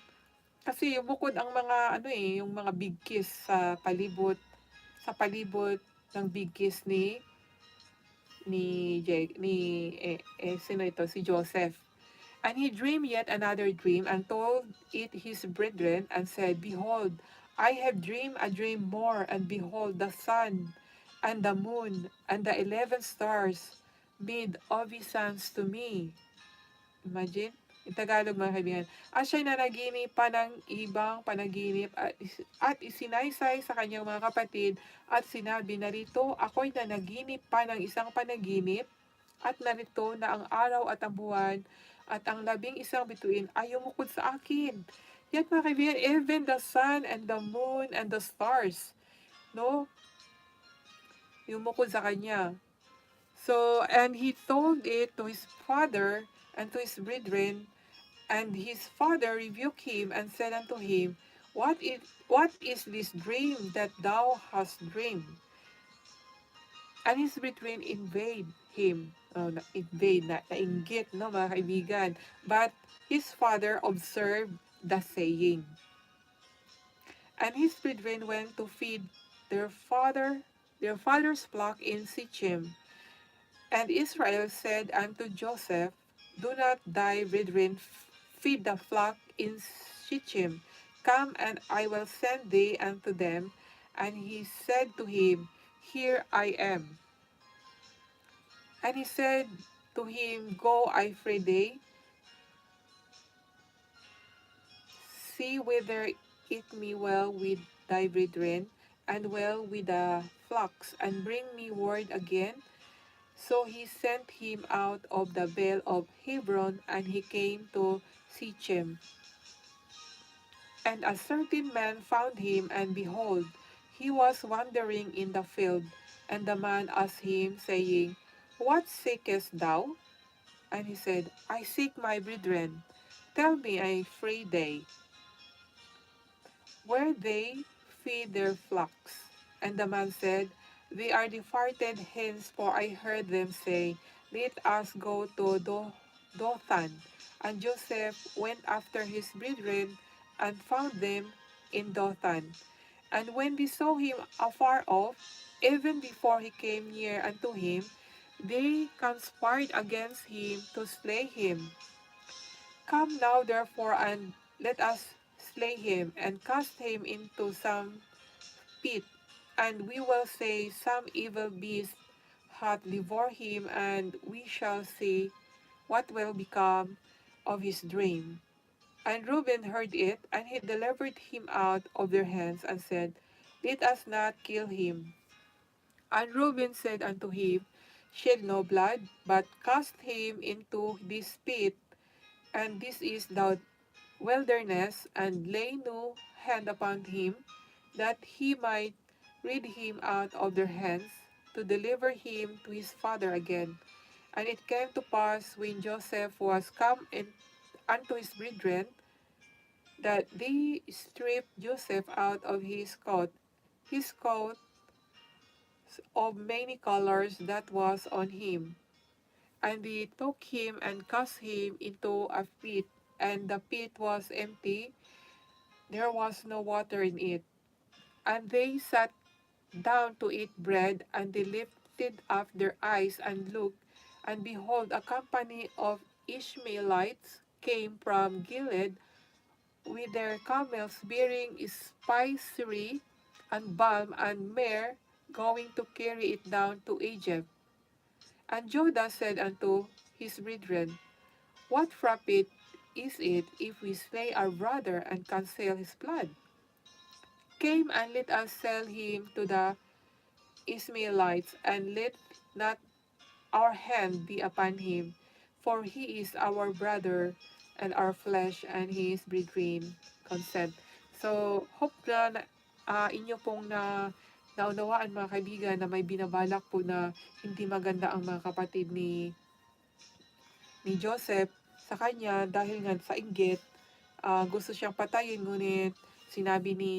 Kasi bukod ang mga yung mga bigkis sa palibot ng bigkis sino ito, si Joseph. And he dreamed yet another dream, and told it his brethren, and said, Behold, I have dreamed a dream more, and behold, the sun and the moon and the 11 stars made obeisance to me. Imagine, in Tagalog mga kaibigan. At siya'y nanaginip pa ng ibang panaginip, at isinaysay sa kanyang mga kapatid, at sinabi, narito, ako'y nanaginip pa ng isang panaginip, At narito na ang araw at ang buwan at ang 11 bituin ay yumukod sa akin. Yet mga kaibigan, even the sun and the moon and the stars, no, yumukod sa kanya. So, and he told it to his father and to his brethren, and his father rebuked him and said unto him, what is this dream that thou hast dreamed? And his brethren invade him. Nainggit, no, mga kaibigan. But his father observed the saying. And his brethren went to feed their father's flock in Sichem. And Israel said unto Joseph, do not thy brethren feed the flock in Shittim? Come, and I will send thee unto them. And he said to him, here I am. And he said to him, go, I pray thee, see whether it me well with thy brethren, and well with the flocks, and bring me word again. So he sent him out of the vale of Hebron, and he came to Sichem. And a certain man found him, and behold, he was wandering in the field. And the man asked him, saying, what seekest thou? And he said, I seek my brethren. Tell me, I pray thee, where they feed their flocks. And the man said, they are departed hence, for I heard them say, let us go to Dothan. And Joseph went after his brethren, and found them in Dothan. And when they saw him afar off, even before he came near unto him, they conspired against him to slay him. Come now therefore, and let us slay him, and cast him into some pit, and we will say some evil beast hath devoured him, and we shall see what will become of his dream. And Reuben heard it, and he delivered him out of their hands, and said, let us not kill him. And Reuben said unto him, shed no blood, but cast him into this pit, and this is the wilderness, and lay no hand upon him, that he might rid him out of their hands, to deliver him to his father again. And it came to pass, when Joseph was come in unto his brethren, that they stripped Joseph out of his coat of many colors that was on him. And they took him and cast him into a pit, and the pit was empty, there was no water in it. And they sat down to eat bread, and they lifted up their eyes and looked, and behold, a company of Ishmaelites came from Gilead with their camels bearing spicery and balm and myrrh, going to carry it down to Egypt. And Judah said unto his brethren, what profit is it if we slay our brother and conceal his blood? Came, and let us sell him to the Ishmaelites, and let not our hand be upon him, for he is our brother and our flesh, and his brethren consent. So, hope na inyo pong naunawaan, mga kaibigan, na may binabalak po na hindi maganda ang mga kapatid ni Joseph sa kanya, dahil nga sa inggit, gusto siyang patayin, ngunit sinabi ni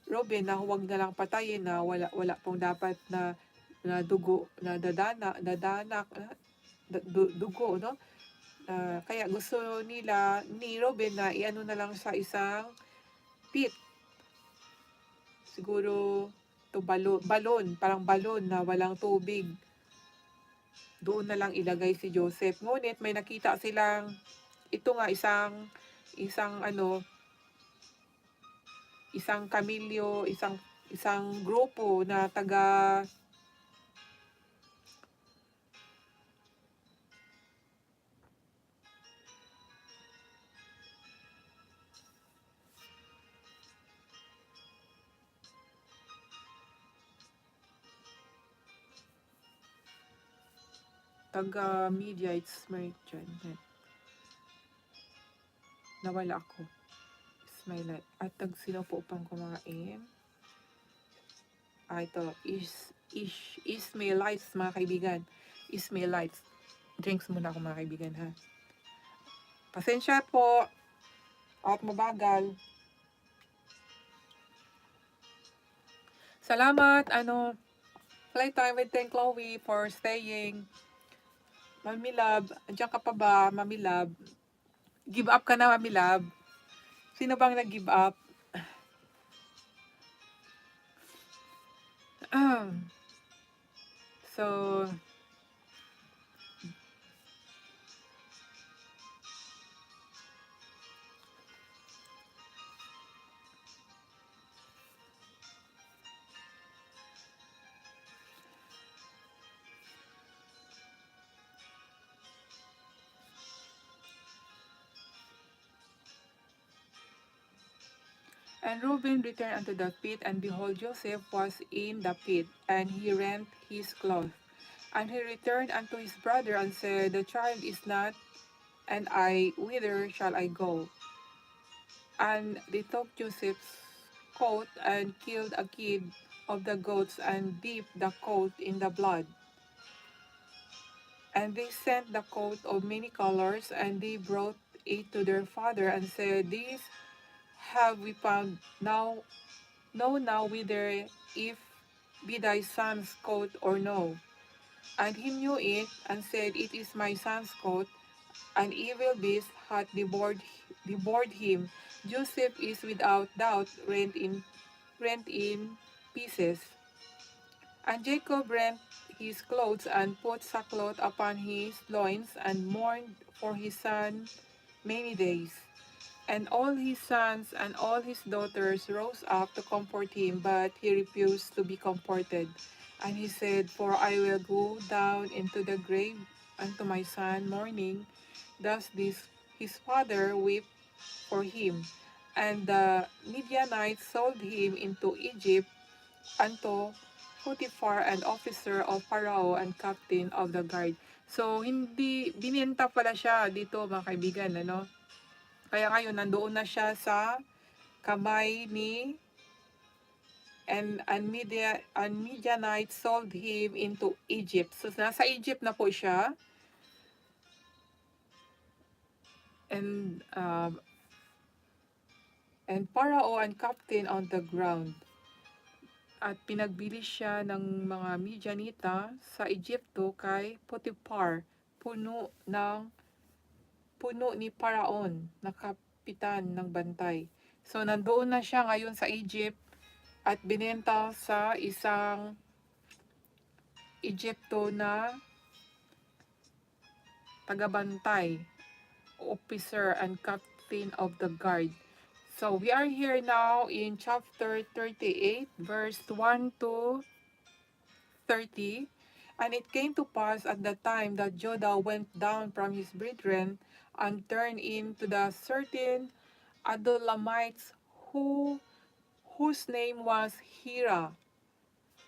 Reuben na huwag na lang patayin, na wala pong dapat na dugo na dugo, no? Kaya gusto nila ni Reuben na iano na lang sa isang pit, siguro to balon, parang balon na walang tubig. Doon na lang ilagay si Joseph. Ngunit may nakita silang, ito nga, isang kamilyo, isang grupo na taga-media, it's Merchant. Nawala ako. Smile at sino po upang kumain. Ito, Ismailites, mga kaibigan. Ismailites. Drinks muna ako, mga kaibigan, ha. Pasensya po at mabagal. Salamat, Playtime with Teng Chloe for staying. Mami Love, andiyan ka pa ba, Mami Love? Give up ka na, Mami Love. Sino bang nag-give up? So, and Reuben returned unto the pit, and behold, Joseph was in the pit, and he rent his clothes. And he returned unto his brother, and said, The child is not, and I, whither shall I go? And they took Joseph's coat, and killed a kid of the goats, and dipped the coat in the blood. And they sent the coat of many colors, and they brought it to their father, and said, This have we found. Know now whether if be thy son's coat or no. And he knew it, and said, It is my son's coat. An evil beast hath devoured him. Joseph is without doubt rent in pieces. And Jacob rent his clothes, and put sackcloth upon his loins, and mourned for his son many days. And all his sons and all his daughters rose up to comfort him, but he refused to be comforted. And he said, For I will go down into the grave unto my son mourning. Thus his father wept for him. And the Midianites sold him into Egypt unto Potiphar, an officer of Pharaoh and captain of the guard. So, hindi, binenta pala siya dito, mga kaibigan, Kaya ngayon, nandoon na siya sa kamay ni and Midianite sold him into Egypt. So, nasa Egypt na po siya. And Pharaoh and captain on the ground. At pinagbili siya ng mga Midianita sa Egypto kay Potiphar, puno ni Paraon, na kapitan ng bantay. So, nandoon na siya ngayon sa Egypt at binenta sa isang Egypto na tagabantay, officer and captain of the guard. So, we are here now in chapter 38, verse 1 to 30. And it came to pass at the time that Judah went down from his brethren and turned into the certain Adulamites whose name was Hira.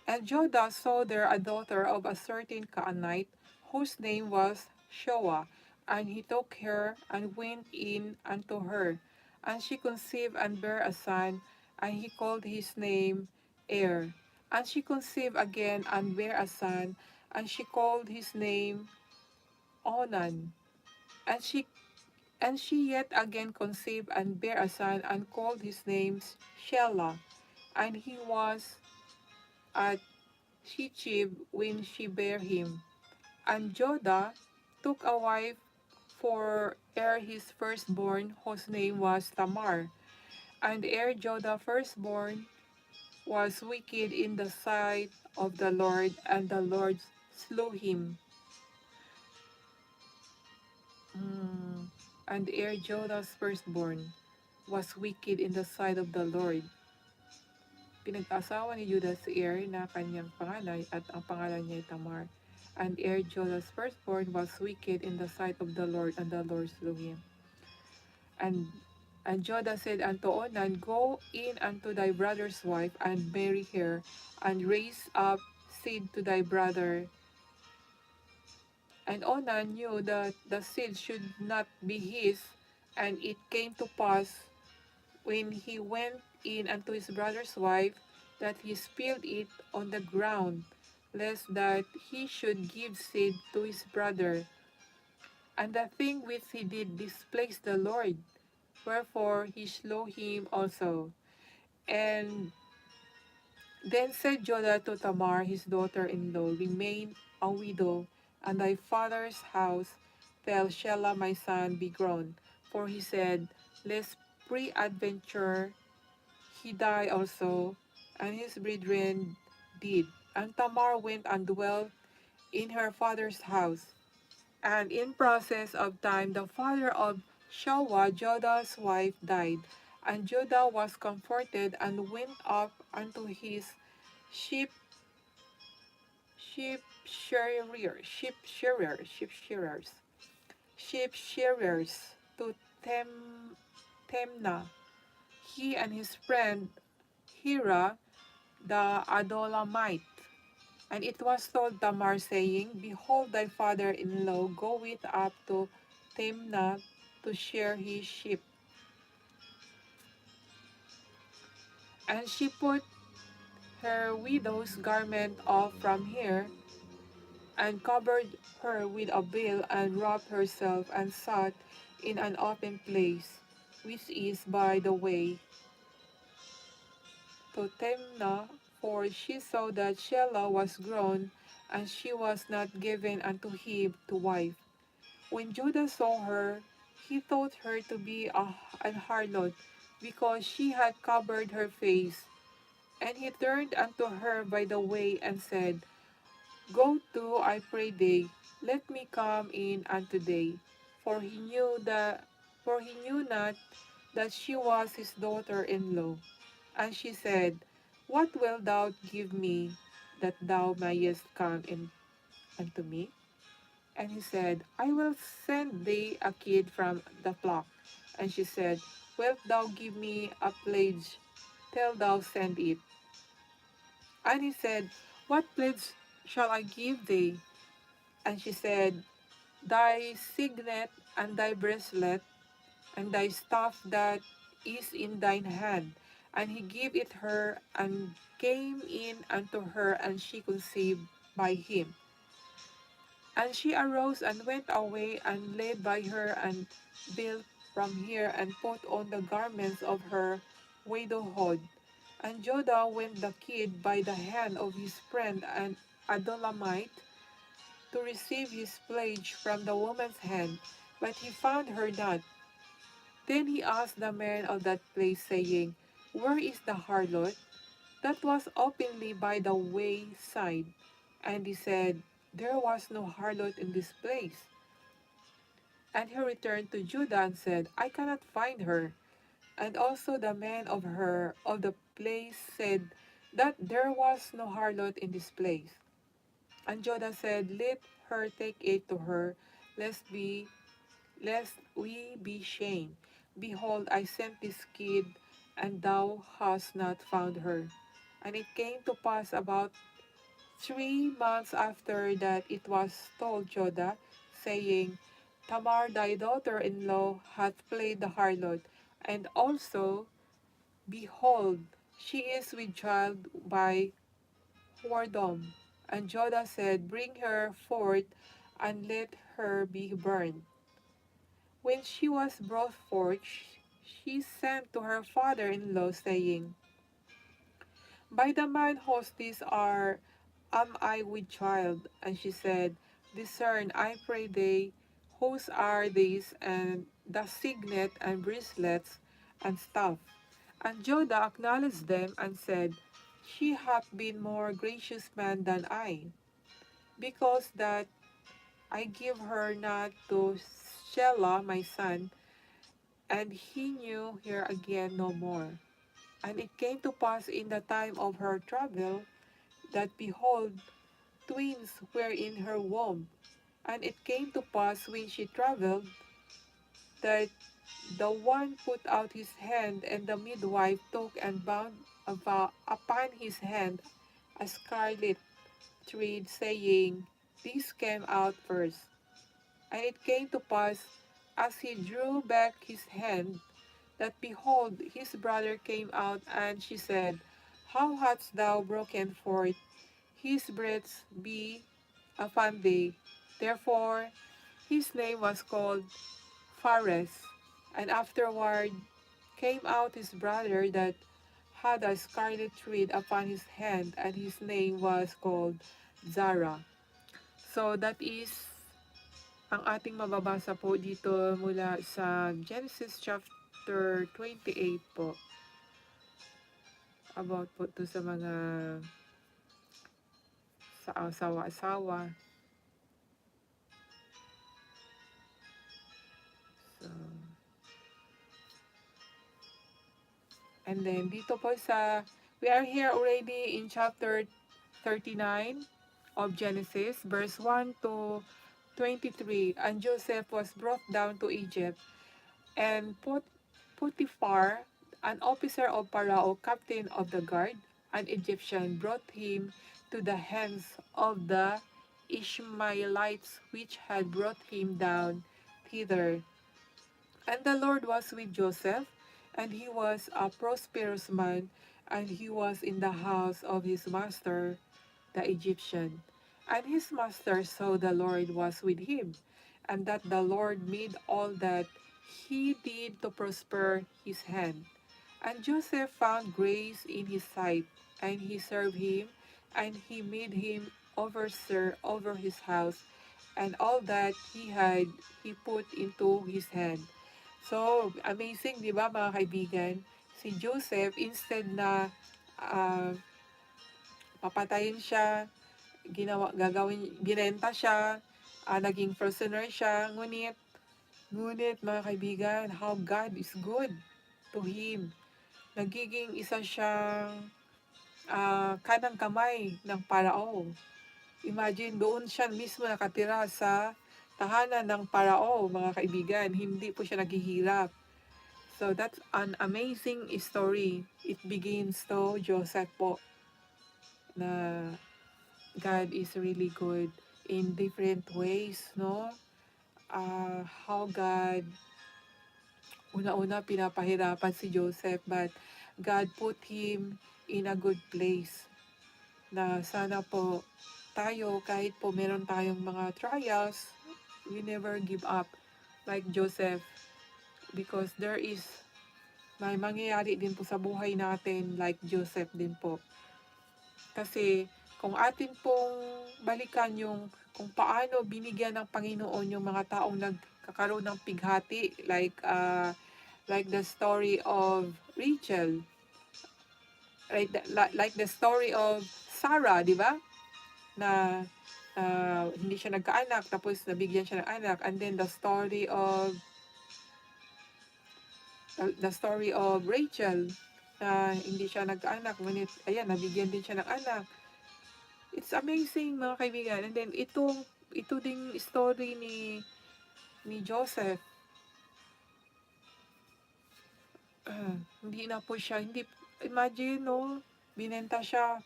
And Judah saw there a daughter of a certain Canaanite whose name was Shoah. And he took her and went in unto her. And she conceived and bare a son, and he called his name Er. And she conceived again and bare a son, and she called his name Onan. And she yet again conceived and bare a son, and called his name Shelah. And he was at Shechib when she bare him. And Jodah took a wife for his firstborn, whose name was Tamar. And Jodah firstborn was wicked in the sight of the Lord, and the Lord slew him. And Jodah's firstborn was wicked in the sight of the Lord. Pinag-asawa ni Judah si na kanyang panganay, at ang pangalan niya ay Tamar. And Jodah's firstborn was wicked in the sight of the Lord, and the Lord slew him. And Jodah said unto Onan, Go in unto thy brother's wife, and marry her, and raise up seed to thy brother. And Onan knew that the seed should not be his, and it came to pass when he went in unto his brother's wife, that he spilled it on the ground, lest that he should give seed to his brother. And the thing which he did displeased the Lord, wherefore he slew him also. And then said Jodah to Tamar his daughter-in-law, Remain a widow, and thy father's house till Shelah my son be grown. For he said, Lest peradventure he die also, and his brethren did. And Tamar went and dwelt in her father's house. And in process of time, the father of Shawah, Jodah's wife, died. And Jodah was comforted and went up unto his sheep, sheep shearers to Temnah. He and his friend Hira the Adolamite. And it was told Tamar, saying, Behold, thy father-in-law goeth up to Timnah to shear his sheep. And she put her widow's garment off from her, and covered her with a veil, and wrapped herself, and sat in an open place, which is by the way to Timnah, for she saw that Shelah was grown, and she was not given unto him to wife. When Judah saw her, he thought her to be an harlot, because she had covered her face. And he turned unto her by the way, and said, Go to, I pray thee, let me come in unto thee. For he knew not that she was his daughter-in-law. And she said, What wilt thou give me, that thou mayest come in unto me? And he said, I will send thee a kid from the flock. And she said, Wilt thou give me a pledge till thou send it? And he said, What pledge shall I give thee? And she said, Thy signet and thy bracelet and thy staff that is in thine hand. And he gave it her, and came in unto her, and she conceived by him. And she arose and went away, and laid by her, and built from here, and put on the garments of her widowhood. And Jodah went the kid by the hand of his friend and Adolamite to receive his pledge from the woman's hand, but he found her not. Then he asked the man of that place, saying, Where is the harlot that was openly by the wayside? And he said, There was no harlot in this place. And he returned to Judah and said, I cannot find her. And also the man of the place said that there was no harlot in this place. And Judah said, Let her take it to her, lest we be shamed. Behold, I sent this kid, and thou hast not found her. And it came to pass about 3 months after that it was told Jodah, saying, Tamar thy daughter-in-law hath played the harlot, and also, behold, she is with child by whoredom. And Jodah said, Bring her forth, and let her be burned. When she was brought forth, she sent to her father-in-law, saying, By the man whose these are, am I with child? And she said, Discern, I pray thee, whose are these, and the signet and bracelets and stuff. And Jodah acknowledged them and said, She hath been more gracious man than I, because that I give her not to Shelah my son, and he knew her again no more. And it came to pass in the time of her travel, that behold, twins were in her womb. And it came to pass when she traveled, that the one put out his hand, and the midwife took and bound upon his hand a scarlet thread, saying, This came out first. And it came to pass, as he drew back his hand, that behold, his brother came out, and she said, How hast thou broken forth? His breaths be upon thee. Therefore his name was called Phares. And afterward came out his brother that had a scarlet thread upon his hand, and his name was called Zara. So that is ang ating mababasa po dito mula sa Genesis chapter 28 po. About po to sa mga sa asawa-asawa. So, and then dito po we are here already in chapter 39 of Genesis, verse 1 to 23. And Joseph was brought down to Egypt, and Potiphar, an officer of Pharaoh, captain of the guard, an Egyptian, brought him to the hands of the Ishmaelites, which had brought him down thither. And the Lord was with Joseph, and he was a prosperous man, and he was in the house of his master, the Egyptian. And his master saw the Lord was with him, and that the Lord made all that he did to prosper his hand. And Joseph found grace in his sight, and he served him, and he made him overseer over his house, and all that he had he put into his hand. So, amazing, di ba mga kaibigan? Si Joseph, instead na ah, papatayin siya, binenta siya, naging prisoner siya, ngunit mga kaibigan, how God is good to him. Nagiging isa siyang kanang kamay ng Parao. Imagine, doon siya mismo nakatira sa tahanan ng Parao, mga kaibigan. Hindi po siya naghihirap. So that's an amazing story. It begins to Joseph po na God is really good in different ways, no? How God, una-una pinapahirapan si Joseph, but God put him in a good place. Na sana po tayo, kahit po meron tayong mga trials, we never give up like Joseph, because may mangyayari din po sa buhay natin like Joseph din po. Kasi kung atin pong balikan yung kung paano binigyan ng Panginoon yung mga taong nagkakaroon ng pighati, like the story of Rachel, like the story of Sarah, di ba? Na hindi siya nagkaanak, tapos nabigyan siya ng anak. And then the story of Rachel, na hindi siya nagkaanak, ngunit ayan, nabigyan din siya ng anak. It's amazing, mga kaibigan. And then ito ding story ni Joseph. Hindi na po siya, imagine, no, binenta siya.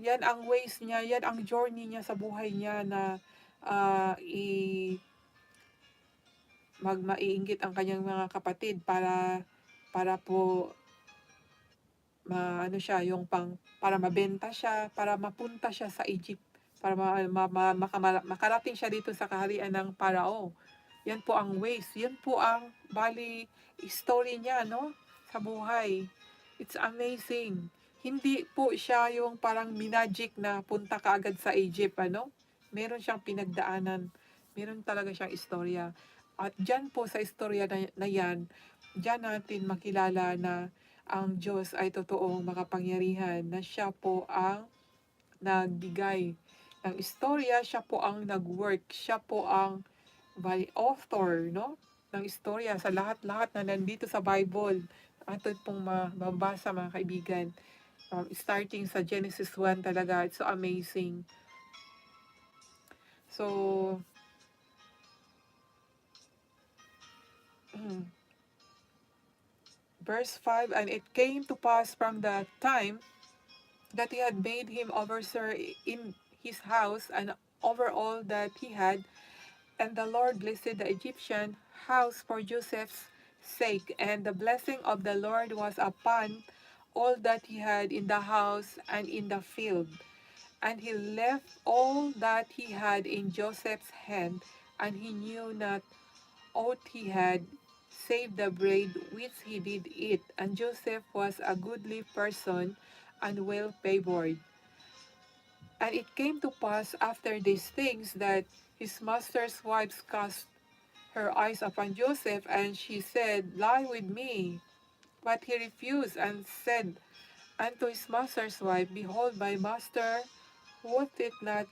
Yan ang ways niya, yan ang journey niya sa buhay niya na maiinggit ang kanyang mga kapatid para po para mabenta siya, para mapunta siya sa Egypt, para makarating siya dito sa kaharian ng Parao. Yan po ang ways, yan po ang story niya, no, sa buhay. It's amazing. Hindi po siya yung parang minagic na punta ka agad sa Egypt, ano? Meron siyang pinagdaanan. Meron talaga siyang istorya. At dyan po sa istorya na yan, dyan natin makilala na ang Diyos ay totoong makapangyarihan, na siya po ang nagbigay ng istorya, siya po ang nag-work, siya po ang author, no, ng istorya sa lahat-lahat na nandito sa Bible. Atin pong mabasa, mga kaibigan. Starting sa Genesis 1 talaga, it's so amazing. So, verse 5, and it came to pass from that time that he had made him overseer in his house and over all that he had, And the Lord blessed the Egyptian house for Joseph's sake, and the blessing of the Lord was upon all that he had in the house and in the field. And he left all that he had in Joseph's hand, and he knew not aught he had, save the bread which he did eat. And Joseph was a goodly person and well favored. And it came to pass after these things that his master's wives cast her eyes upon Joseph, and she said, Lie with me. But he refused and said unto his master's wife, Behold, my master wot it not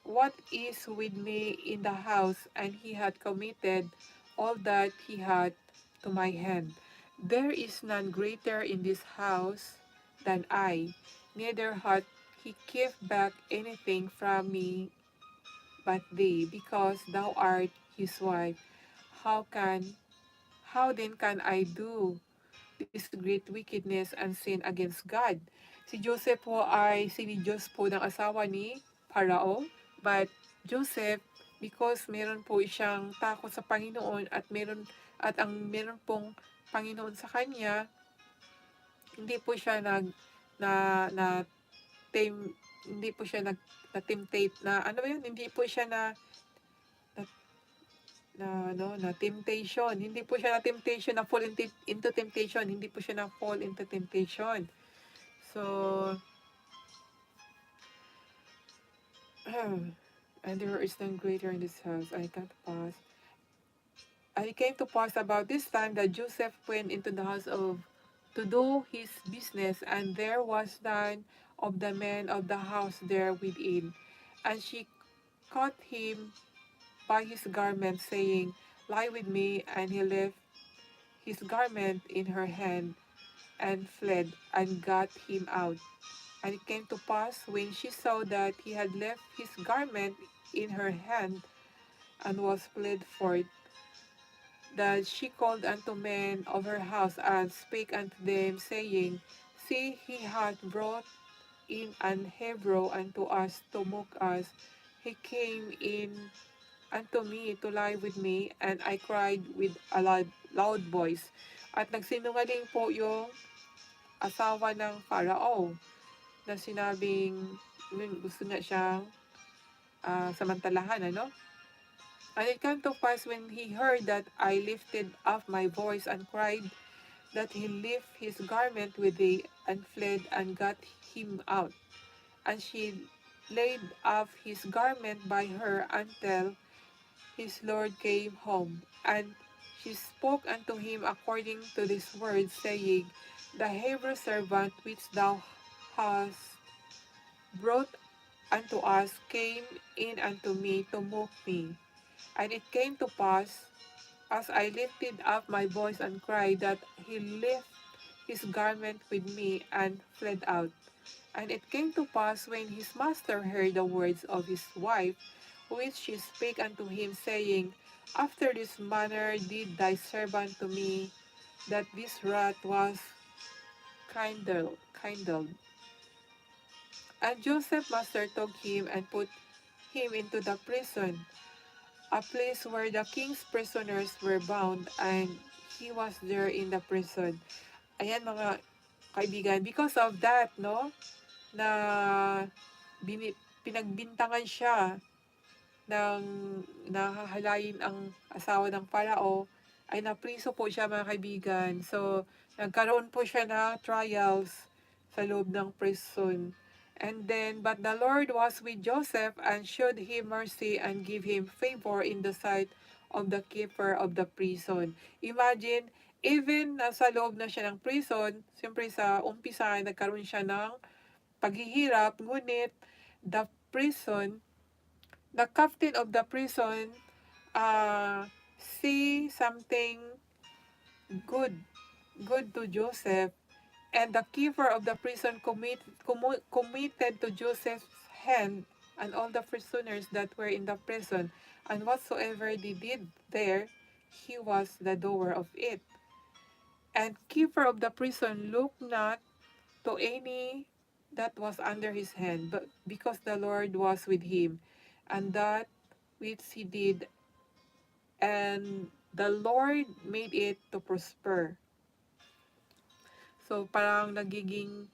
what is with me in the house, and he had committed all that he had to my hand. There is none greater in this house than I, neither hath he kept back anything from me but thee, because thou art his wife. How can how then can I do this great wickedness and sin against God? Si Joseph po ay sinidyos po ng asawa ni Parao, but Joseph, because meron po siyang takot sa Panginoon at ang meron pong Panginoon sa kanya, hindi po siya na na tem, hindi po siya na temptate na ano ba yun, hindi po siya na na temptation. Hindi po siya na temptation na fall into temptation. Hindi po siya na fall into temptation. So, and there is none greater in this house. I can't pass. And it came to pass about this time that Joseph went into the house of to do his business, and there was none of the men of the house there within. And she caught him by his garment, saying, Lie with me. And he left his garment in her hand and fled and got him out. And it came to pass when she saw that he had left his garment in her hand and was fled forth, that she called unto men of her house and spake unto them, saying, See, he hath brought in an Hebrew unto us to mock us. He came in unto me to lie with me, and I cried with a loud voice. At nagsinungaling po yung asawa ng Farao na sinabing gusto nga siyang samantalahan, ano? And it came to pass when he heard that I lifted up my voice and cried, that he lift his garment with thee and fled and got him out. And she laid up his garment by her until his Lord came home. And she spoke unto him according to this word, saying, The Hebrew servant which thou hast brought unto us came in unto me to mock me. And it came to pass, as I lifted up my voice and cried, that he left his garment with me and fled out. And it came to pass, when his master heard the words of his wife, which she spake unto him, saying, After this manner did thy servant to me, that this wrath was kindled. And Joseph master took him and put him into the prison, a place where the king's prisoners were bound, and he was there in the prison. Ayan mga kaibigan, because of that, no, na pinagbintangan siya ng nahahalayin ang asawa ng Parao, ay napriso po siya mga kaibigan. So, nagkaroon po siya na trials sa loob ng prison. And then, but the Lord was with Joseph and showed him mercy and give him favor in the sight of the keeper of the prison. Imagine, even nasa loob na siya ng prison, siyempre sa umpisa, nagkaroon siya ng paghihirap, ngunit the prison, the captain of the prison, see something good, good to Joseph, and the keeper of the prison committed to Joseph's hand and all the prisoners that were in the prison, and whatsoever they did there, he was the doer of it. And keeper of the prison looked not to any that was under his hand, but because the Lord was with him, and that which he did and the Lord made it to prosper. So parang nagiging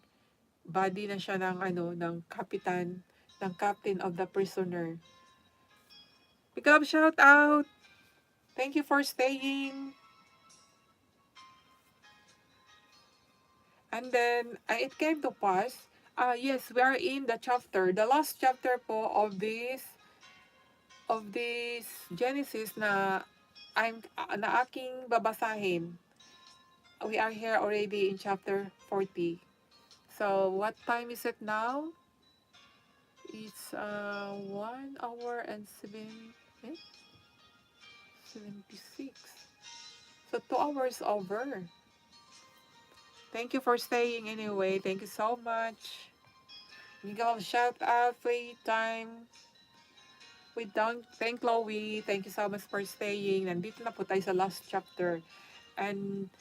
body na siya ng ng kapitan, ng captain of the prisoner. Big love shout out. Thank you for staying. And then it came to pass. Yes, we are in the chapter, the last chapter po of this Genesis na aking babasahin. We are here already in chapter 40. So, what time is it now? It's 1 hour and 76. So, 2 hours over. Thank you for staying anyway. Thank you so much. Miguel, shout out free time. We don't thank Chloe. Thank you so much for staying. Nandito na po tayo sa last chapter. And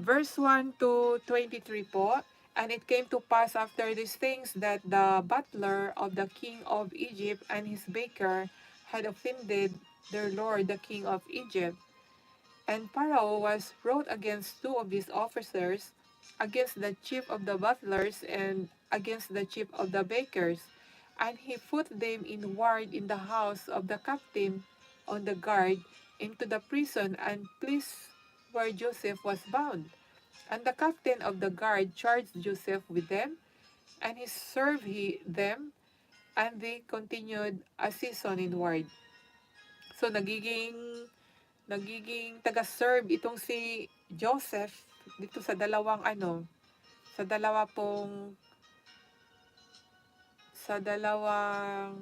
verse 1 to 23 po. And it came to pass after these things that the butler of the king of Egypt and his baker had offended their lord the king of Egypt. And Pharaoh was wroth against two of his officers, against the chief of the butlers and against the chief of the bakers. And he put them in ward in the house of the captain on the guard into the prison and place where Joseph was bound. And the captain of the guard charged Joseph with them, and he served them, and they continued a season in ward. So nagiging taga-serve itong si Joseph dito sa sa dalawa pong sa dalawang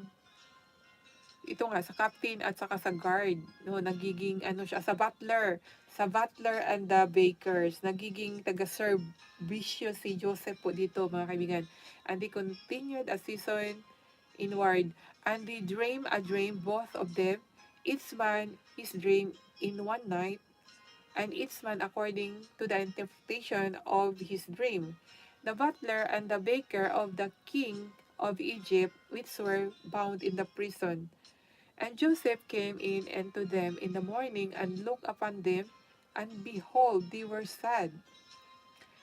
ito nga sa captain at saka sa guard, no, nagiging siya sa butler and the bakers, nagiging taga-serve bisyo si Joseph po dito, mga kaibigan. And they continued a season inward, and they dream a dream, both of them, each man his dream in one night, and each man according to the interpretation of his dream. The butler and the baker of the king of Egypt, which were bound in the prison. And Joseph came in unto them in the morning, and looked upon them, and behold, they were sad.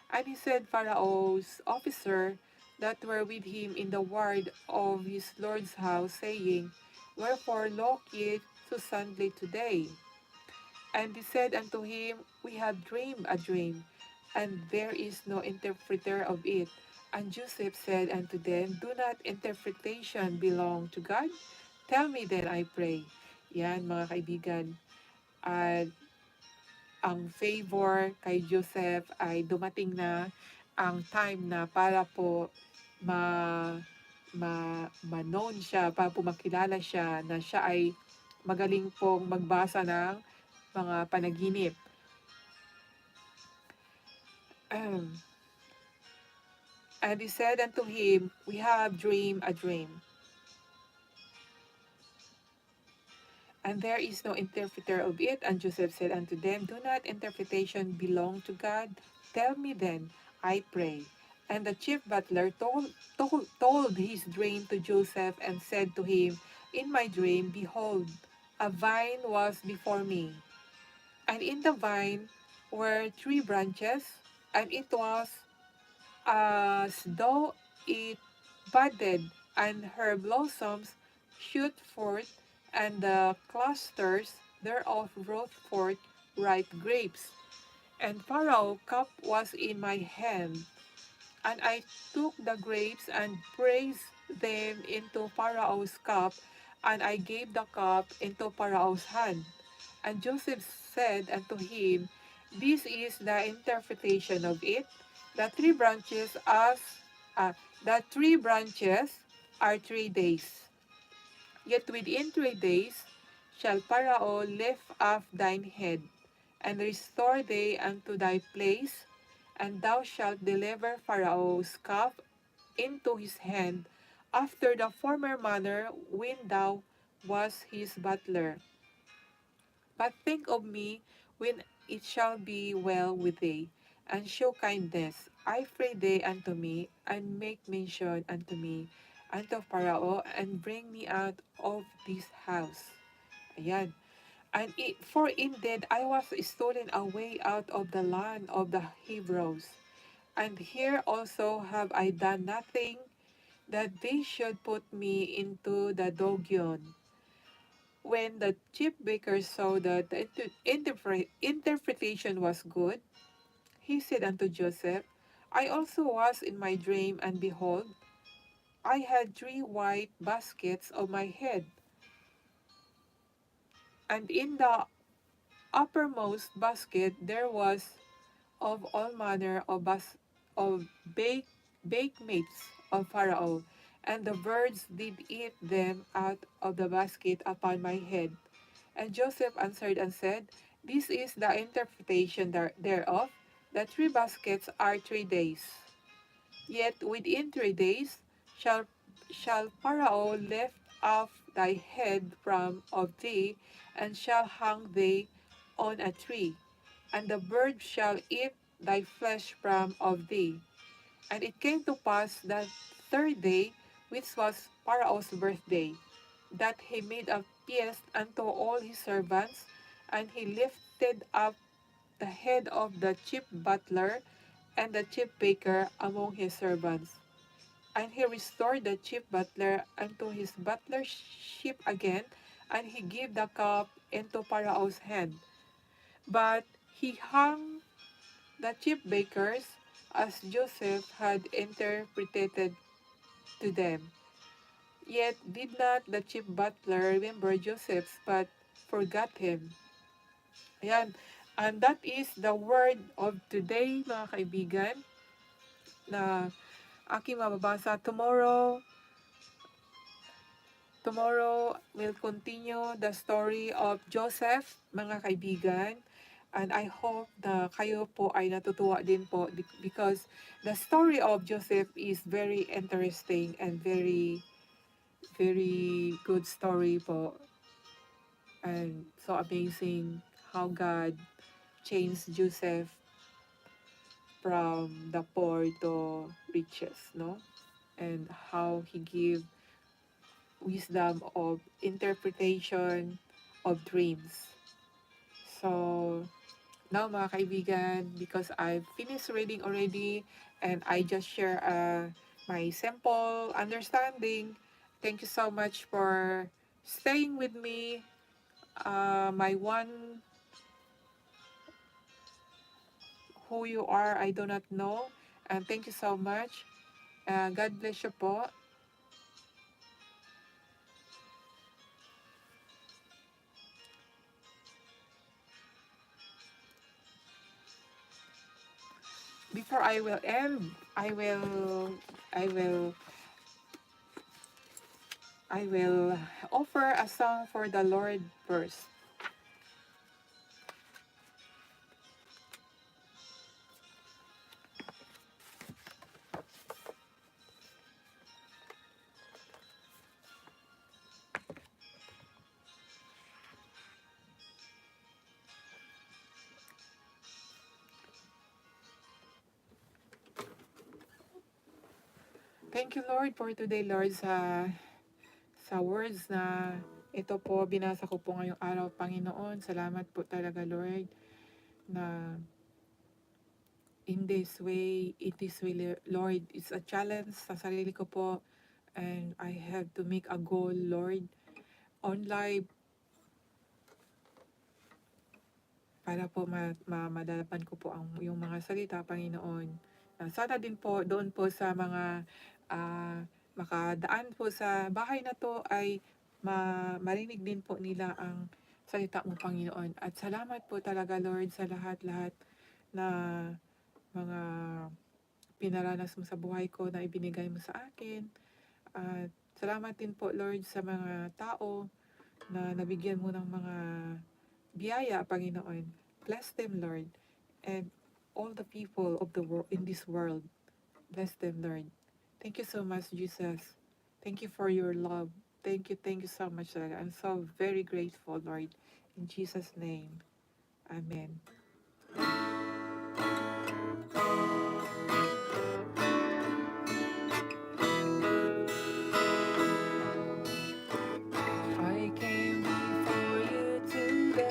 And he said, Pharaoh's officer that were with him in the ward of his lord's house, saying, Wherefore look ye so sadly today? And he said unto him, We have dreamed a dream, and there is no interpreter of it. And Joseph said unto them, Do not interpretation belong to God? Tell me then, I pray. Yan, mga kaibigan. At ang favor kay Joseph ay dumating na ang time na para po ma ma-known siya, para po makilala siya na siya ay magaling pong magbasa ng mga panaginip. And he said unto him, We have dreamed a dream, and there is no interpreter of it. And Joseph said unto them, Do not interpretation belong to God? Tell me then, I pray. And the chief butler told his dream to Joseph, and said to him, In my dream, behold, a vine was before me, and in the vine were 3 branches, and it was as though it budded, and her blossoms shoot forth, and the clusters thereof brought forth ripe grapes. And Pharaoh's cup was in my hand, and I took the grapes and pressed them into Pharaoh's cup, and I gave the cup into Pharaoh's hand. And Joseph said unto him, This is the interpretation of it. The three branches as the 3 branches are 3 days. Yet within 3 days shall Pharaoh lift up thine head, and restore thee unto thy place, and thou shalt deliver Pharaoh's cup into his hand, after the former manner when thou wast his butler. But think of me when it shall be well with thee, and show kindness, I pray thee, unto me, and make mention unto me, unto Pharaoh, and bring me out of this house. Ayan. For indeed I was stolen away out of the land of the Hebrews, and here also have I done nothing that they should put me into the dungeon. When the chief baker saw that the interpretation was good, he said unto Joseph, I also was in my dream, and behold, I had 3 white baskets on my head, and in the uppermost basket there was of all manner of baked meats of Pharaoh, and the birds did eat them out of the basket upon my head. And Joseph answered and said, This is the interpretation thereof. The 3 baskets are 3 days. Yet within 3 days shall Pharaoh lift off thy head from of thee, and shall hang thee on a tree, and the birds shall eat thy flesh from of thee. And it came to pass that 3rd day, which was Pharaoh's birthday, that he made a feast unto all his servants, and he lifted up the head of the chief butler and the chief baker among his servants. And he restored the chief butler unto his butlership again, and he gave the cup into Pharaoh's hand. But he hung the chief bakers as Joseph had interpreted to them. Yet did not the chief butler remember Joseph, but forgot him. Ayan. And that is the word of today, mga kaibigan, na aking mababasa. Tomorrow we'll continue the story of Joseph, mga kaibigan. And I hope na kayo po ay natutuwa din po because the story of Joseph is very interesting and very, very good story po. And so amazing how God changed Joseph from the poor to riches, no? And how he gave wisdom of interpretation of dreams. So, now mga kaibigan, because I've finished reading already and I just share my simple understanding, thank you so much for staying with me. My one who you are, I do not know. And thank you so much. God bless you po. Before I will end, I will offer a song for the Lord first. Thank you, Lord, for today, Lord, sa words na ito po, binasa ko po ngayong araw, Panginoon. Salamat po talaga, Lord, na in this way, Lord, it's a challenge sa sarili ko po, and I have to make a goal, Lord, on life, para po madalapan ko po yung mga salita, Panginoon. Sana din po doon po sa mga makadaan po sa bahay na to ay marinig din po nila ang salita mo, Panginoon. At salamat po talaga, Lord, sa lahat-lahat na mga pinaranas mo sa buhay ko na ibinigay mo sa akin. At salamat din po, Lord, sa mga tao na nabigyan mo ng mga biyaya, Panginoon. Bless them, Lord, and all the people of the world in this world. Bless them, Lord. Thank you so much, Jesus. Thank you for your love. Thank you so much, Lord. I'm so very grateful, Lord. In Jesus' name, Amen. I came before you today.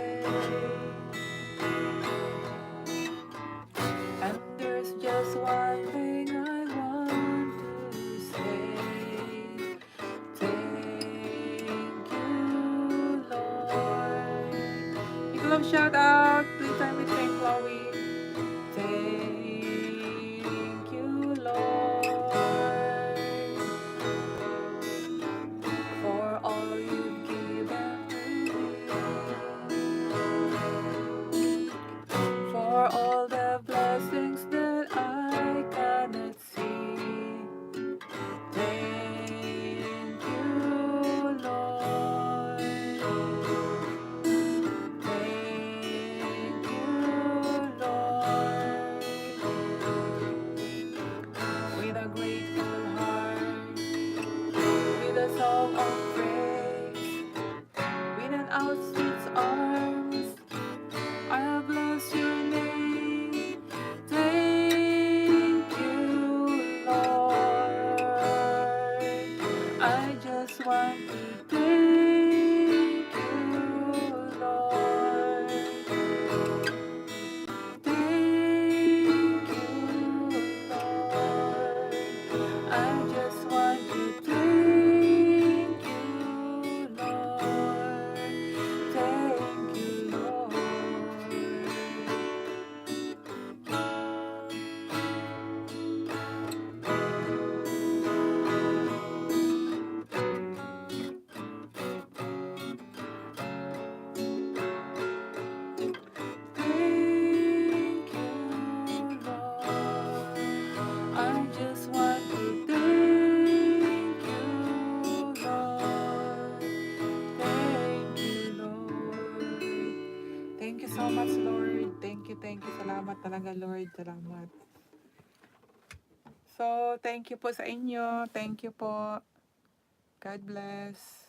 Salamat talaga, Lord. Salamat. So, thank you po sa inyo. Thank you po. God bless.